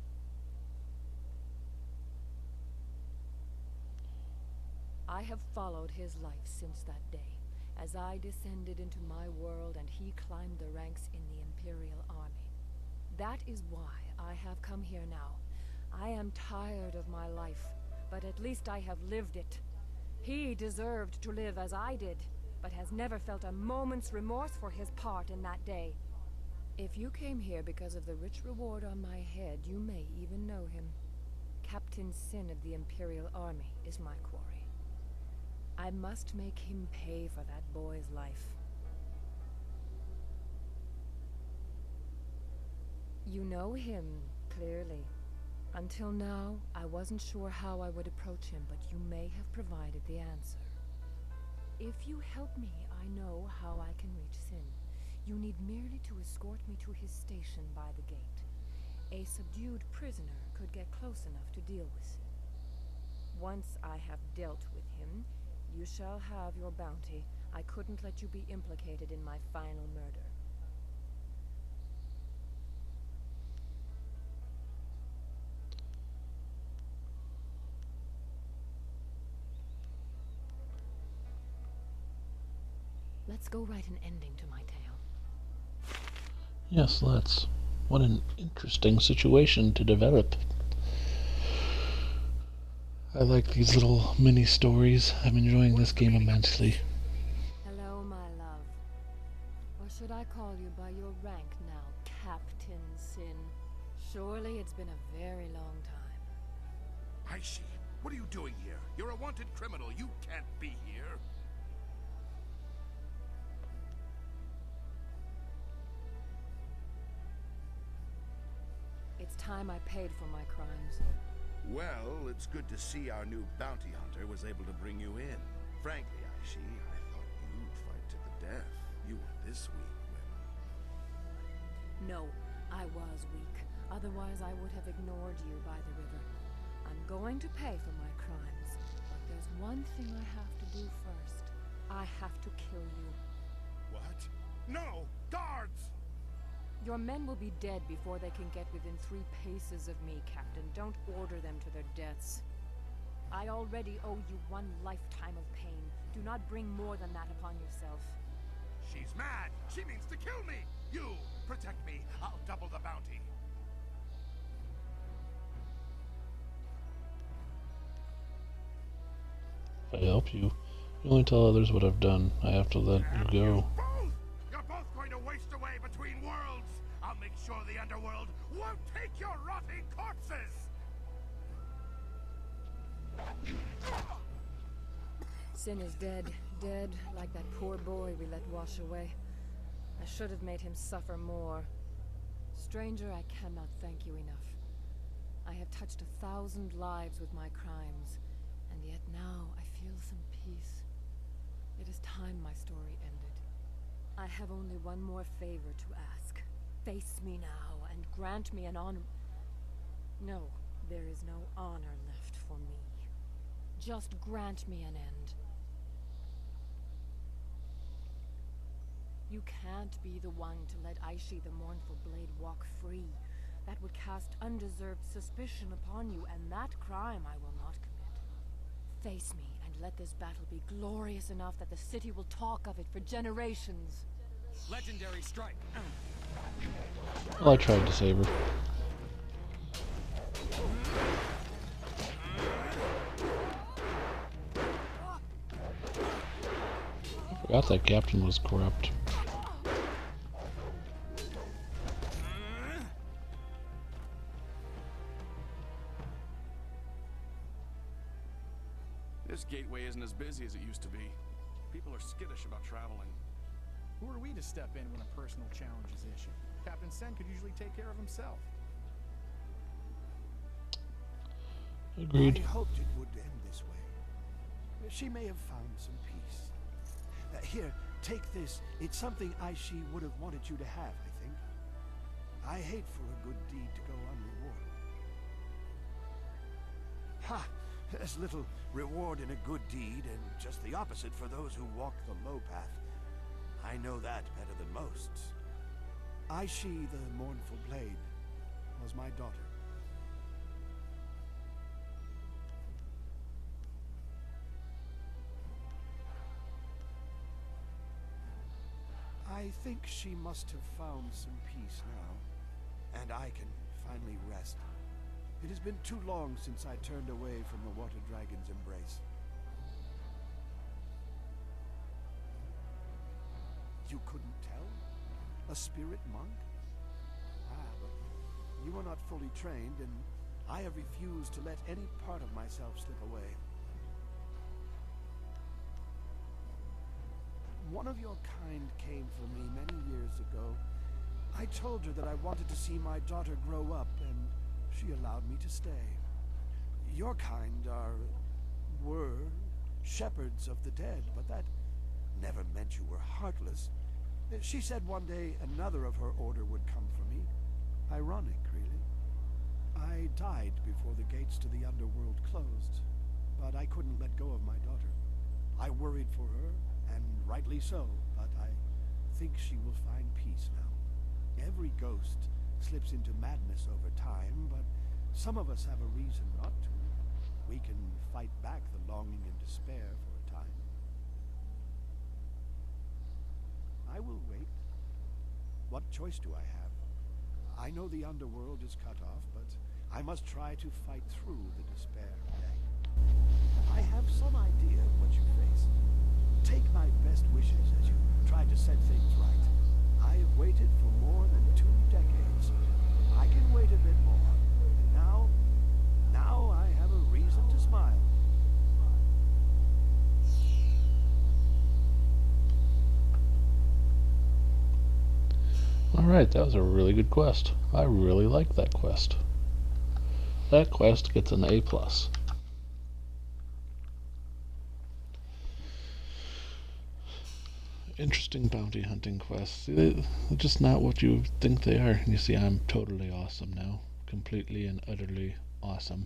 Speaker 18: I have followed his life since that day, as I descended into my world and he climbed the ranks in the Imperial army. That is why I have come here now. I am tired of my life, but at least I have lived it. He deserved to live as I did, but has never felt a moment's remorse for his part in that day. If you came here because of the rich reward on my head, you may even know him. Captain Sin of the Imperial army is my quarry. I must make him pay for that boy's life. You know him, clearly. Until now, I wasn't sure how I would approach him, but you may have provided the answer. If you help me, I know how I can reach Sin. You need merely to escort me to his station by the gate. A subdued prisoner could get close enough to deal with Sin. Once I have dealt with him, you shall have your bounty. I couldn't let you be implicated in my final murder. Let's go write an ending to my tale.
Speaker 1: Yes, let's. What an interesting situation to develop. I like these little mini stories. I'm enjoying this game immensely.
Speaker 18: Hello, my love. Or should I call you by your rank now, Captain Sin? Surely it's been a very long time.
Speaker 9: Aishi, what are you doing here? You're a wanted criminal. You can't be here.
Speaker 18: It's time I paid for my crimes.
Speaker 9: Well, it's good to see our new bounty hunter was able to bring you in. Frankly, Aishi, I thought you'd fight to the death. You were this weak when...
Speaker 18: No, I was weak. Otherwise, I would have ignored you by the river. I'm going to pay for my crimes, but there's one thing I have to do first. I have to kill you.
Speaker 9: What? No! Guards!
Speaker 18: Your men will be dead before they can get within 3 paces of me, Captain. Don't order them to their deaths. I already owe you 1 lifetime of pain. Do not bring more than that upon yourself.
Speaker 9: She's mad! She means to kill me! You! Protect me! I'll double the bounty!
Speaker 1: If I help you, you only tell others what I've done. I have to let you go.
Speaker 9: You're both going to waste away between worlds! I'll make sure the underworld won't take your rotting corpses!
Speaker 18: Sin is dead. Dead, like that poor boy we let wash away. I should have made him suffer more. Stranger, I cannot thank you enough. I have touched 1,000 lives with my crimes, and yet now I feel some peace. It is time my story ended. I have only one more favor to ask. Face me now, and grant me an honor... No, there is no honor left for me. Just grant me an end. You can't be the one to let Aishi the Mournful Blade walk free. That would cast undeserved suspicion upon you, and that crime I will not commit. Face me, and let this battle be glorious enough that the city will talk of it for generations.
Speaker 4: Legendary strike.
Speaker 1: Well, I tried to save her. Forgot that captain was corrupt.
Speaker 8: This gateway isn't as busy as it used to be. People are skittish about traveling.
Speaker 5: Who are we to step in when a personal challenge is issued? Captain Sen could usually take care of himself.
Speaker 1: Agreed.
Speaker 11: I hoped it would end this way. She may have found some peace. Here, take this. It's something Aishi would have wanted you to have, I think. I hate for a good deed to go unrewarded. Ha! There's little reward in a good deed, and just the opposite for those who walk the low path. I know that better than most. Aishi, the Mournful Blade, was my daughter. I think she must have found some peace now, and I can finally rest. It has been too long since I turned away from the Water Dragon's embrace. You couldn't tell? A spirit monk? Ah, but you are not fully trained, and I have refused to let any part of myself slip away. One of your kind came for me many years ago. I told her that I wanted to see my daughter grow up, and she allowed me to stay. Your kind were shepherds of the dead, but that never meant you were heartless. She said one day another of her order would come for me. Ironic, really. I died before the gates to the underworld closed, but I couldn't let go of my daughter. I worried for her, and rightly so, but I think she will find peace now. Every ghost slips into madness over time, but some of us have a reason not to. We can fight back the longing and despair for a time. I will wait. What choice do I have? I know the underworld is cut off, but I must try to fight through the despair today. I have some idea of what you face. Take my best wishes as you try to set things right. I have waited for more than 2 decades. I can wait a bit more. And now I have a reason to smile.
Speaker 1: Alright, that was a really good quest. I really like that quest. That quest gets an A+. Interesting bounty hunting quests. See, they're just not what you think they are. You see, I'm totally awesome now. Completely and utterly awesome.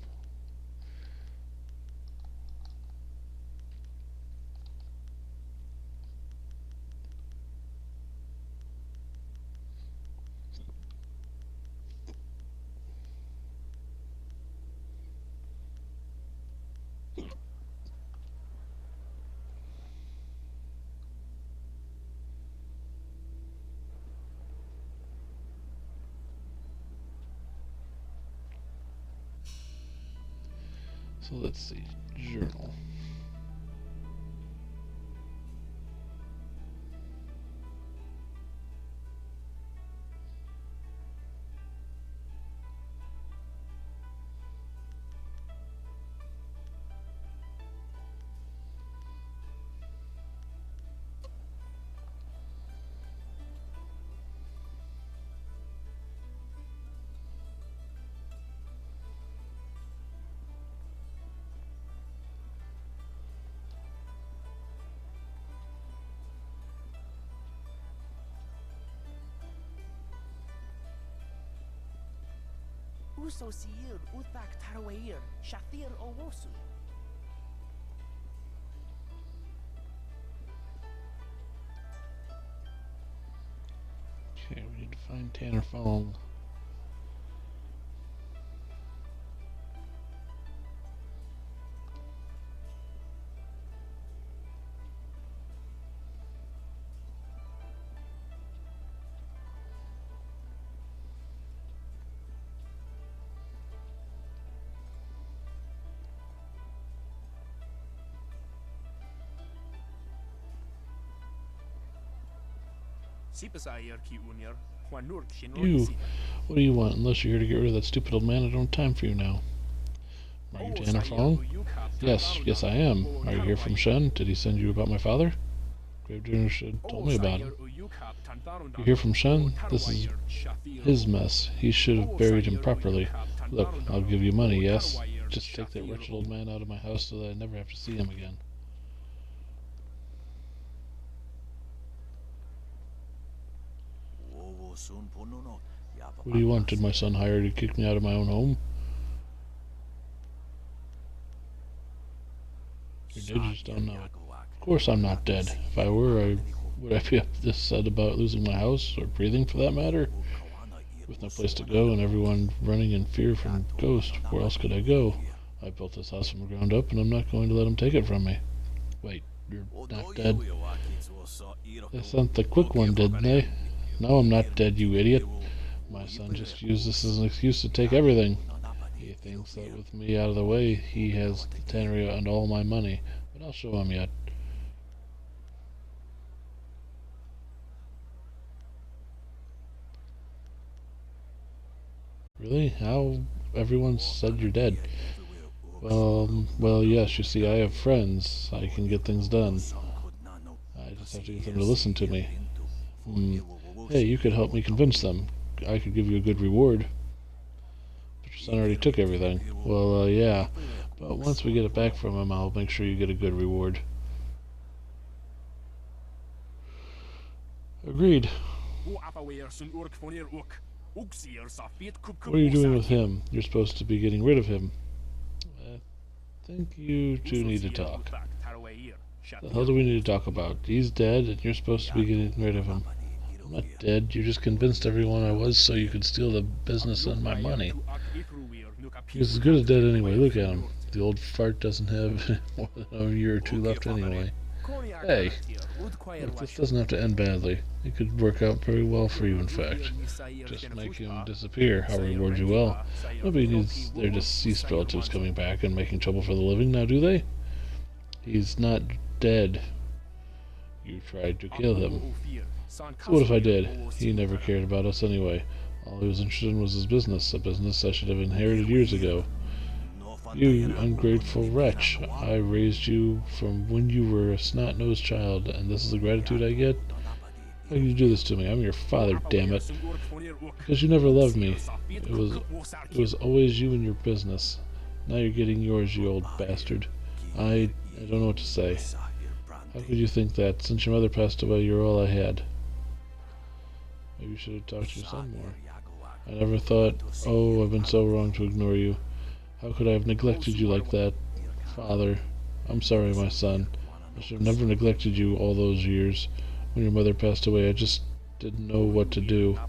Speaker 1: So let's see. Journal.
Speaker 13: Uso siir utak tarwair shathir owosu.
Speaker 1: Okay, we need to find Tanner Fong. You, what do you want? Unless you're here to get rid of that stupid old man, I don't have time for you now. Are you Tanner Fong? Yes, I am. Are you here from Shen? Did he send you about my father? Gravedigger should have told me about him. You hear from Shen? This is his mess. He should have buried him properly. Look, I'll give you money, yes? Just take that wretched old man out of my house so that I never have to see him again. What do you want? Did my son hire you to kick me out of my own home? You're dead, you just don't know it. Of course I'm not dead. If I were, would I be upset about losing my house, or breathing for that matter? With no place to go and everyone running in fear from ghosts, where else could I go? I built this house from the ground up and I'm not going to let them take it from me. Wait, you're not dead? They sent the quick one, didn't they? No, I'm not dead, you idiot. My son just used this as an excuse to take everything. He thinks that with me out of the way, he has the tannery and all my money. But I'll show him yet. Really? How? Everyone said you're dead. Well, yes, you see, I have friends. I can get things done. I just have to get them to listen to me. Hey, you could help me convince them. I could give you a good reward. But your son already took everything. Well, yeah. But once we get it back from him, I'll make sure you get a good reward. Agreed. What are you doing with him? You're supposed to be getting rid of him. I think you two need to talk. The hell do we need to talk about? He's dead, and you're supposed to be getting rid of him. I'm not dead. You just convinced everyone I was so you could steal the business and my money. He's as good as dead anyway. Look at him. The old fart doesn't have more than a year or two left anyway. Hey, look, this doesn't have to end badly. It could work out very well for you, in fact. Just make him disappear. I'll reward you well. Nobody needs their deceased relatives coming back and making trouble for the living, now do they? He's not dead. You tried to kill him. So what if I did? He never cared about us anyway. All he was interested in was his business, a business I should have inherited years ago. You ungrateful wretch. I raised you from when you were a snot-nosed child, and this is the gratitude I get? How can you do this to me? I'm your father, damn it. Because you never loved me. It was always you and your business. Now you're getting yours, you old bastard. I don't know what to say. How could you think that? Since your mother passed away, you're all I had. Maybe you should have talked to your son more. I never thought, oh, I've been so wrong to ignore you. How could I have neglected you like that? Father, I'm sorry, my son. I should have never neglected you all those years. When your mother passed away, I just didn't know what to do.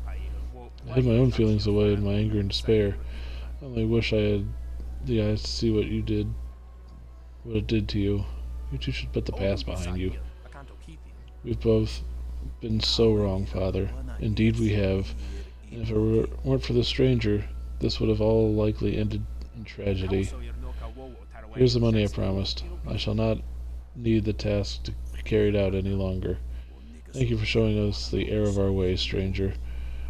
Speaker 1: I hid my own feelings away in my anger and despair. I only wish I had the eyes to see what it did to you. You two should put the past behind you. We've both been so wrong, Father. Indeed we have. And if it weren't for the stranger, this would have all likely ended in tragedy. Here's the money I promised. I shall not need the task to be carried out any longer. Thank you for showing us the error of our ways, stranger.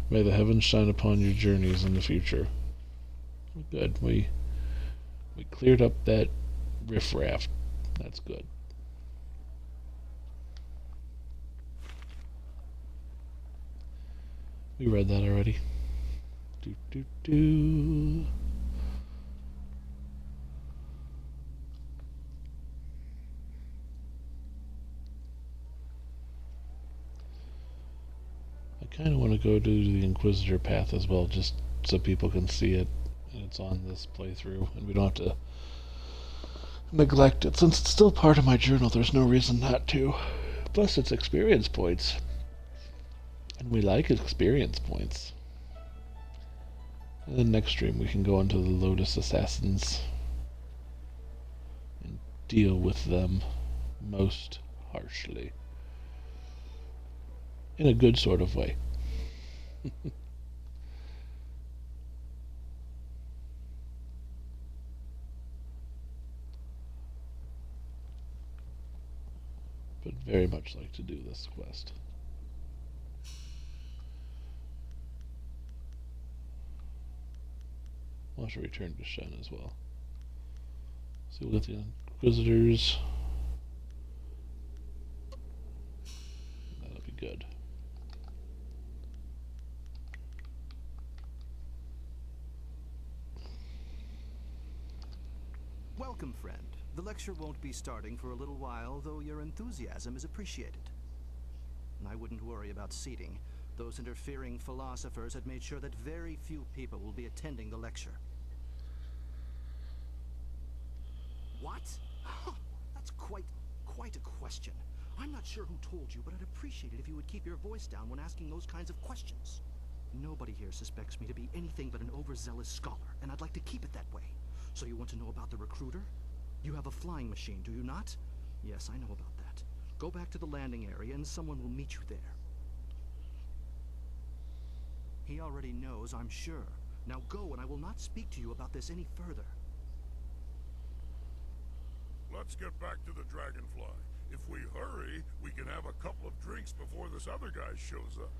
Speaker 1: May the heavens shine upon your journeys in the future. Good. We cleared up that riffraff. That's good. We read that already. I kind of want to go do the Inquisitor path as well, just so people can see it. And it's on this playthrough, and we don't have to neglect it. Since it's still part of my journal, there's no reason not to. Plus, it's experience points. And we like experience points. And then next stream, we can go into the Lotus Assassins and deal with them most harshly. In a good sort of way. But very much like to do this quest. I'll have to return to Shen as well. So we'll get the Inquisitors. That'll be good.
Speaker 6: Welcome, friend. The lecture won't be starting for a little while, though your enthusiasm is appreciated. And I wouldn't worry about seating. Those interfering philosophers had made sure that very few people will be attending the lecture. What? That's quite a question. I'm not sure who told you, but I'd appreciate it if you would keep your voice down when asking those kinds of questions. Nobody here suspects me to be anything but an overzealous scholar, and I'd like to keep it that way. So you want to know about the recruiter? You have a flying machine, do you not? Yes, I know about that. Go back to the landing area and someone will meet you there. He already knows, I'm sure. Now go, and I will not speak to you about this any further.
Speaker 19: Let's get back to the Dragonfly. If we hurry, we can have a couple of drinks before this other guy shows up.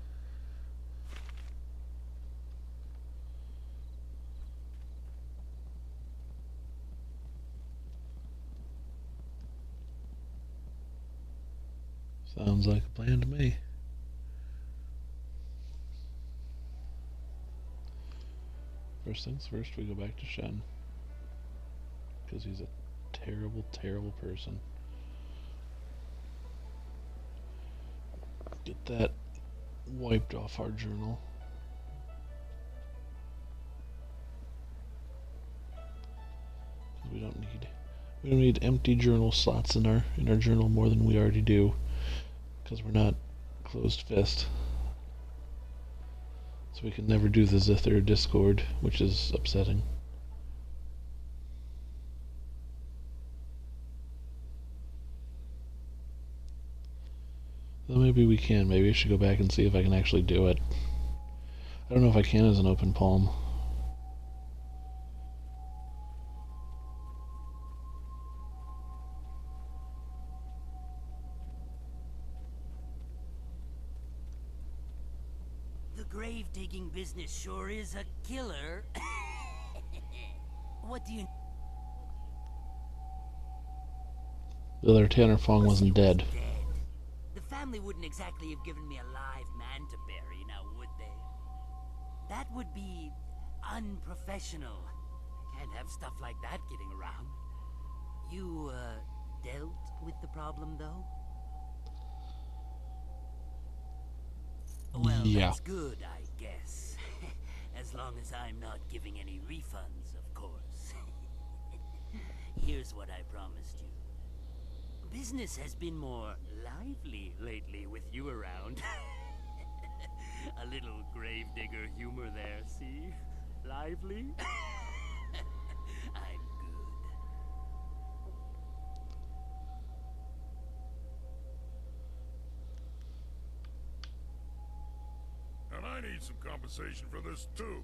Speaker 1: Sounds like a plan to me. First things first, we go back to Shen. Because he's a terrible, terrible person. Get that wiped off our journal. We don't need empty journal slots in our journal more than we already do. Because we're not closed fist. So we can never do the Zither Discord, which is upsetting. Well, maybe we can. Maybe I should go back and see if I can actually do it. I don't know if I can as an open palm.
Speaker 2: Grave-digging business sure is a killer. What do you...
Speaker 1: The other Tanner Fong wasn't dead.
Speaker 2: The family wouldn't exactly have given me a live man to bury, now would they? That would be unprofessional. Can't have stuff like that getting around. You, dealt with the problem, though? Well,
Speaker 1: yeah.
Speaker 2: That's good, I guess. As long as I'm not giving any refunds, of course. Here's what I promised you. Business has been more lively lately with you around. A little gravedigger humor there, see? Lively? I'm good.
Speaker 19: And I need some compensation for this, too.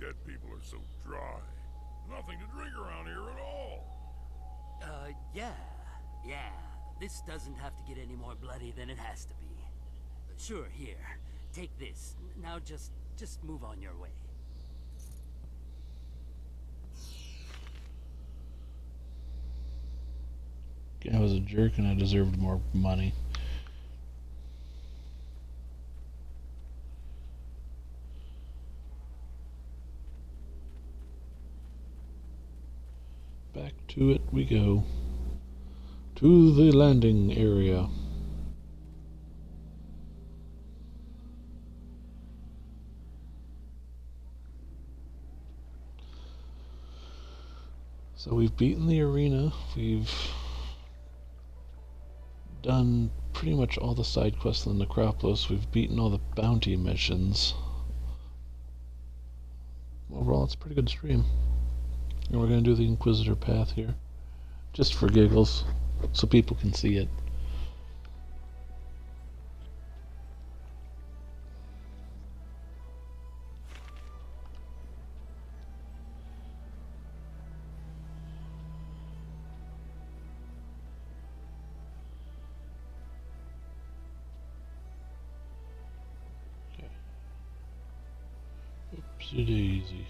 Speaker 19: Dead people are so dry. Nothing to drink around here at all.
Speaker 2: Yeah. This doesn't have to get any more bloody than it has to be. Sure, here. Take this. Now just move on your way.
Speaker 1: I was a jerk and I deserved more money. Back to it we go. To the landing area. So we've beaten the arena. We've done pretty much all the side quests in the Necropolis. We've beaten all the bounty missions. Overall, it's a pretty good stream. And we're going to do the Inquisitor path here. Just for giggles. So people can see it. Okay. Oopsie daisy.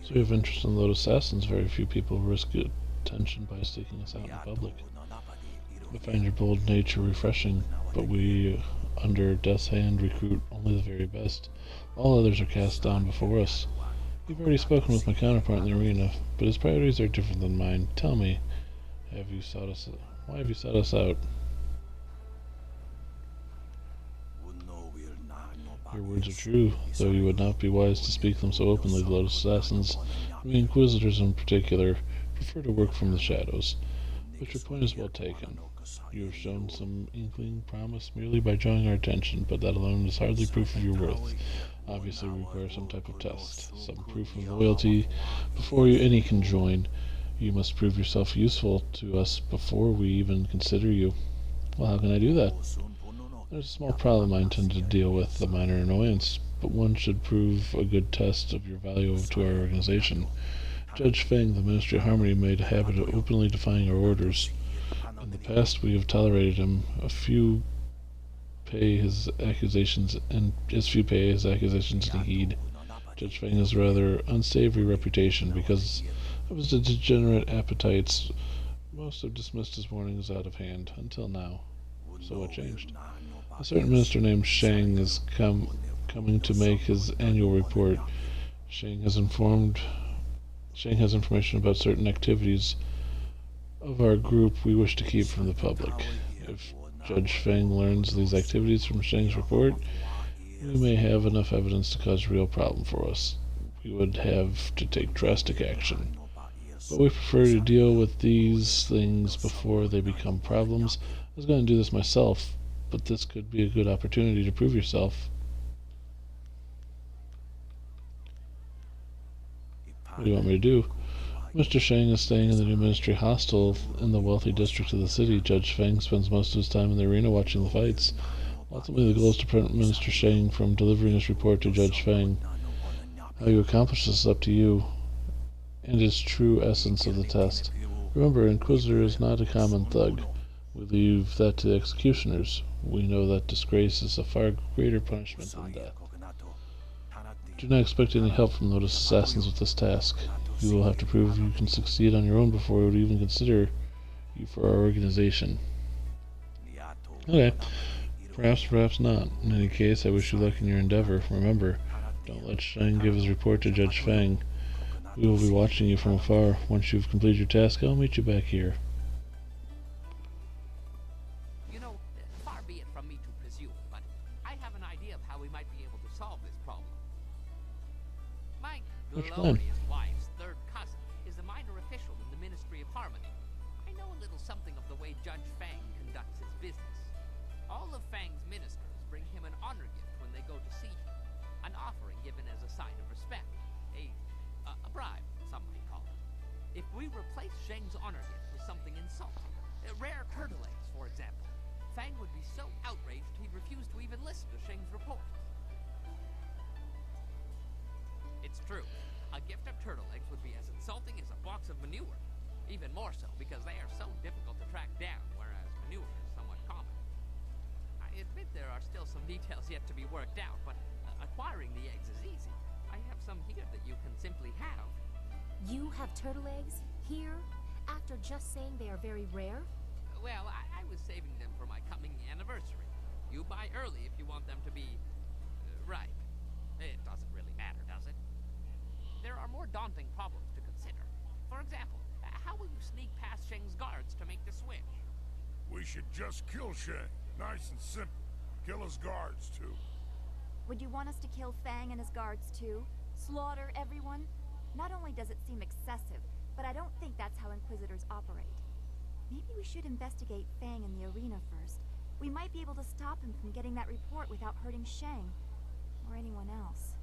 Speaker 1: So you have interest in Lotus assassins. Very few people risk attention by seeking us out in public. I find your bold nature refreshing, but we, under Death's hand, recruit only the very best. All others are cast down before us. You've already spoken with my counterpart in the arena, but his priorities are different than mine. Tell me, why have you sought us out? Your words are true, though you would not be wise to speak them so openly. The Lotus assassins, we Inquisitors in particular, prefer to work from the shadows. But your point is well taken. You have shown some inkling promise merely by drawing our attention, but that alone is hardly proof of your worth. Obviously, we require some type of test, some proof of loyalty before any can join. You must prove yourself useful to us before we even consider you. Well, how can I do that? There's a small problem I intend to deal with, a minor annoyance, but one should prove a good test of your value to our organization. Judge Feng, the Ministry of Harmony, made a habit of openly defying our orders. In the past, we have tolerated him. As few pay his accusations any heed. Judge Feng has a rather unsavory reputation because of his degenerate appetites. Most have dismissed his warnings out of hand, until now. So what changed? A certain minister named Shang is coming to make his annual report. Shang has information about certain activities of our group we wish to keep from the public. If Judge Feng learns these activities from Shang's report, we may have enough evidence to cause a real problem for us. We would have to take drastic action. But we prefer to deal with these things before they become problems. I was going to do this myself, but this could be a good opportunity to prove yourself. What do you want me to do? Mr. Shang is staying in the new ministry hostel in the wealthy district of the city. Judge Feng spends most of his time in the arena watching the fights. Ultimately, the goal is to prevent Minister Shang from delivering his report to Judge Feng. How you accomplish this is up to you, and is true essence of the test. Remember, Inquisitor is not a common thug. We leave that to the executioners. We know that disgrace is a far greater punishment than death. Do not expect any help from Lotus assassins with this task. You will have to prove you can succeed on your own before we would even consider you for our organization. Okay. Perhaps not. In any case, I wish you luck in your endeavor. Remember, don't let Shang give his report to Judge Feng. We will be watching you from afar. Once you've completed your task, I'll meet you back here.
Speaker 7: You know, far be it from me to presume, but I have an idea of how we might be able to solve this problem. My glorious wife's third cousin is a minor official in the Ministry of Harmony. I know a little something of the way Judge Feng conducts his business. All of Fang's ministers bring him an honor gift when they go to see him, an offering given as a sign of respect, a bribe, some might call it. If we replace Shang's honor gift with something insulting, rare turtle eggs, for example, Fang would be so outraged he'd refuse to even listen to Shang's report. It's true. A gift of turtle eggs would be as insulting as a box of manure. Even more so because they are so difficult to track down, whereas manure is somewhat common. I admit there are still some details yet to be worked out, but acquiring the eggs is easy. I have some here that you can simply have.
Speaker 21: You have turtle eggs? Here? After just saying they are very rare?
Speaker 7: Well, I was saving them for my coming anniversary. You buy early if you want them to be ripe. It doesn't really matter, does it? There are more daunting problems to consider. For example, how will you sneak past Shang's guards to make the switch?
Speaker 19: We should just kill Shang. Nice and simple. Kill his guards, too.
Speaker 22: Would you want us to kill Fang and his guards too? Slaughter everyone? Not only does it seem excessive, but I don't think that's how Inquisitors operate. Maybe we should investigate Fang in the arena first. We might be able to stop him from getting that report without hurting Shang, or anyone else.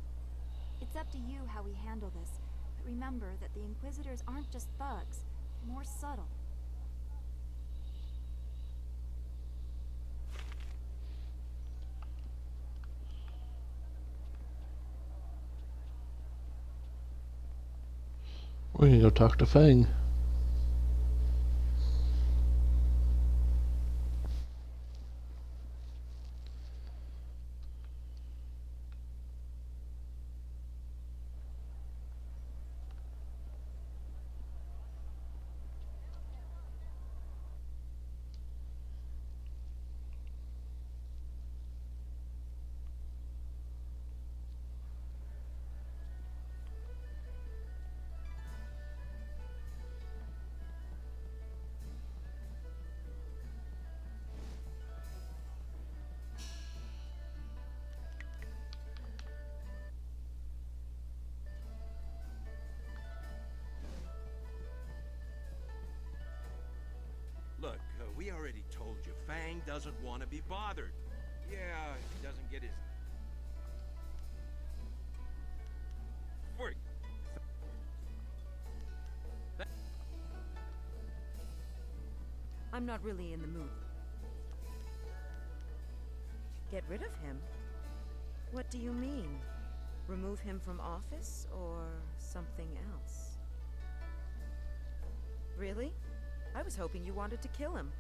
Speaker 22: It's up to you how we handle this, but remember that the Inquisitors aren't just thugs, they're more subtle.
Speaker 1: We're gonna go talk to Fang.
Speaker 4: Fang doesn't want to be bothered. Yeah, he doesn't get his... Freak.
Speaker 15: I'm not really in the mood. Get rid of him? What do you mean? Remove him from office, or something else? Really? I was hoping you wanted to kill him.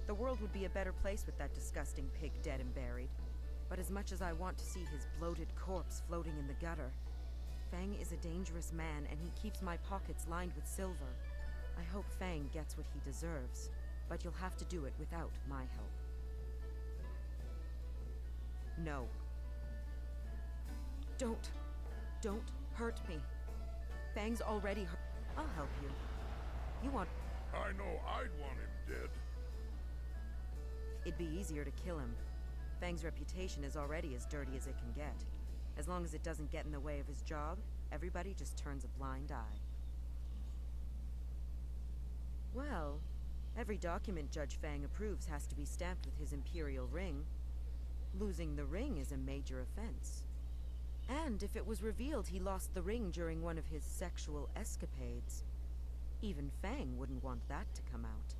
Speaker 15: The world would be a better place with that disgusting pig dead and buried. But as much as I want to see his bloated corpse floating in the gutter, Fang is a dangerous man, and he keeps my pockets lined with silver. I hope Fang gets what he deserves, but you'll have to do it without my help. No. Don't hurt me. Fang's already hurt. I'll help you. You want...
Speaker 19: I know I'd want him dead.
Speaker 15: It'd be easier to kill him. Fang's reputation is already as dirty as it can get. As long as it doesn't get in the way of his job, everybody just turns a blind eye. Well, every document Judge Fang approves has to be stamped with his Imperial ring. Losing the ring is a major offense. And if it was revealed he lost the ring during one of his sexual escapades, even Fang wouldn't want that to come out.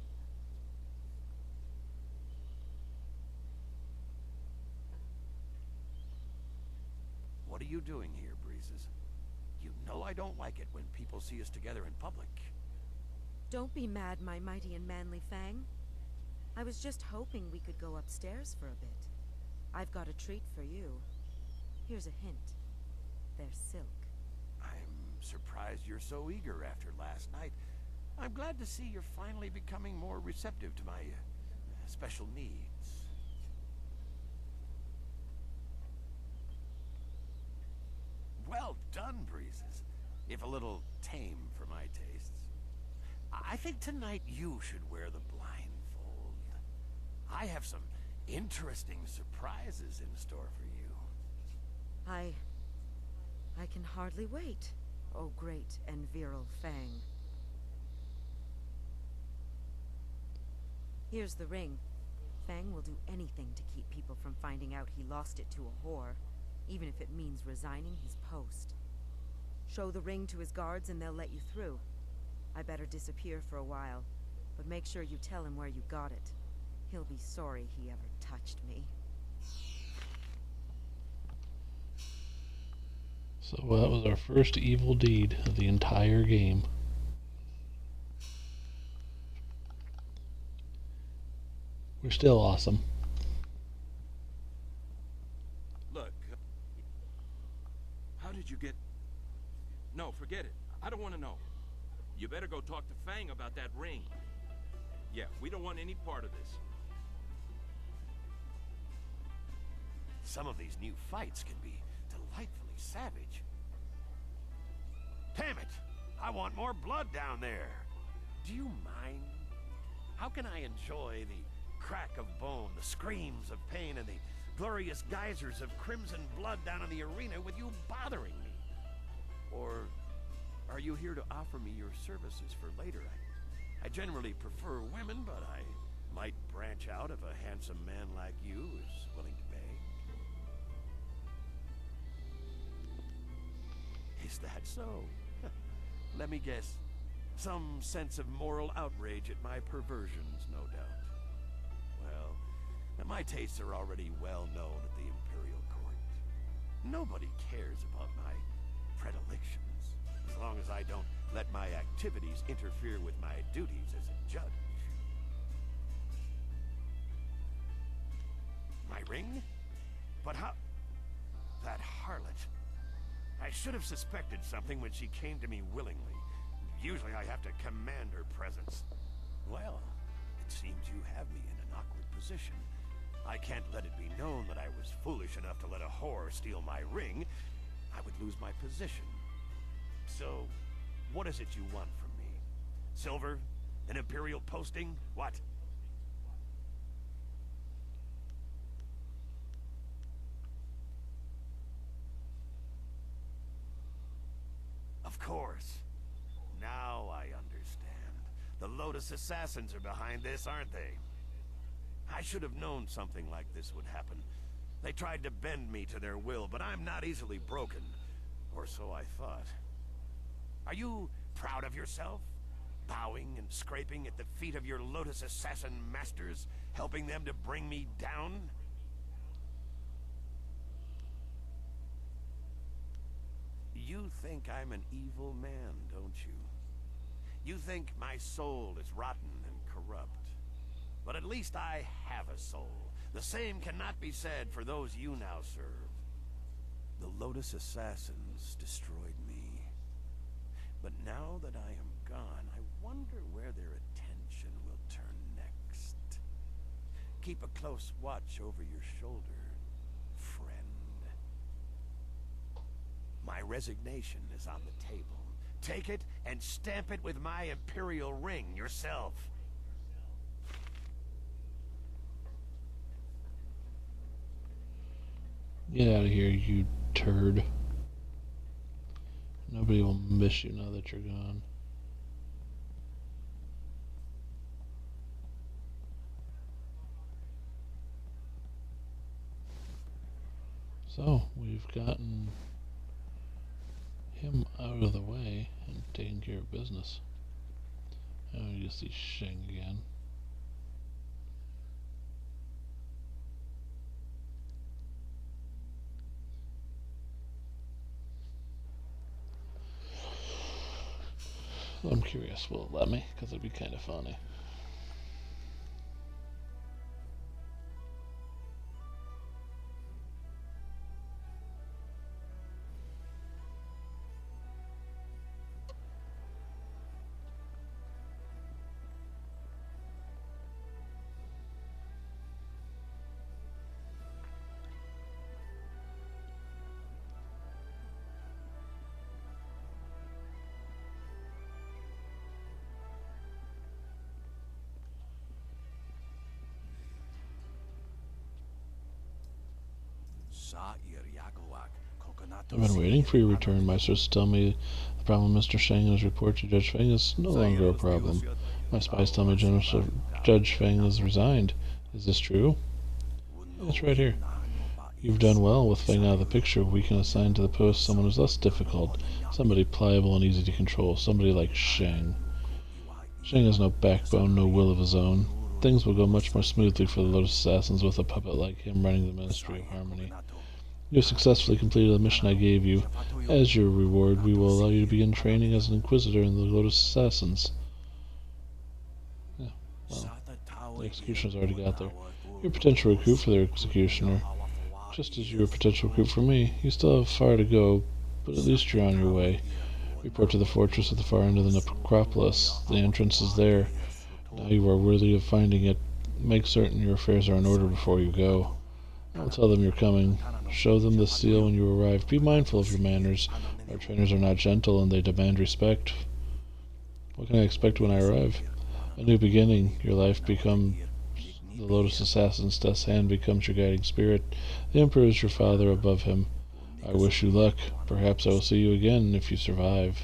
Speaker 11: What are you doing here, Breezes? You know I don't like it when people see us together in public.
Speaker 15: Don't be mad, my mighty and manly Fang. I was just hoping we could go upstairs for a bit. I've got a treat for you. Here's a hint. They're silk.
Speaker 11: I'm surprised you're so eager after last night. I'm glad to see you're finally becoming more receptive to my special needs. Well done, Breezes. If a little tame for my tastes. I think tonight you should wear the blindfold. I have some interesting surprises in store for you.
Speaker 15: I can hardly wait, oh great and virile Fang. Here's the ring. Fang will do anything to keep people from finding out he lost it to a whore, even if it means resigning his post. Show the ring to his guards and they'll let you through. I better disappear for a while, but make sure you tell him where you got it. He'll be sorry he ever touched me.
Speaker 1: So that was our first evil deed of the entire game. We're still awesome.
Speaker 4: Look, how did you get... No, forget it. I don't want to know. You better go talk to Fang about that ring. Yeah, we don't want any part of this.
Speaker 11: Some of these new fights can be delightfully savage. Damn it! I want more blood down there. Do you mind? How can I enjoy the crack of bone, the screams of pain, and the glorious geysers of crimson blood down in the arena with you bothering me? Or are you here to offer me your services for later? I generally prefer women, but I might branch out if a handsome man like you is willing to pay. Is that so? Let me guess. Some sense of moral outrage at my perversions, no doubt. Well, my tastes are already well known at the Imperial Court. Nobody cares about my predilections, as long as I don't let my activities interfere with my duties as a judge. My ring? But how... That harlot. I should have suspected something when she came to me willingly. Usually I have to command her presence. Well, it seems you have me in an awkward position. I can't let it be known that I was foolish enough to let a whore steal my ring. I would lose my position. So, what is it you want from me? Silver? An Imperial posting? What? Of course. Now I understand. The Lotus assassins are behind this, aren't they? I should have known something like this would happen. They tried to bend me to their will, but I'm not easily broken. Or so I thought. Are you proud of yourself? Bowing and scraping at the feet of your Lotus assassin masters, helping them to bring me down? You think I'm an evil man, don't you? You think my soul is rotten and corrupt. But at least I have a soul. The same cannot be said for those you now serve. The Lotus assassins destroyed me. But now that I am gone, I wonder where their attention will turn next. Keep a close watch over your shoulder, friend. My resignation is on the table. Take it and stamp it with my Imperial ring yourself.
Speaker 1: Get out of here, you turd. Nobody will miss you now that you're gone. So, we've gotten him out of the way and taken care of business. Now we just see Sheng again. I'm curious, will it let me? Because it'd be kind of funny. I've been waiting for your return. My sources tell me the problem Mr. Sheng and his report to Judge Feng is no longer a problem. My spies tell me Judge Feng has resigned. Is this true? It's right here. You've done well with Feng out of the picture. We can assign to the post someone who's less difficult, somebody pliable and easy to control, somebody like Sheng. Sheng has no backbone, no will of his own. Things will go much more smoothly for the Lotus Assassins with a puppet like him running the Ministry of Harmony. You have successfully completed the mission I gave you. As your reward, we will allow you to begin training as an Inquisitor in the Lotus Assassins. Yeah, well, the Executioner's already got there. You're a potential recruit for the Executioner. Just as you're a potential recruit for me, you still have far to go, but at least you're on your way. Report to the fortress at the far end of the necropolis. The entrance is there. Now you are worthy of finding it. Make certain your affairs are in order before you go. I'll tell them you're coming. Show them the seal when you arrive. Be mindful of your manners. Our trainers are not gentle and they demand respect. What can I expect when I arrive? A new beginning. Your life becomes the Lotus Assassin's death's hand becomes your guiding spirit. The Emperor is your father above him. I wish you luck. Perhaps I will see you again if you survive.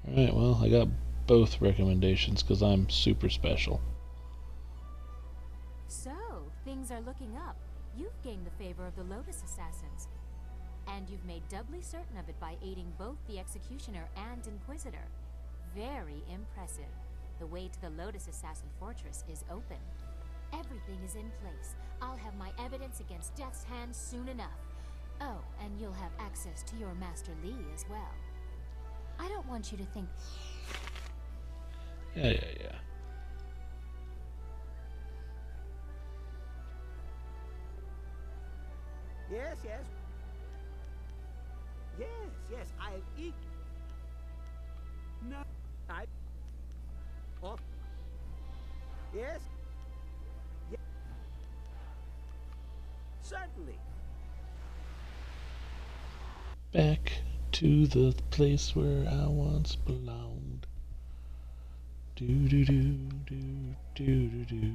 Speaker 1: Alright, well, I got both recommendations because I'm super special.
Speaker 21: So, things are looking up. You've gained the favor of the Lotus Assassins. And you've made doubly certain of it by aiding both the Executioner and Inquisitor. Very impressive. The way to the Lotus Assassin Fortress is open. Everything is in place. I'll have my evidence against Death's Hand soon enough. Oh, and you'll have access to your Master Li as well. I don't want you to think...
Speaker 1: Yeah.
Speaker 11: Yes. Yes, I've eaten. No, Oh. Yes? Yeah. Certainly.
Speaker 1: Back to the place where I once belonged. Do do do do do do do.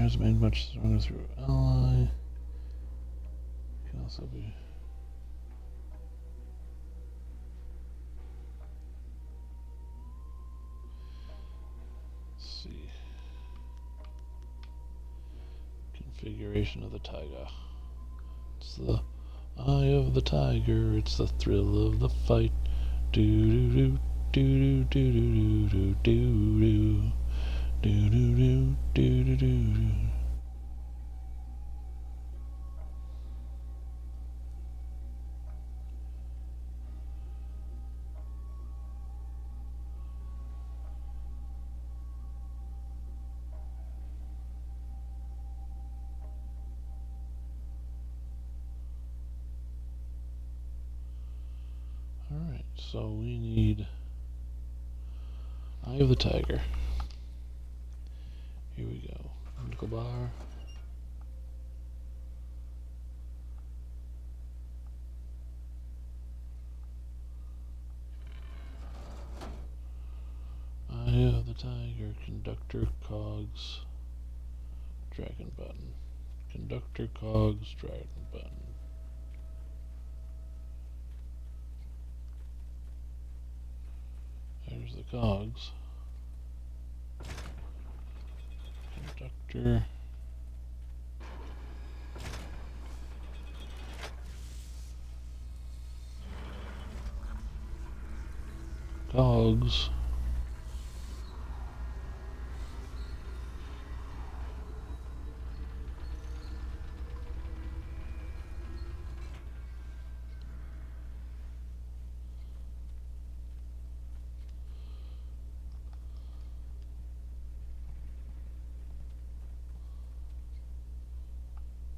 Speaker 1: has made much stronger through ally. Can also be. Let's see. Configuration of the tiger. It's the eye of the tiger. It's the thrill of the fight. Do do do do do do do do do do do do do do. Alright, so we need Eye of the Tiger. Here we go. Nickel bar. Eye of the Tiger, conductor, cogs, dragon button. Conductor, cogs, dragon button. There's the cogs. Conductor. Cogs.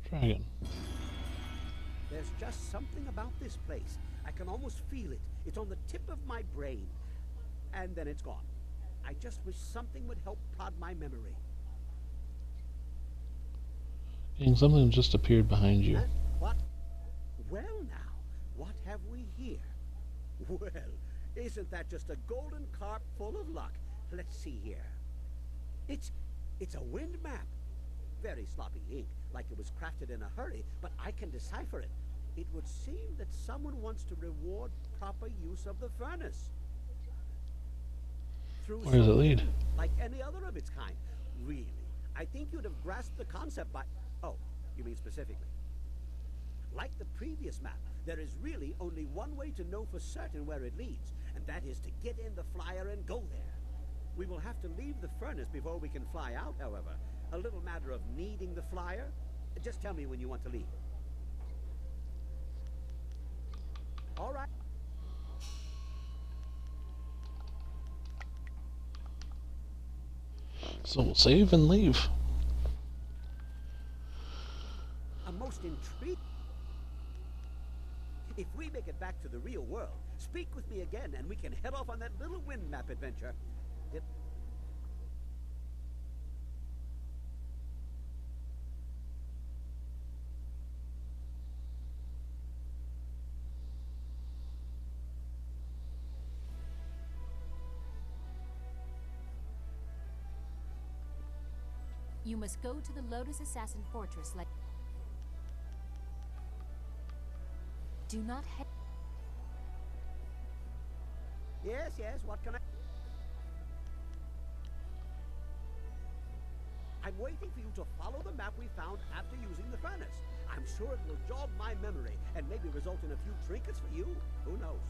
Speaker 1: Dragon.
Speaker 11: There's just something about this place. I can almost feel it. It's on the tip of my brain. And then it's gone. I just wish something would help prod my memory.
Speaker 1: Dang, something just appeared behind you.
Speaker 11: What? Well now, what have we here? Well, isn't that just a golden carp full of luck? Let's see here. It's a wind map. Very sloppy ink, like it was crafted in a hurry, but I can decipher it. It would seem that someone wants to reward proper use of the furnace.
Speaker 1: Where does it lead?
Speaker 11: Like any other of its kind. Really, I think you'd have grasped the concept by... Oh, you mean specifically? Like the previous map, there is really only one way to know for certain where it leads, and that is to get in the flyer and go there. We will have to leave the furnace before we can fly out, however. A little matter of needing the flyer. Just tell me when you want to leave. All right.
Speaker 1: So we'll save and leave.
Speaker 11: I'm most intrigued. If we make it back to the real world, speak with me again and we can head off on that little wind map adventure.
Speaker 21: You must go to the Lotus Assassin Fortress like... Do not head...
Speaker 11: Yes, what can I... I'm waiting for you to follow the map we found after using the furnace. I'm sure it will jog my memory and maybe result in a few trinkets for you. Who knows?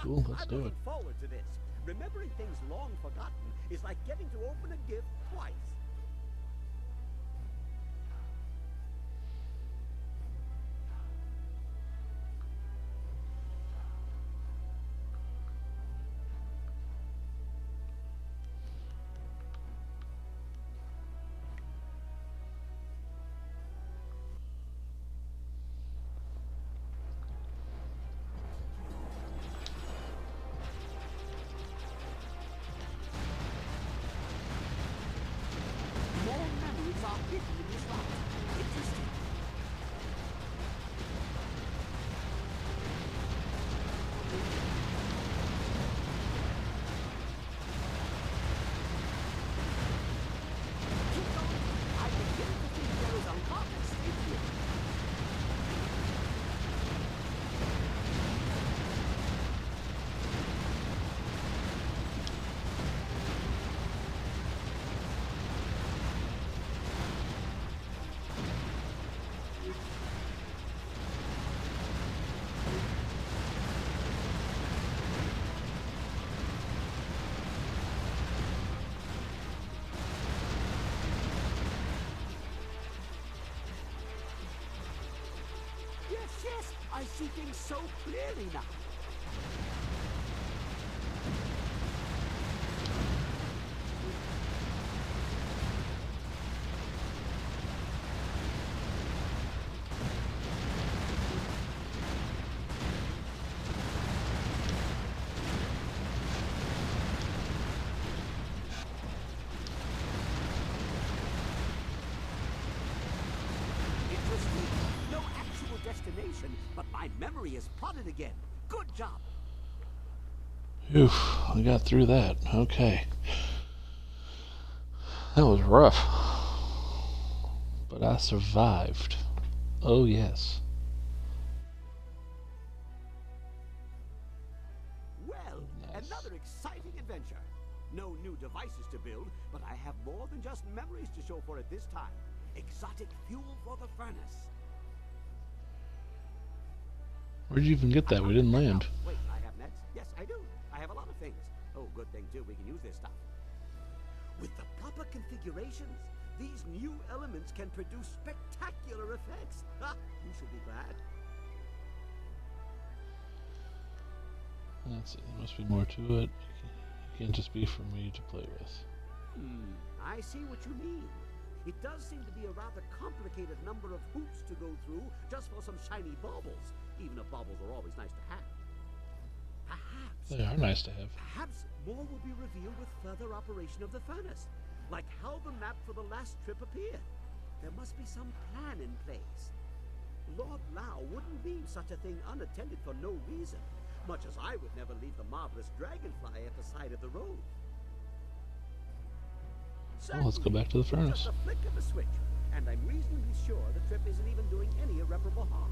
Speaker 1: Cool, let's do it.
Speaker 11: I'm looking forward to this. Remembering things long forgotten is like getting to open a gift twice. I see things so clearly now. No actual destination, but my memory is plotted again. Good job.
Speaker 1: Phew, I got through that. Okay. That was rough. But I survived. Oh, yes.
Speaker 11: Well, another exciting adventure. No new devices to build, but I have more than just memories to show for it this time. Exotic fuel for the furnace.
Speaker 1: Where'd you even get that? We didn't land.
Speaker 11: Wait, I have nets? Yes, I do. I have a lot of things. Oh, good thing too, we can use this stuff. With the proper configurations, these new elements can produce spectacular effects. Ha! You should be glad.
Speaker 1: That's it. There must be more to it. It can't just be for me to play with.
Speaker 11: I see what you mean. It does seem to be a rather complicated number of hoops to go through just for some shiny baubles, even if baubles are always nice to have.
Speaker 1: They are nice to have.
Speaker 11: Perhaps more will be revealed with further operation of the furnace, like how the map for the last trip appeared. There must be some plan in place. Lord Lao wouldn't leave such a thing unattended for no reason, much as I would never leave the marvelous dragonfly at the side of the road.
Speaker 1: Well, let's go back to the furnace.
Speaker 11: Just a flick of a switch, and I'm reasonably sure the trip isn't even doing any irreparable harm.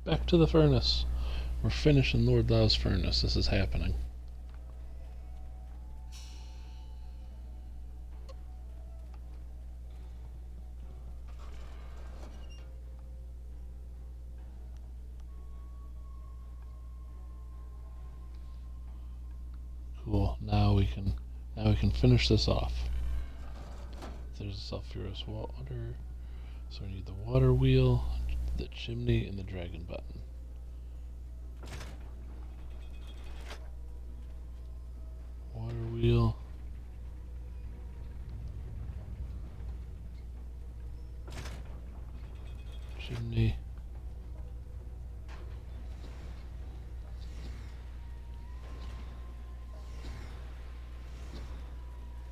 Speaker 1: Back to the furnace. We're finishing Lord Lao's furnace. This is happening. Cool. Now we can finish this off. There's a sulfurous water. So we need the water wheel, the chimney, and the dragon button. Water wheel. Chimney.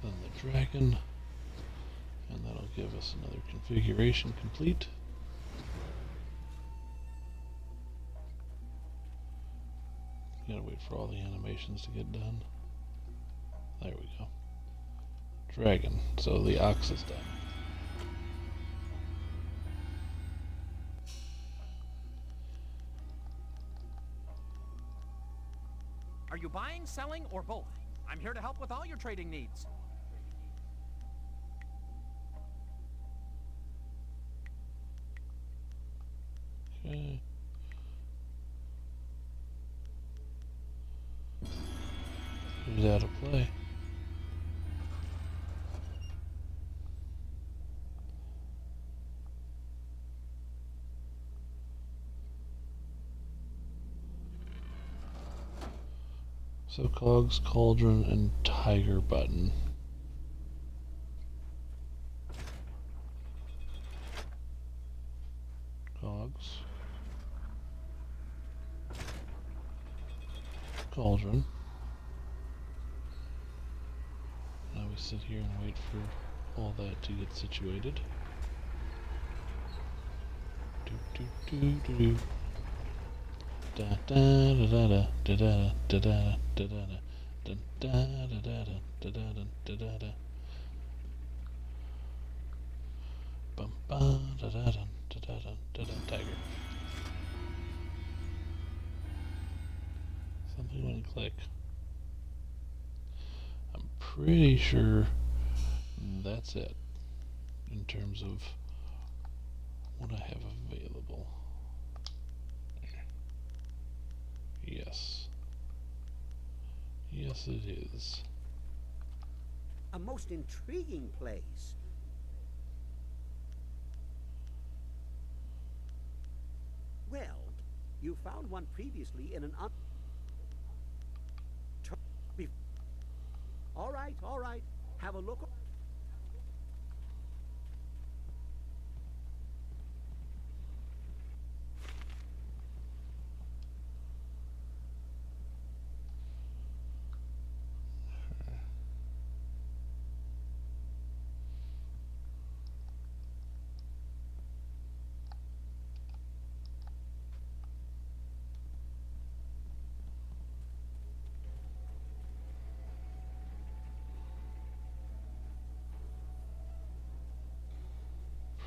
Speaker 1: Then the dragon. And that'll give us another configuration complete. Gotta wait for all the animations to get done. There we go. Dragon. So the ox is done.
Speaker 10: Are you buying, selling, or both? I'm here to help with all your trading needs.
Speaker 1: Okay. Who's out of play? So cogs, cauldron, and tiger button. Cogs. Cauldron. Now we sit here and wait for all that to get situated. Do do do do do. Da da da da da da da da da da da da da da da da da da da. Bum ba da da da da da da da. Tiger. Something went click. I'm pretty sure that's it in terms of what I have available. Yes. Yes, it is.
Speaker 3: A most intriguing place. Well, you found one previously in an All right. Have a look.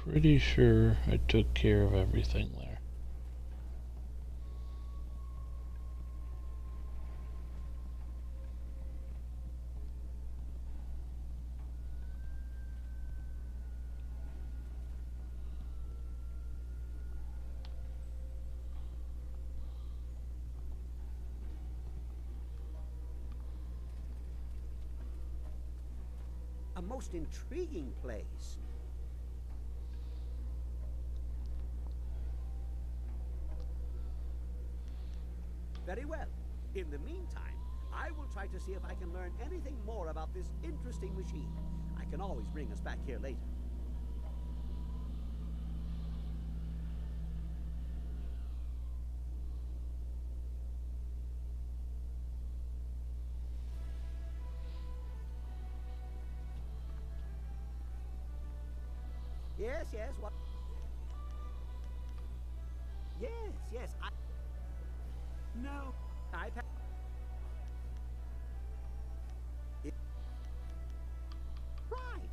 Speaker 1: Pretty sure I took care of everything there.
Speaker 3: A most intriguing place. Very well. In the meantime, I will try to see if I can learn anything more about this interesting machine. I can always bring us back here later. Yes, what? Yes, No, I...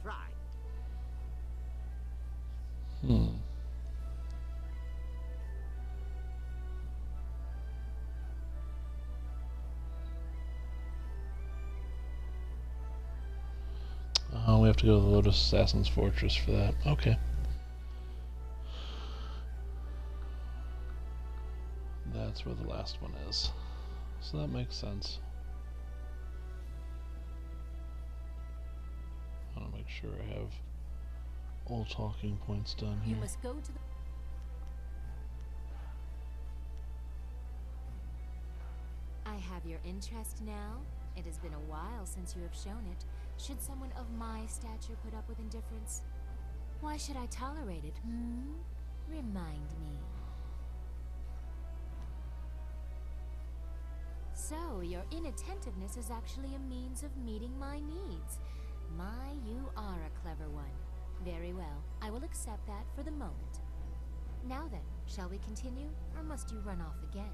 Speaker 3: Right.
Speaker 1: We have to go to the Lotus Assassin's Fortress for that. Okay. That's where the last one is. So that makes sense. I want to make sure I have all talking points done here.
Speaker 21: You must go to the... I have your interest now. It has been a while since you have shown it. Should someone of my stature put up with indifference? Why should I tolerate it, Remind me. So, your inattentiveness is actually a means of meeting my needs. You are a clever one. Very well, I will accept that for the moment. Now then, shall we continue, or must you run off again?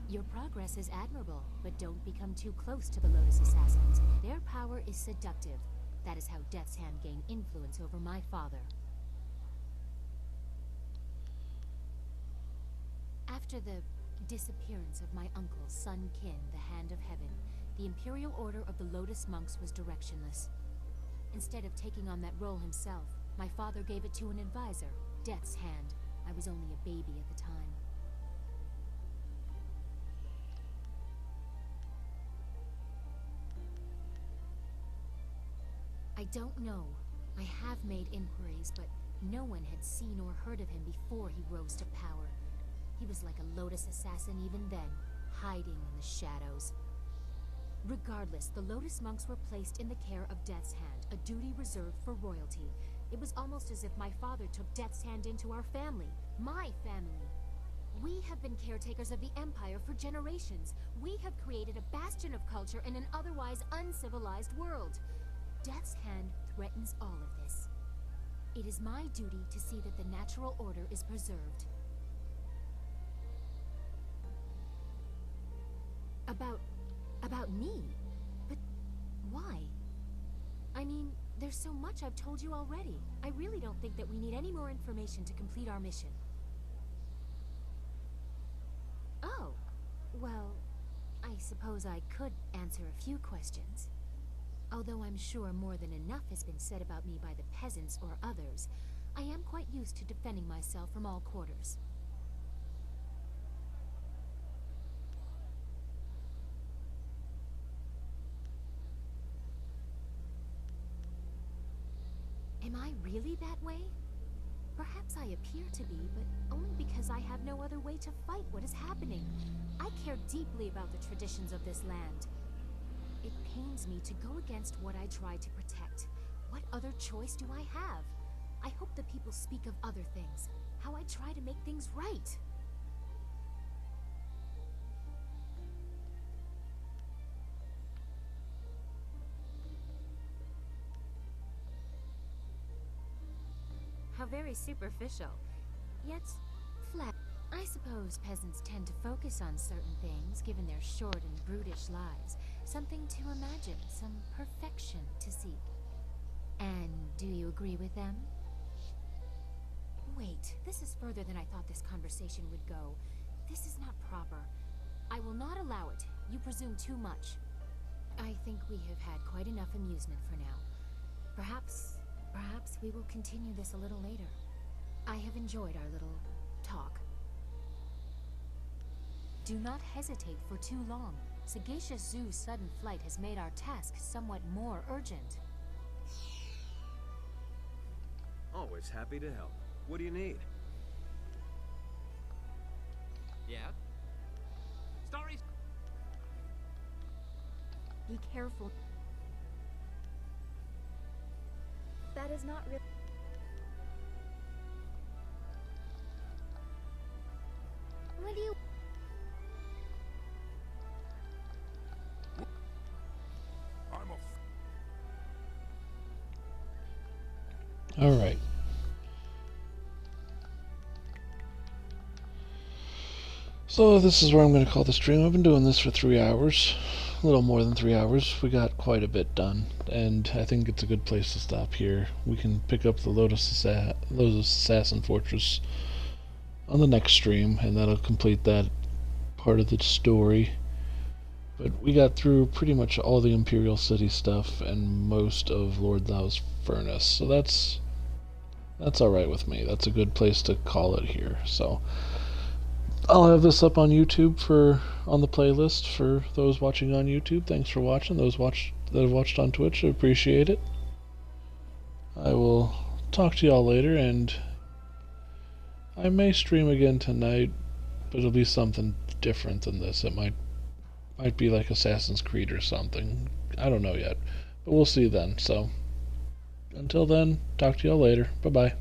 Speaker 21: Your progress is admirable, but don't become too close to the Lotus Assassins. Their power is seductive. That is how Death's Hand gained influence over my father. After the disappearance of my uncle's son kin, the Hand of Heaven, the Imperial Order of the Lotus Monks was directionless. Instead of taking on that role himself, my father gave it to an advisor, Death's Hand. I was only a baby at the time. I don't know. I have made inquiries, but no one had seen or heard of him before he rose to power. He was like a Lotus assassin even then, hiding in the shadows. Regardless, the Lotus monks were placed in the care of Death's Hand, a duty reserved for royalty. It was almost as if my father took Death's Hand into our family, my family. We have been caretakers of the Empire for generations. We have created a bastion of culture in an otherwise uncivilized world. Death's Hand threatens all of this. It is my duty to see that the natural order is preserved. About me? But why? I mean, there's so much I've told you already. I really don't think that we need any more information to complete our mission. Oh, well, I suppose I could answer a few questions. Although I'm sure more than enough has been said about me by the peasants or others, I am quite used to defending myself from all quarters. Am I really that way? Perhaps I appear to be, but only because I have no other way to fight what is happening. I care deeply about the traditions of this land. It pains me to go against what I try to protect. What other choice do I have? I hope the people speak of other things, how I try to make things right. How very superficial, yet flat. I suppose peasants tend to focus on certain things, given their short and brutish lives. Something to imagine, some perfection to seek. And do you agree with them? Wait, this is further than I thought this conversation would go. This is not proper. I will not allow it. You presume too much. I think we have had quite enough amusement for now. Perhaps we will continue this a little later. I have enjoyed our little talk. Do not hesitate for too long. Sagacious Zoo's sudden flight has made our task somewhat more urgent.
Speaker 16: Always happy to help. What do you need?
Speaker 10: Yeah? Stories?
Speaker 22: Be careful. That is not real. What do you...
Speaker 1: All right. So this is where I'm going to call the stream. I've been doing this for 3 hours, a little more than 3 hours. We got quite a bit done, and I think it's a good place to stop here. We can pick up the Lotus Assassin Fortress on the next stream, and that'll complete that part of the story. But we got through pretty much all the Imperial City stuff and most of Lord Lau's Furnace, so that's alright with me. That's a good place to call it here. So I'll have this up on YouTube on the playlist for those watching on YouTube. Thanks for watching. Those that have watched on Twitch, I appreciate it. I will talk to y'all later, and I may stream again tonight, but it'll be something different than this. It might be like Assassin's Creed or something. I don't know yet, but we'll see then. So until then, talk to y'all later. Bye-bye.